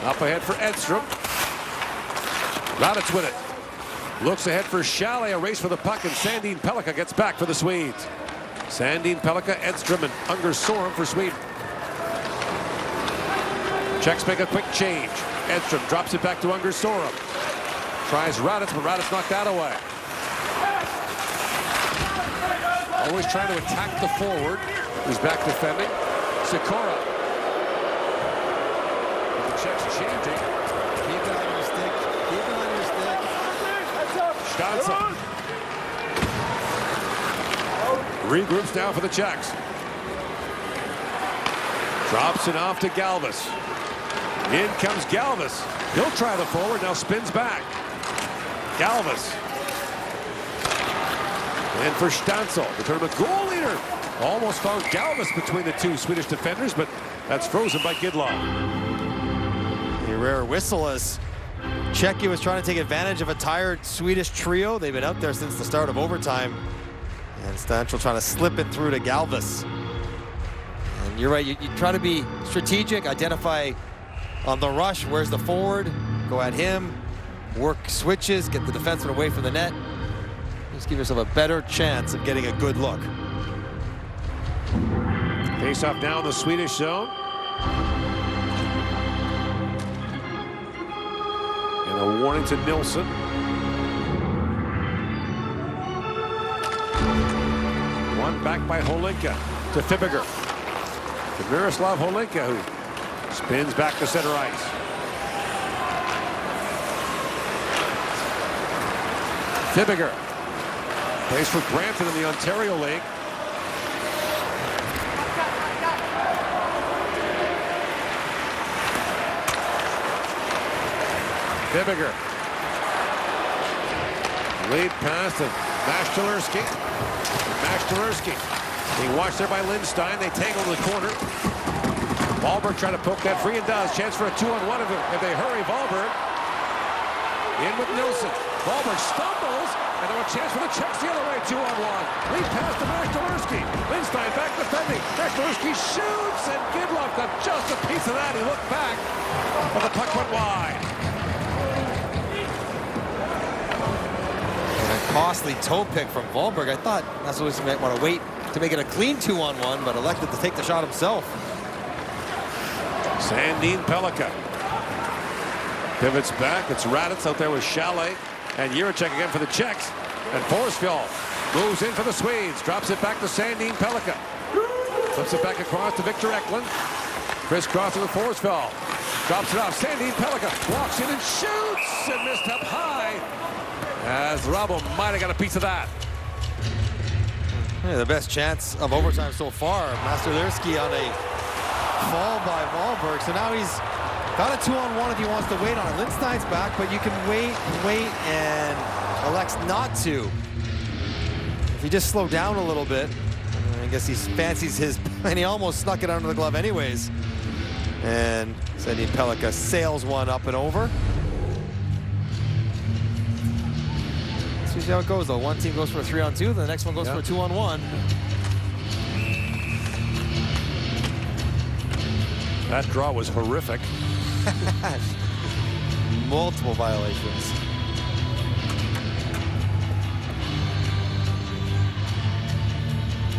up ahead for Edstrom. Raditz with it. Looks ahead for Chalet, a race for the puck, and Sandin Pellikka gets back for the Swedes. Sandin Pellikka, Edstrom, and Sorum for Sweden. Czechs make a quick change. Edstrom drops it back to Sorum. Tries Raditz, but Raditz knocked that away. Always trying to attack the forward. He's back defending. Sikora. The Czechs changing.
Keep it on your stick. Keep it on your stick.
Stansel. Regroups now for the Czechs. Drops it off to Galvis. In comes Galvis. He'll try the forward, now spins back. Galvis. And for Stansel, the tournament goal leader. Almost found Galvis between the 2 Swedish defenders, but that's frozen by Gidlow.
A rare whistle as Czechia was trying to take advantage of a tired Swedish trio. They've been out there since the start of overtime. And Stansel trying to slip it through to Galvis. And you're right, you try to be strategic, identify on the rush, where's the forward, go at him, work switches, get the defenseman away from the net. Just give yourself a better chance of getting a good look.
Face off now in the Swedish zone. And a warning to Nilsson. One back by Holinka to Fibiger. To Miroslav Holinka, who spins back to center ice. Fibiger plays for Granton in the Ontario League. Fibiger. Lead pass to Mashtalerski. Mashtalerski being watched there by Lindstein. They tangle in the corner. Wahlberg trying to poke that free, and does. Chance for a 2-on-1 if they hurry. Wahlberg in with Nilsson. Wahlberg stumbles, and there a chance for the Czechs the other way. 2-on-1. Lead pass to Mashtalerski. Lindstein back defending. Mashtalerski shoots, and Gidlow got just a piece of that. He looked back, but the puck went wide.
And a costly toe pick from Wahlberg. I thought that's what he might want to wait to make it a clean 2-on-1, but elected to take the shot himself.
Sandin Pellikka pivots back. It's Raditz out there with Chalet. And Jiricek again for the Czechs. And Forsfjord moves in for the Swedes. Drops it back to Sandin Pellikka. Flips it back across to Victor Eklund. Crisscrossing with Forsfjord. Drops it off. Sandin Pellikka walks in and shoots and missed up high. As Rabo might have got a piece of that.
Yeah, the best chance of overtime so far. Masterlewski on a fall by Wahlberg. So now he's got a 2-on-1 if he wants to wait on it. Lindstein's back, but you can wait, and elects not to. If he just slow down a little bit, I guess he fancies his, and he almost snuck it under the glove anyways. And Sandin Pellikka sails one up and over. Let's see how it goes though. One team goes for a 3-on-2, the next one goes for a 2-on-1.
That draw was horrific.
Multiple violations.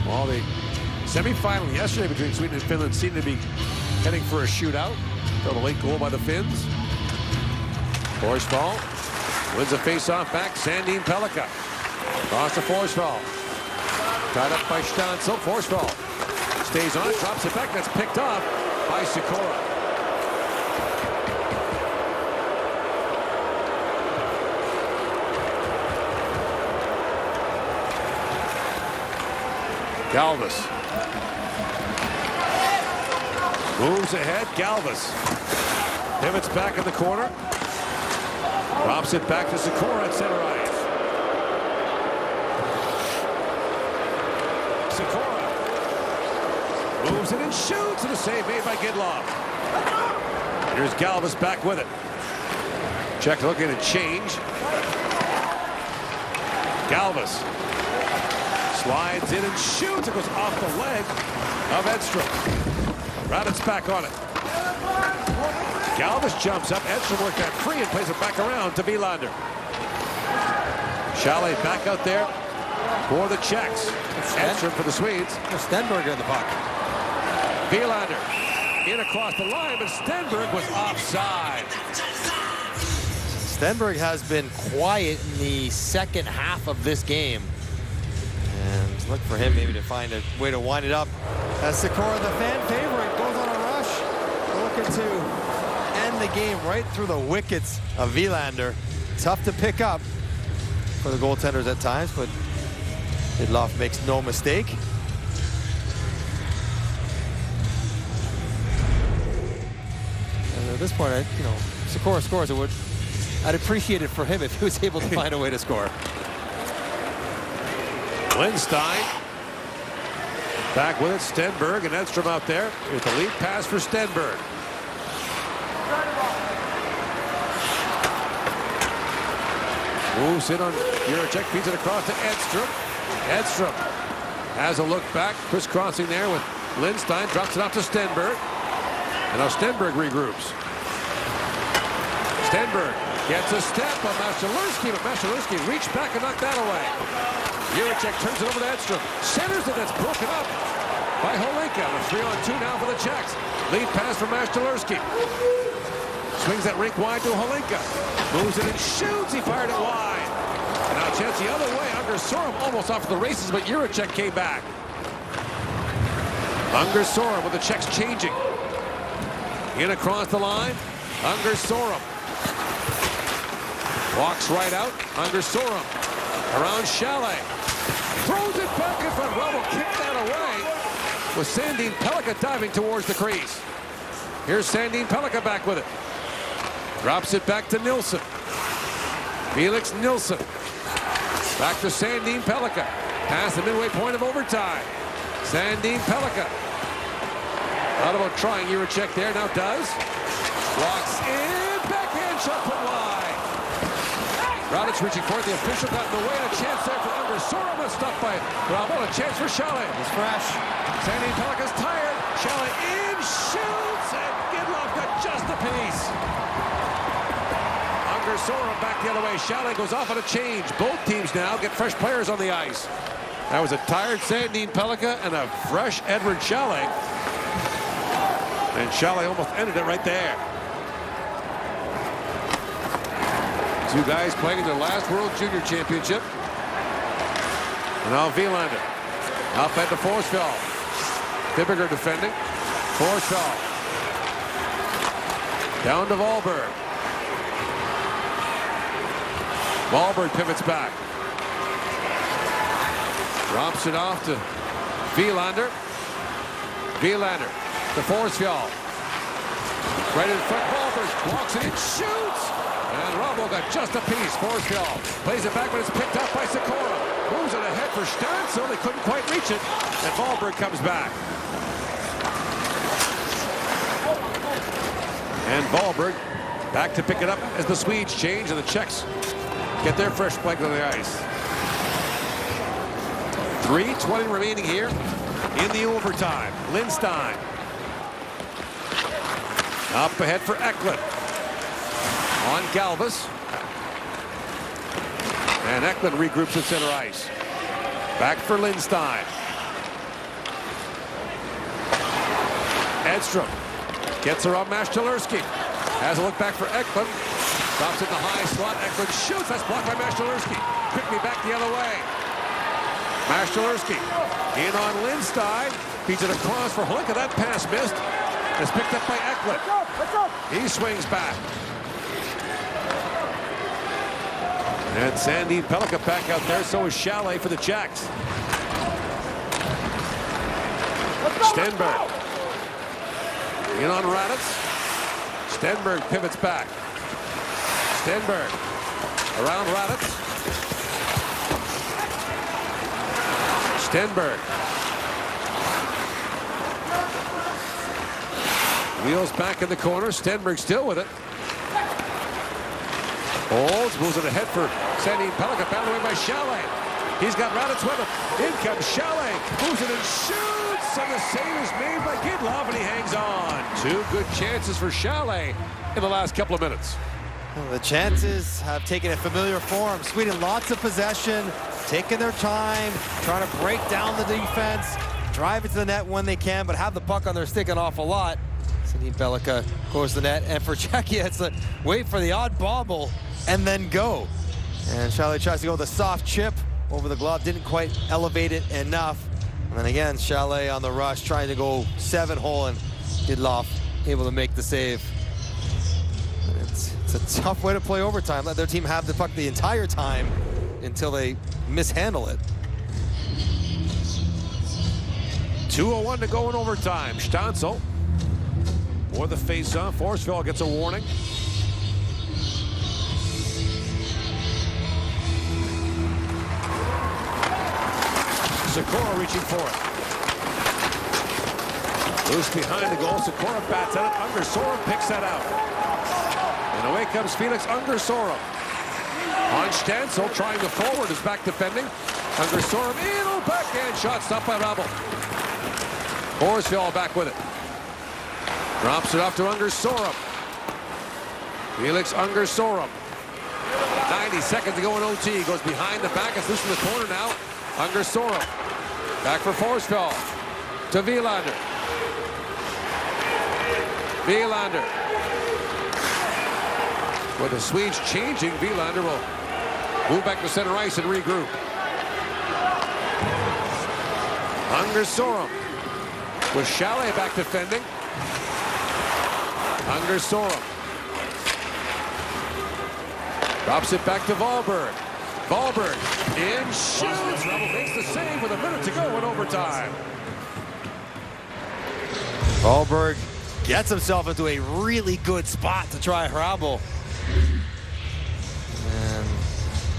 Well, the semifinal yesterday between Sweden and Finland seemed to be heading for a shootout. Got a late goal by the Finns. Forsfjord wins a face-off back. Sandin Pellikka. Cross to Forsfjord. Tied up by Stansel. Forsfjord stays on it, drops it back. That's picked off by Sikora. Galvis moves ahead. Galvis pivots back in the corner. Drops it back to Sikora at center ice. Sikora moves it and shoots, and a save made by Gidlov. Here's Galvis back with it. Czech looking to change. Galvis slides in and shoots. It goes off the leg of Edstrom. Raditz back on it. Galvis jumps up. Edstrom worked that free and plays it back around to Wilander. Chalet back out there for the Czechs. Edstrom for the Swedes.
Stenberg in the puck.
Wilander in across the line, but Stenberg was offside.
Stenberg has been quiet in the second half of this game. And look for him maybe to find a way to wind it up. As Sikora, the fan favorite, goes on a rush. Looking to end the game right through the wickets of Wilander. Tough to pick up for the goaltenders at times, but Gidlov makes no mistake. And at this point, Sikora scores. I'd appreciate it for him if he was able to find a way to score.
Lindstein back with it. Stenberg and Edstrom out there with the lead pass for Stenberg. Moves in on Jiricek, feeds it across to Edstrom. Edstrom has a look back, crisscrossing there with Lindstein, drops it off to Stenberg. And now Stenberg regroups. Stenberg gets a step on Masterlewski, but Masterlewski reached back and knocked that away. Jiricek turns it over to Edstrom. Centers it, that's broken up by Holinka. A 3-on-2 now for the Czechs. Lead pass from Masterlewski. Swings that rink wide to Holinka. Moves it and shoots. He fired it wide. And now a chance the other way. Unger Sorum almost off the races, but Jiricek came back. Unger Sorum with the Czechs changing. In across the line. Unger Sorum. Walks right out. Unger Sorum. Around Chalet. Throws it back in front. Rubble kicked that away with Sandin Pellikka diving towards the crease. Here's Sandin Pellikka back with it. Drops it back to Nilsson. Felix Nilsson. Back to Sandin Pellikka. Past the midway point of overtime. Sandin Pellikka. Thought about trying Jiricek there. Now does. Walks in. Backhand shot put wide. Raditz reaching for it. The official got in the way. And a chance there for Unger Sorum. But stopped by Bravo. A chance for Chalet.
It's fresh.
Sandin Pellikka's tired. Chalet in. Shoots. And Gidlov got just a piece. Unger Sorum back the other way. Chalet goes off on a change. Both teams now get fresh players on the ice. That was a tired Sandin Pellikka and a fresh Edward Chalet. And Chalet almost ended it right there. Two guys playing in their last World Junior Championship. And now Wielander. Up at the Forsfeld. Fibberger defending. Forsfeld. Down to Wahlberg. Wahlberg pivots back. Drops it off to Wielander. Wielander to Forsfeld. Right in front, Wahlberg walks it in, shoots! And Rabo got just a piece. Forsfeld plays it back, but it's picked up by Sikora. Moves it ahead for Stansel. They couldn't quite reach it. And Wahlberg comes back. And Wahlberg back to pick it up as the Swedes change and the Czechs get their fresh flag on the ice. 3:20 remaining here in the overtime. Lindstein. Up ahead for Eklund. On Galvis. And Eklund regroups at center ice. Back for Lindstein. Edstrom gets around Mashtalerski. Has a look back for Eklund. Stops in the high slot. Eklund shoots. That's blocked by Mashtalerski. Quickly back the other way. Mashtalerski in on Lindstein. Feeds it across for Holinka. That pass missed. It's picked up by Eklund. He swings back. And Sandy Pellikka back out there. So is Chalet for the Czechs. Stenberg. In on Raditz. Stenberg pivots back. Stenberg around Raditz. Stenberg. Wheels back in the corner. Stenberg still with it. Holds, moves it ahead for Sandy Pellikka. Battled away by Chalet. He's got Raditz with him. In comes Chalet. Moves it and shoots. And the save is made by Gidlov, and he hangs on. Two good chances for Chalet in the last couple of minutes.
Well, the chances have taken a familiar form. Sweden, lots of possession, taking their time, trying to break down the defense, drive it to the net when they can, but have the puck on their stick an awful lot. Sandy Pellikka goes to the net, and for Czechia, it's a wait for the odd bobble and then go. And Chalet tries to go with a soft chip over the glove, didn't quite elevate it enough. And then again, Chalet on the rush, trying to go 7-hole, and Gidlov able to make the save. And it's a tough way to play overtime. Let their team have the puck the entire time until they mishandle it.
2:01 to go in overtime. Stansel for the face-off. Forsfeld gets a warning. Sikora reaching for it. Loose behind the goal. Sikora bats at it. Ungersorum picks that out. And away comes Felix Ungersorum. On Stansel, trying to forward, is back defending. Ungersorum in, oh, backhand shot, stopped by Rabel. Forsfeld back with it. Drops it off to Ungersorum. Felix Ungersorum. 90 seconds to go in OT. Goes behind the back. It's loose from the corner now. Ungersorum. Back for Forsfeld. To Wielander. Wielander. With the Swedes changing, Wielander will move back to center ice and regroup. Ungersorum. With Chalet back defending. Ungersorum. Drops it back to Wahlberg. Wahlberg in, shoots. Rebel makes the save with a minute to go in overtime.
Wahlberg gets himself into a really good spot to try Hrabel. And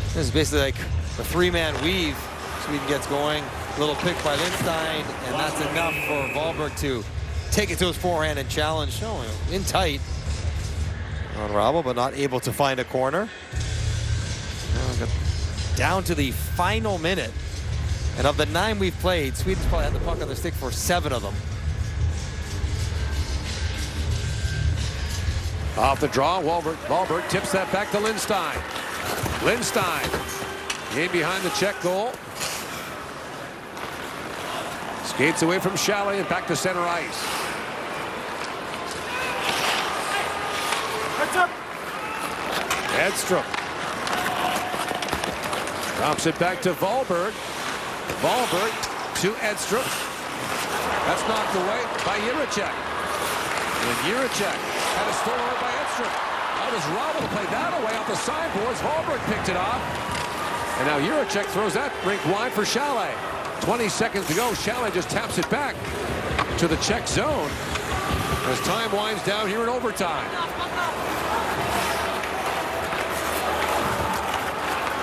this is basically like a three-man weave. Sweden gets going. Little pick by Lindstein, and that's enough for Wahlberg to take it to his forehand and challenge. Oh, in tight on Hrabel, but not able to find a corner. Down to the final minute. And of the 9 we've played, Sweden's probably had the puck on their stick for 7 of them.
Off the draw, Wahlberg tips that back to Lindstein. Lindstein in behind the Czech goal. Skates away from Chalet and back to center ice.
Heads up.
Edstrom Drops it back to Wahlberg. Wahlberg to Edstrom. That's knocked away by Jiricek. And Jiricek had a stolen away by Edstrom. How does Robel play that away off the sideboards? Wahlberg picked it off. And now Jiricek throws that rink wide for Chalet. 20 seconds to go. Chalet just taps it back to the Czech zone as time winds down here in overtime.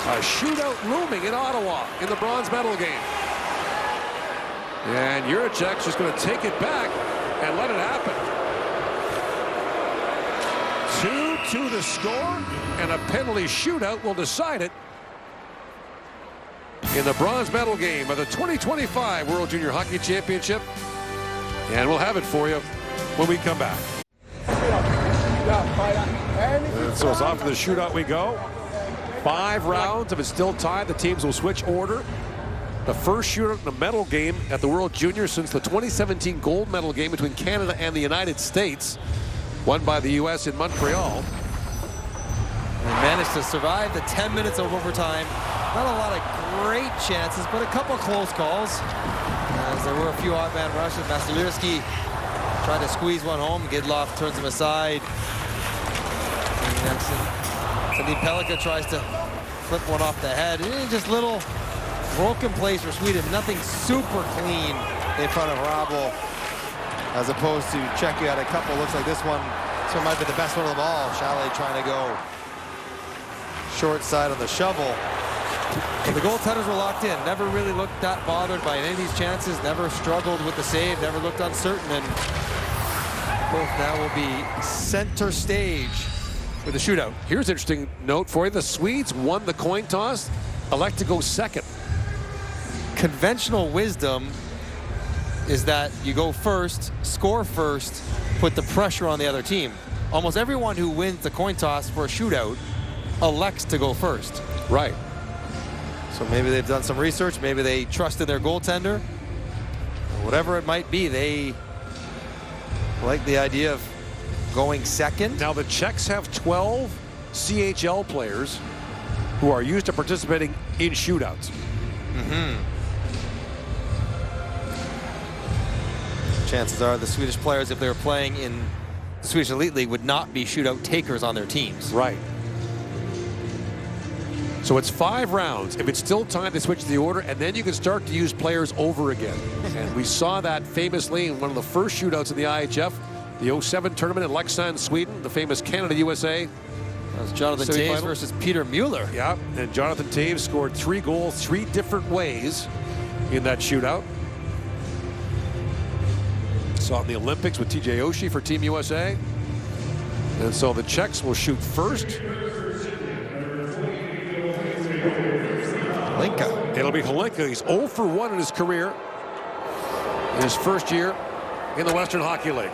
A shootout looming in Ottawa in the bronze medal game. And Jiricek's just going to take it back and let it happen. 2-2 to score, and a penalty shootout will decide it in the bronze medal game of the 2025 World Junior Hockey Championship. And we'll have it for you when we come back. And so it's off to the shootout we go. 5 rounds. If it's still tied, the teams will switch order. The first shootout in the medal game at the World Juniors since the 2017 gold medal game between Canada and the United States, won by the U.S. in Montreal.
They managed to survive the 10 minutes of overtime. Not a lot of great chances, but a couple close calls. As there were a few odd man rushes. Vasilevsky tried to squeeze one home. Gidloff turns him aside. Sandin Pellikka tries to flip one off the head. Just little broken plays for Sweden. Nothing super clean in front of Rabel, as opposed to Czechia had a couple. Looks like this one might be the best one of them all. Chalet trying to go short side on the shovel. But the goaltenders were locked in. Never really looked that bothered by any of these chances. Never struggled with the save. Never looked uncertain. And both now will be center stage with a shootout.
Here's an interesting note for you. The Swedes won the coin toss, elect to go second.
Conventional wisdom is that you go first, score first, put the pressure on the other team. Almost everyone who wins the coin toss for a shootout elects to go first.
Right.
So maybe they've done some research. Maybe they trusted their goaltender. Whatever it might be, they like the idea of going second.
Now the Czechs have 12 CHL players who are used to participating in shootouts.
Chances are the Swedish players, if they were playing in the Swedish Elite League, would not be shootout takers on their teams.
Right. So it's 5 rounds. If it's still time, they switch the order, and then you can start to use players over again. And we saw that famously in one of the first shootouts in the IHF, the 07 tournament in Leksand, Sweden, the famous Canada-USA.
That was Jonathan Taves versus Peter Mueller.
Yeah, and Jonathan Taves scored 3 goals 3 different ways in that shootout. Saw it in the Olympics with TJ Oshie for Team USA. And so the Czechs will shoot first.
Hlinka.
It'll be Hlinka. He's 0 for 1 in his career in his first year in the Western Hockey League.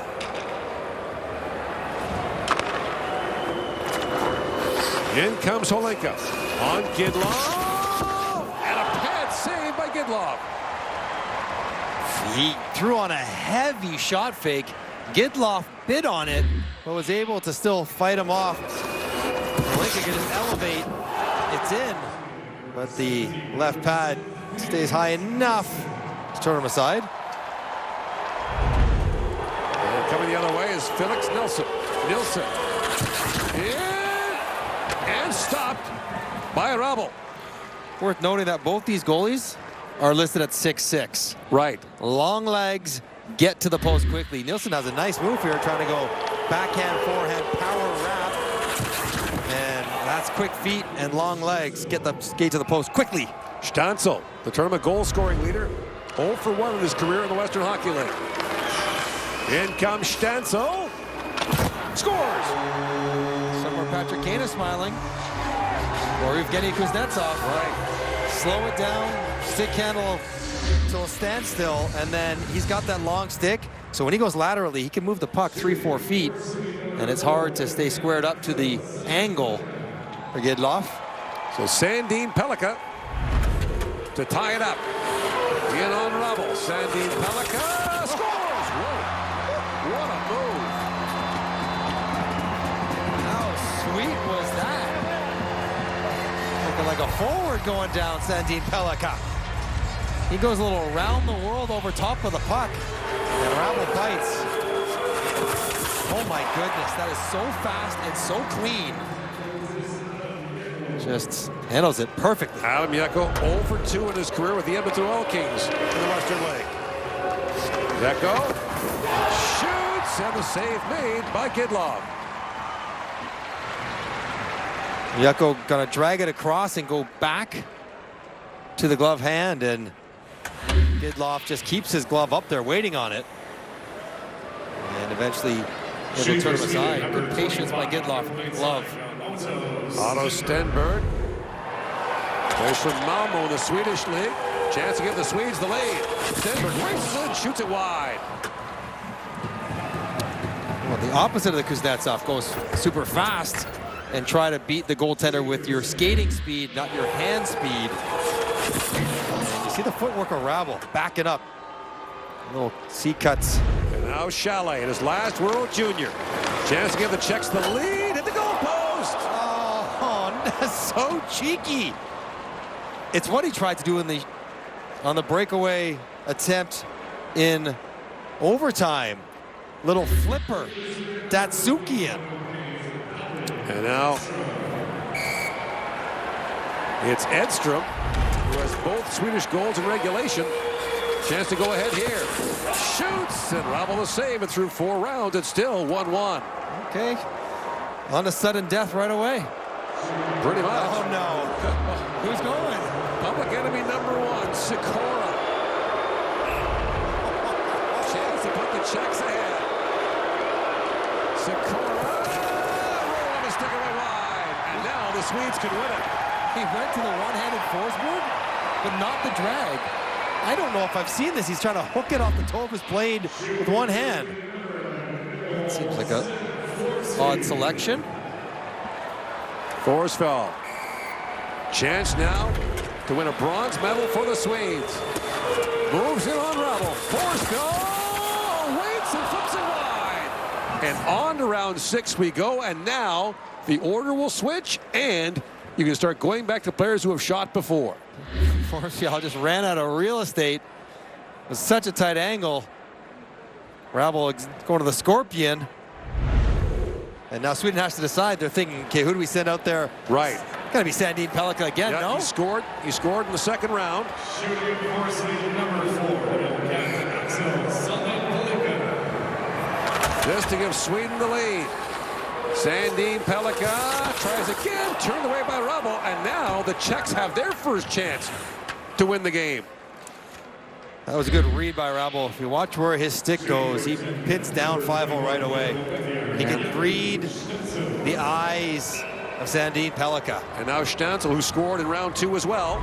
In comes Hlinka on Gidloff. And a pad save by Gidloff.
He threw on a heavy shot fake. Gidloff bid on it, but was able to still fight him off. Hlinka can just elevate. It's in. But the left pad stays high enough to turn him aside.
And coming the other way is Felix Nilsson. Nilsson. And stopped by Rabel.
Worth noting that both these goalies are listed at 6'6".
Right.
Long legs, get to the post quickly. Nilsson has a nice move here, trying to go backhand, forehand, power wrap. And that's quick feet and long legs. Get the skate to the post quickly.
Stancil, the tournament goal scoring leader, 0 for 1 in his career in the Western Hockey League. In comes Stancil. Scores!
Somewhere Patrick Kane is smiling. Or Evgeny Kuznetsov.
Right.
Slow it down, stick handle till a standstill, and then he's got that long stick. So when he goes laterally, he can move the puck 3-4 feet, and it's hard to stay squared up to the angle for Gidloff.
So Sandin Pellikka to tie it up. In on Rabel. Sandin Pellikka scores! Whoa. What a move.
How sweet was that? Looking like a forward going down, Sandin Pellikka. He goes a little around the world over top of the puck. And Rabel bites. Oh my goodness, that is so fast and so clean. Just handles it perfectly.
Adam Yeko 0 for 2 in his career with the Edmonton Oil Kings in the Western League. Yeko shoots, and the save made by Gidlov.
Yeko gonna drag it across and go back to the glove hand, and Gidlov just keeps his glove up there waiting on it. And eventually able to turn him aside. Good patience by Gidlov. Glove.
Otto Stenberg plays for Malmo in the Swedish league. Chance to give the Swedes the lead. Stenberg races in, shoots it wide.
Well, the opposite of the Kuznetsov, goes super fast and try to beat the goaltender with your skating speed, not your hand speed. And you see the footwork of Rabel backing up. Little C-cuts.
And now Chalet in his last World Junior. Chance to give the Czechs the lead at the goal post.
Oh, that's so cheeky. It's what he tried to do on the breakaway attempt in overtime. Little flipper, Datsukian.
And now it's Edstrom, who has both Swedish goals in regulation. Chance to go ahead here. Shoots, and Rabel the save, and through 4 rounds, it's still 1-1.
Okay, on to sudden death right away.
Pretty much.
Oh no, who's going?
Public enemy number 1, Sikora. Chance to put the Czechs ahead. Sikora, rolling the stick away wide, and now the Swedes can win it.
He went to the one-handed forceboard, but not the drag. I don't know if I've seen this. He's trying to hook it off the toe of his blade with one hand. Seems like a odd selection.
Forsfeld. Chance now to win a bronze medal for the Swedes. Moves in on Rabel. Forsfeld waits and flips it wide. And on to round 6 we go, and now the order will switch, and you can start going back to players who have shot before.
Forsfeld just ran out of real estate. It was such a tight angle. Rabel going to the Scorpion. And now Sweden has to decide. They're thinking, okay, who do we send out there?
Right.
Gotta be Sandin Pellikka again,
Yeah,
no?
He scored in the second round.
Shooting varsity number 4,
Just to give Sweden the lead. Sandin Pellikka tries again, turned away by Rabel, and now the Czechs have their first chance to win the game.
That was a good read by Rabel. If you watch where his stick goes, he pins down 5-0 right away. He can read the eyes of Sandin Pellikka.
And now Stancil, who scored in round 2 as well,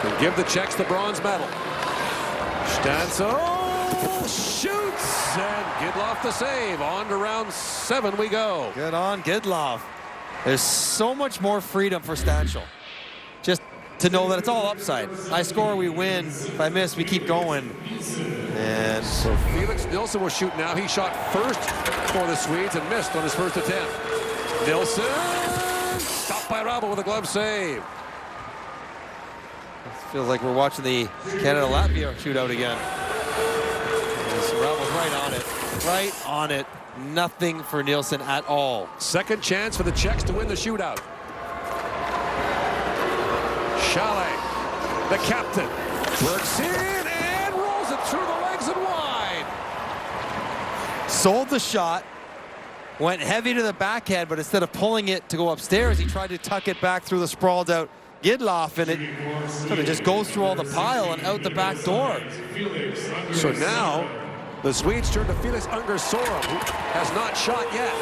can give the Czechs the bronze medal. Stancil shoots, and Gidlov the save. On to round 7 we go.
Good on Gidlov. There's so much more freedom for Stancil. Just to know that it's all upside. I score, we win. If I miss, we keep going. And
so Felix Nilsson will shoot now. He shot first for the Swedes and missed on his first attempt. Nilsson stopped by Rabel with a glove save.
It feels like we're watching the Canada-Latvia shootout again. Rabel's right on it. Right on it. Nothing for Nilsson at all.
Second chance for the Czechs to win the shootout. Chalet, the captain, works in and rolls it through the legs and wide.
Sold the shot, went heavy to the backhand, but instead of pulling it to go upstairs, he tried to tuck it back through the sprawled out Gidlov, and it sort of just goes through all the pile and out the back door.
So now the Swedes turn to Felix Ungersorum, who has not shot yet.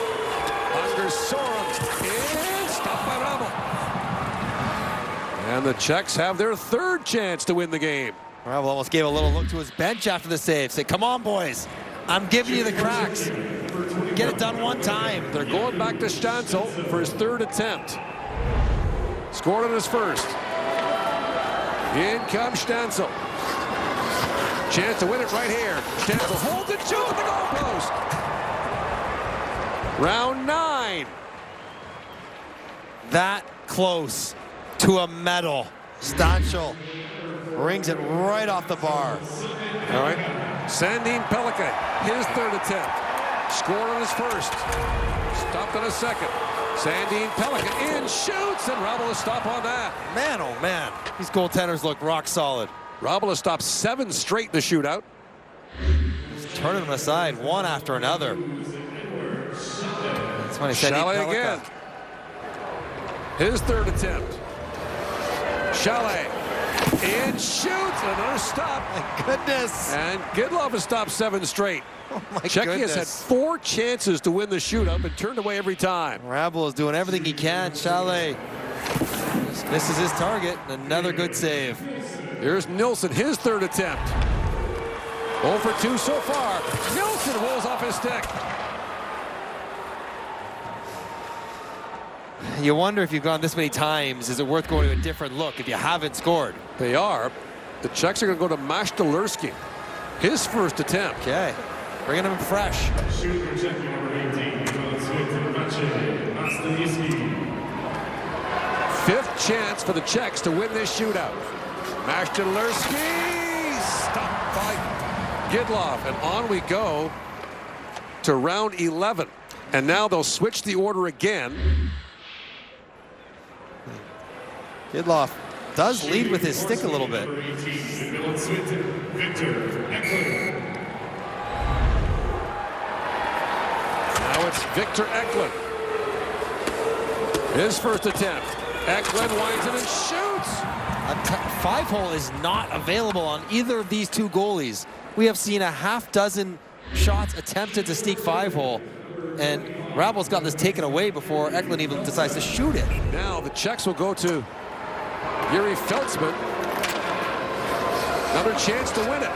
Ungersorum is stopped by Rabel. And the Czechs have their third chance to win the game.
Rabel almost gave a little look to his bench after the save. Say, come on, boys. I'm giving you the cracks. Get it done one time.
They're going back to Stancil for his third attempt. Scored on his first. In comes Stancil. Chance to win it right here. Stancil holds it, shoots at the goalpost. Round 9.
That close to a medal. Stanchel rings it right off the bar.
All right. Sandin Pellikka, his third attempt. Scored on his first. Stopped on his second. Sandin Pellikka in, shoots, and Ravel a stop on that.
Man, oh man, these goaltenders look rock solid.
Ravel has stopped 7 straight in the shootout.
Just turning them aside one after another. That's when he said
Chalet again. His third attempt. Chalet in, shoots, another stop.
My goodness.
And Gidlov has stopped 7 straight.
Oh my
Czechia has had
goodness.
4 chances to win the shootout, but turned away every time.
Ravel is doing everything he can. Chalet misses his target. Another good save.
Here's Nilsson, his third attempt. 0 for 2 so far. Nilsson rolls off his stick.
You wonder if you've gone this many times, is it worth going to a different look if you haven't scored?
They are. The Czechs are going to go to Mashtalerski. His first attempt.
Okay, bringing him fresh.
Shoot for Czechia, number 18,
Fifth chance for the Czechs to win this shootout. Mashtalerski stopped by Gidlov, and on we go to round 11. And now they'll switch the order again.
Gidlov does lead with his stick a little bit.
Now it's Victor Eklund. His first attempt. Eklund winds it and shoots.
A 5-hole is not available on either of these two goalies. We have seen a half dozen shots attempted to sneak 5-hole, and Ravel's got this taken away before Eklund even decides to shoot it.
Now the Czechs will go to Yuri Feltzman. Another chance to win it.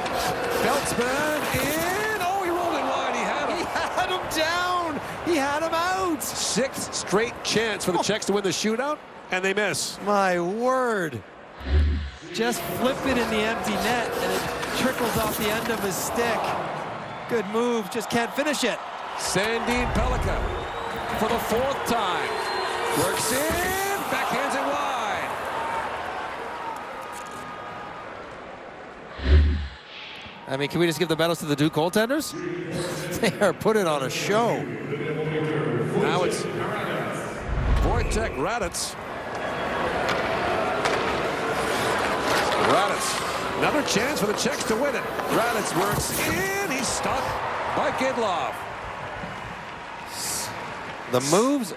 Feltzman in. Oh, he rolled it wide. He had him.
He had him down. He had him out.
6th straight chance for the Czechs to win the shootout, and they miss.
My word. Just flip it in the empty net, and it trickles off the end of his stick. Good move, just can't finish it.
Sandin Pellikka for the 4th time. Works in, backhands it wide.
I mean, can we just give the medals to the two goaltenders? They are putting on a show.
Now it's Wojtek Raditz. Raditz, another chance for the Czechs to win it. Raditz works in, he's stopped by Gidlov.
The moves,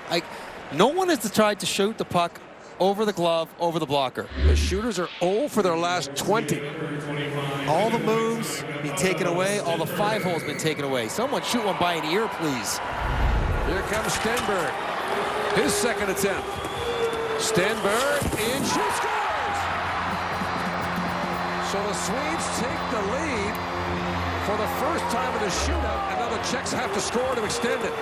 no one has tried to shoot the puck over the glove, over the blocker.
The shooters are 0 for their last 20.
All the moves been taken away, all the 5-holes been taken away. Someone shoot one by an ear, please.
Here comes Stenberg. His second attempt. Stenberg in, shoot, scores! So the Swedes take the lead for the first time in the shootout, and now the Czechs have to score to extend it.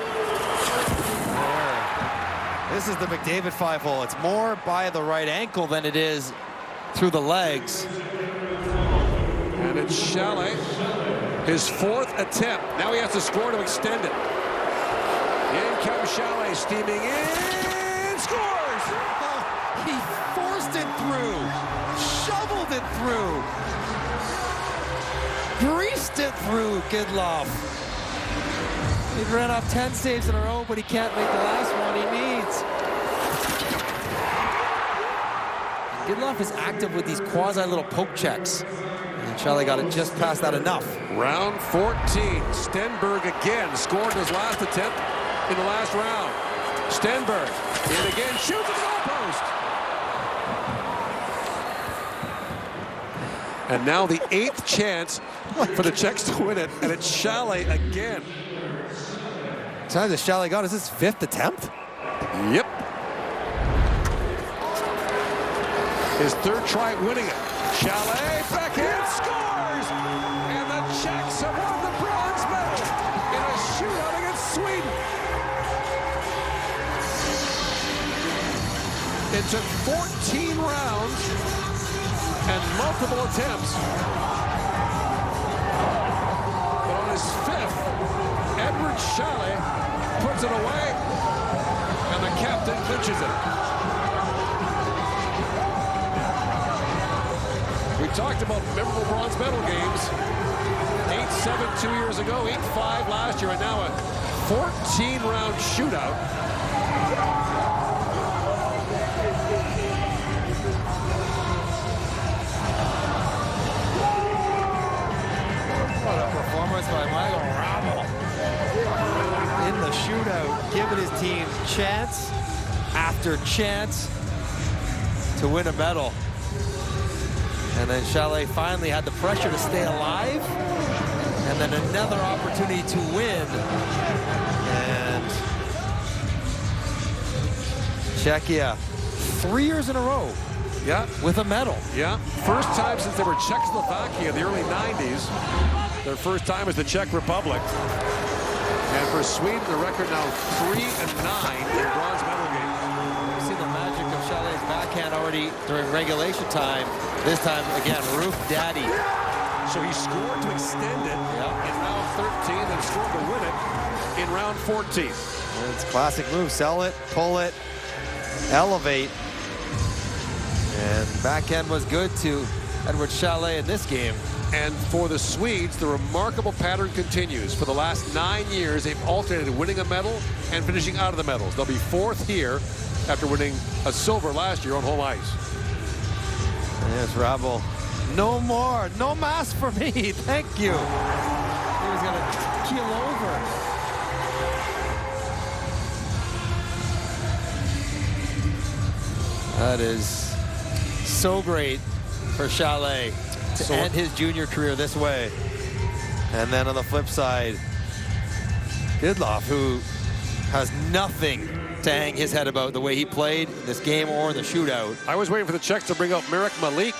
This is the McDavid 5-hole. It's more by the right ankle than it is through the legs.
And it's Chalet, his 4th attempt. Now he has to score to extend it. In comes Chalet, steaming in, scores!
He forced it through, shoveled it through, greased it through, Gidlov. He ran off 10 saves in a row, but he can't make the last one he needs. Gidlov is active with these quasi-little poke checks. And Chalet got it just past that enough.
Round 14, Stenberg again scored his last attempt in the last round. Stenberg, in again, shoots at the goal post. And now the 8th chance for the Czechs to win it, and it's Chalet again.
Times that Chalet got, is his 5th attempt?
Yep. His 3rd try winning it. Chalet backhand scores! And the Czechs have won the bronze medal in a shootout against Sweden. It took 14 rounds and multiple attempts. But on his 5th, Edward Chalet puts it away, and the captain clinches it. talked about memorable bronze medal games. 8-7 2 years ago, 8-5 last year, and now a 14-round shootout.
What a performance by Michael Rabel in the shootout, giving his team chance after chance to win a medal. And then Chalet finally had the pressure to stay alive, and then another opportunity to win. And Czechia, 3 years in a row.
Yeah.
With a medal.
Yeah. First time since they were Czechoslovakia in the early 90s. Their first time as the Czech Republic. And for Sweden, the record now 3-9 in bronze medal games.
You see the magic of Chalet's backhand already during regulation time. This time, again, Roof Daddy.
So he scored to extend it in round 13, then scored to win it in round 14.
And it's classic move. Sell it, pull it, elevate. And backhand was good to Edward Chalet in this game.
And for the Swedes, the remarkable pattern continues. For the last 9 years, they've alternated winning a medal and finishing out of the medals. They'll be fourth here after winning a silver last year on home ice.
Yes, Rabel. No more. No mask for me. Thank you. He was going to keel over. That is so great for Chalet to end his junior career this way. And then on the flip side, Gidloff, who has nothing to hang his head about the way he played in this game or in the shootout.
I was waiting for the Czechs to bring out Marek Malik.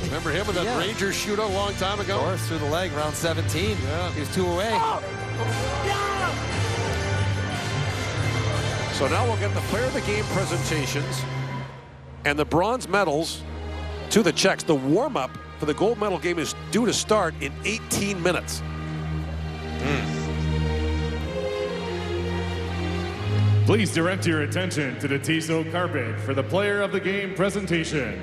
Remember him in that Rangers shootout a long time ago?
Of course, through the leg, round 17.
Yeah.
He was 2 away.
So now we'll get the player of the game presentations and the bronze medals to the Czechs. The warm-up for the gold medal game is due to start in 18 minutes.
Please direct your attention to the Tissot carpet for the player of the game presentation.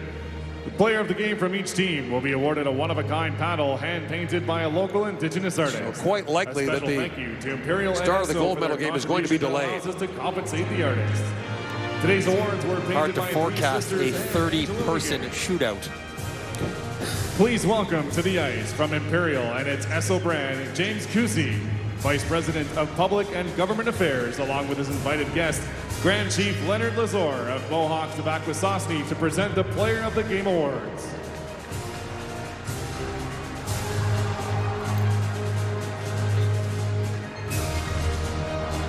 The player of the game from each team will be awarded a one-of-a-kind paddle hand-painted by a local indigenous artist.
So quite likely that the
thank you to Imperial
start of the
NSO
gold
for
medal
their
game is going to be delayed.
contribution that allows us to compensate the artist. Today's awards were painted
Hard to
by
forecast a 30-person shootout.
Please welcome to the ice from Imperial and its Esso brand, James Cusi, Vice President of Public and Government Affairs, along with his invited guest, Grand Chief Leonard Lazor of Mohawk to Akwesasne, to present the Player of the Game Awards.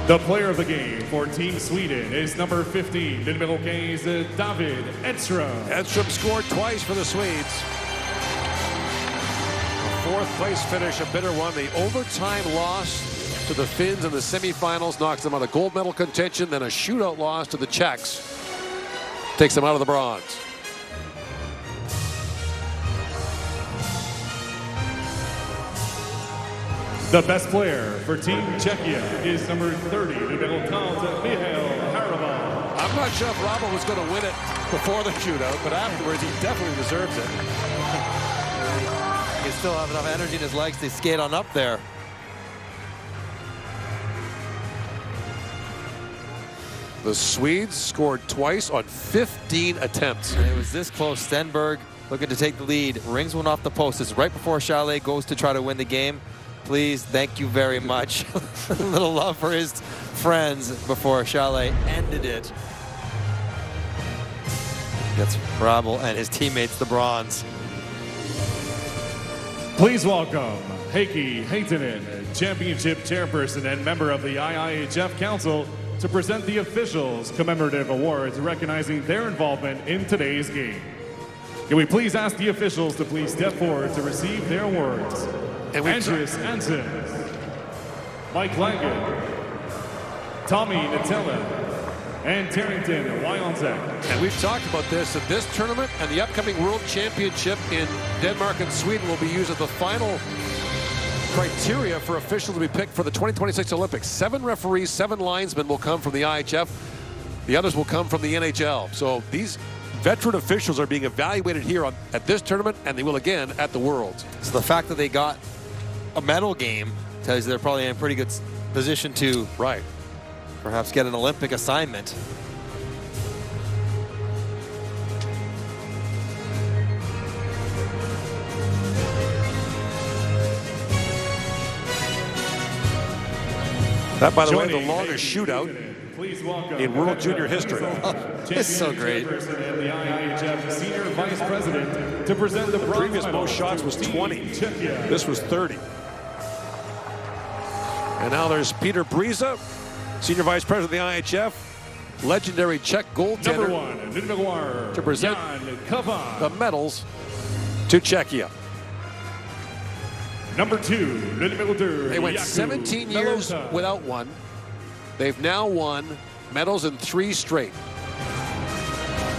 The player of the game for Team Sweden is number 15, the numéro 15, David Edström.
Edström scored twice for the Swedes. Fourth place finish, a bitter one. The overtime loss to the Finns in the semifinals knocks them out of gold medal contention. Then a shootout loss to the Czechs takes them out of the bronze.
The best player for Team Czechia is number 30, numéro 30, Mihail Haraval.
I'm not sure if Rabel was going to win it before the shootout, but afterwards he definitely deserves it.
He still have enough energy in his legs to skate on up there.
The Swedes scored twice on 15 attempts.
And it was this close. Stenberg looking to take the lead. Rings one off the post. This is right before Chalet goes to try to win the game. Please, thank you very much. A little love for his friends before Chalet ended it. Gets Rabel and his teammates the bronze.
Please welcome Heikki Heitinen, championship chairperson and member of the IHF Council, to present the officials' commemorative awards recognizing their involvement in today's game. Can we please ask the officials to please step forward to receive their awards? Andreas Anson, Mike Langen, Tommy Nutella, and Tarrington Wyonzek.
And we've talked about this, that this tournament and the upcoming World Championship in Denmark and Sweden will be used as the final criteria for officials to be picked for the 2026 Olympics. 7 referees, 7 linesmen will come from the IHF. The others will come from the NHL. So these veteran officials are being evaluated here at this tournament, and they will again at the Worlds.
So the fact that they got a medal game tells you they're probably in a pretty good position to perhaps get an Olympic assignment.
That, by the way, the longest shootout in World Junior history.
It's so great.
And the IHF Senior Vice President to present the
previous most shots was 20. This was 30. And now there's Peter Briza, Senior Vice President of the IHF, legendary Czech goaltender, to present the medals to Czechia.
Number 2,
they went 17 years without one. They've now won medals in 3 straight.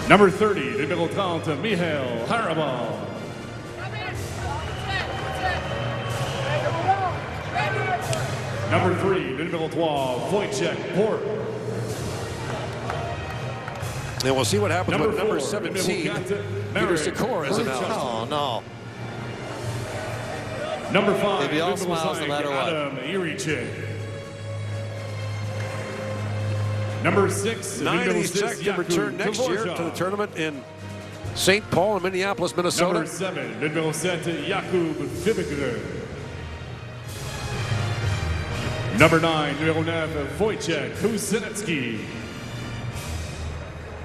Number 30, numéro 30, Michael Harabal. Number 3, numéro 3, Wojciech Port.
And we'll see what happens with number 17, Peter Sikora is announced.
Oh, no.
Number 5,
they'd be all smiles no matter what.
Adam Irichik. Number 6,
90s Czech to return next year to the tournament in St. Paul and Minneapolis, Minnesota.
Number 7, numéro 7, Jakub Fibigler. Number 9, numéro 9, Wojciech Kusinecki.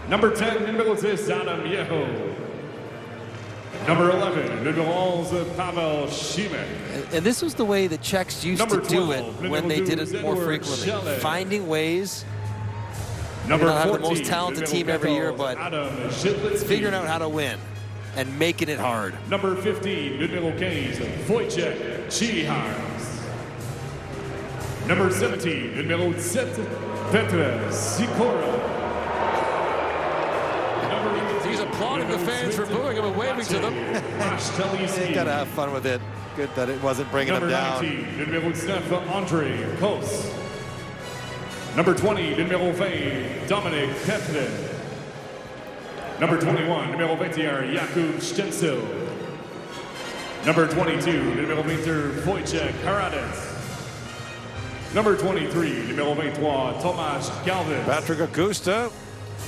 Number 10, numéro 10, Adam Yeho. Number 11, numéro 11, Pavel Šimek.
And this was the way the Czechs used to do it when they did it more frequently. Finding ways.
Number
not
14,
have the most talented team every year, but figuring out how to win and making it hard.
Number 15, numéro 15, Wojciech Chihars. Number 17, numéro 7, Petr Sikora.
He's applauding the fans for booing him and waving to them.
They gotta have fun with it. Good that it wasn't bringing them down.
Number 19, numéro 9, Andre Kos. Number 20, numéro 20, Dominic Petlin. Number 21, numéro 21, Jakub Stenzel. Number 22, numéro 22, Wojciech Hradec. Number 23, numéro 23, Tomáš Galvis.
Patrick Augusta.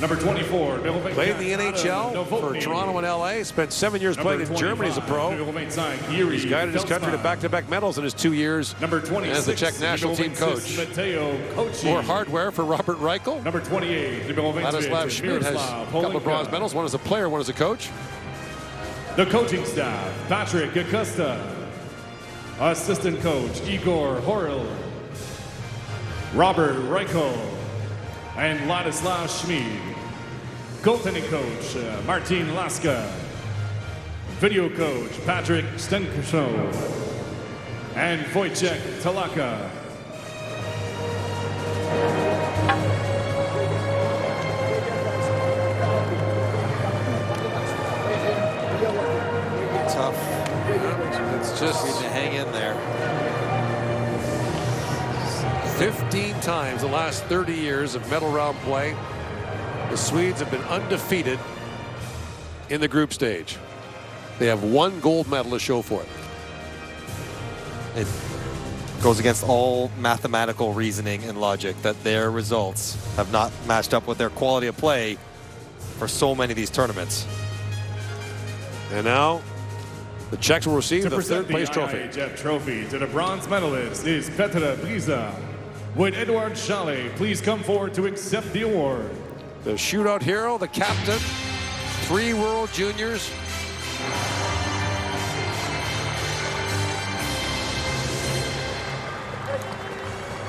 Number 24, numéro 24,
played in the NHL for Toronto and LA. Spent 7 years playing in Germany as a pro. He's guided his country to back-to-back medals in his 2 years as the Czech national team coach. More hardware for Robert Reichel.
Number 28, numéro 28,
Ladislav Schmid has a couple of bronze medals, one as a player, one as a coach.
The coaching staff, Patrick Acosta. Assistant coach, Igor Horil. Robert Reichel. And Ladislav Schmid. Goaltending coach, Martin Laska. Video coach, Patrick Stenkow. And Wojciech Talaka.
Tough.
It's just
to hang in there.
15 times the last 30 years of medal round play, the Swedes have been undefeated in the group stage. They have 1 gold medal to show for it.
It goes against all mathematical reasoning and logic that their results have not matched up with their quality of play for so many of these tournaments.
And now the Czechs will receive
to
the
present
third-place trophy.
IHF trophy to the bronze medalist is Petr Briza. Would Edward Schale please come forward to accept the award?
The shootout hero, the captain, 3 World Juniors,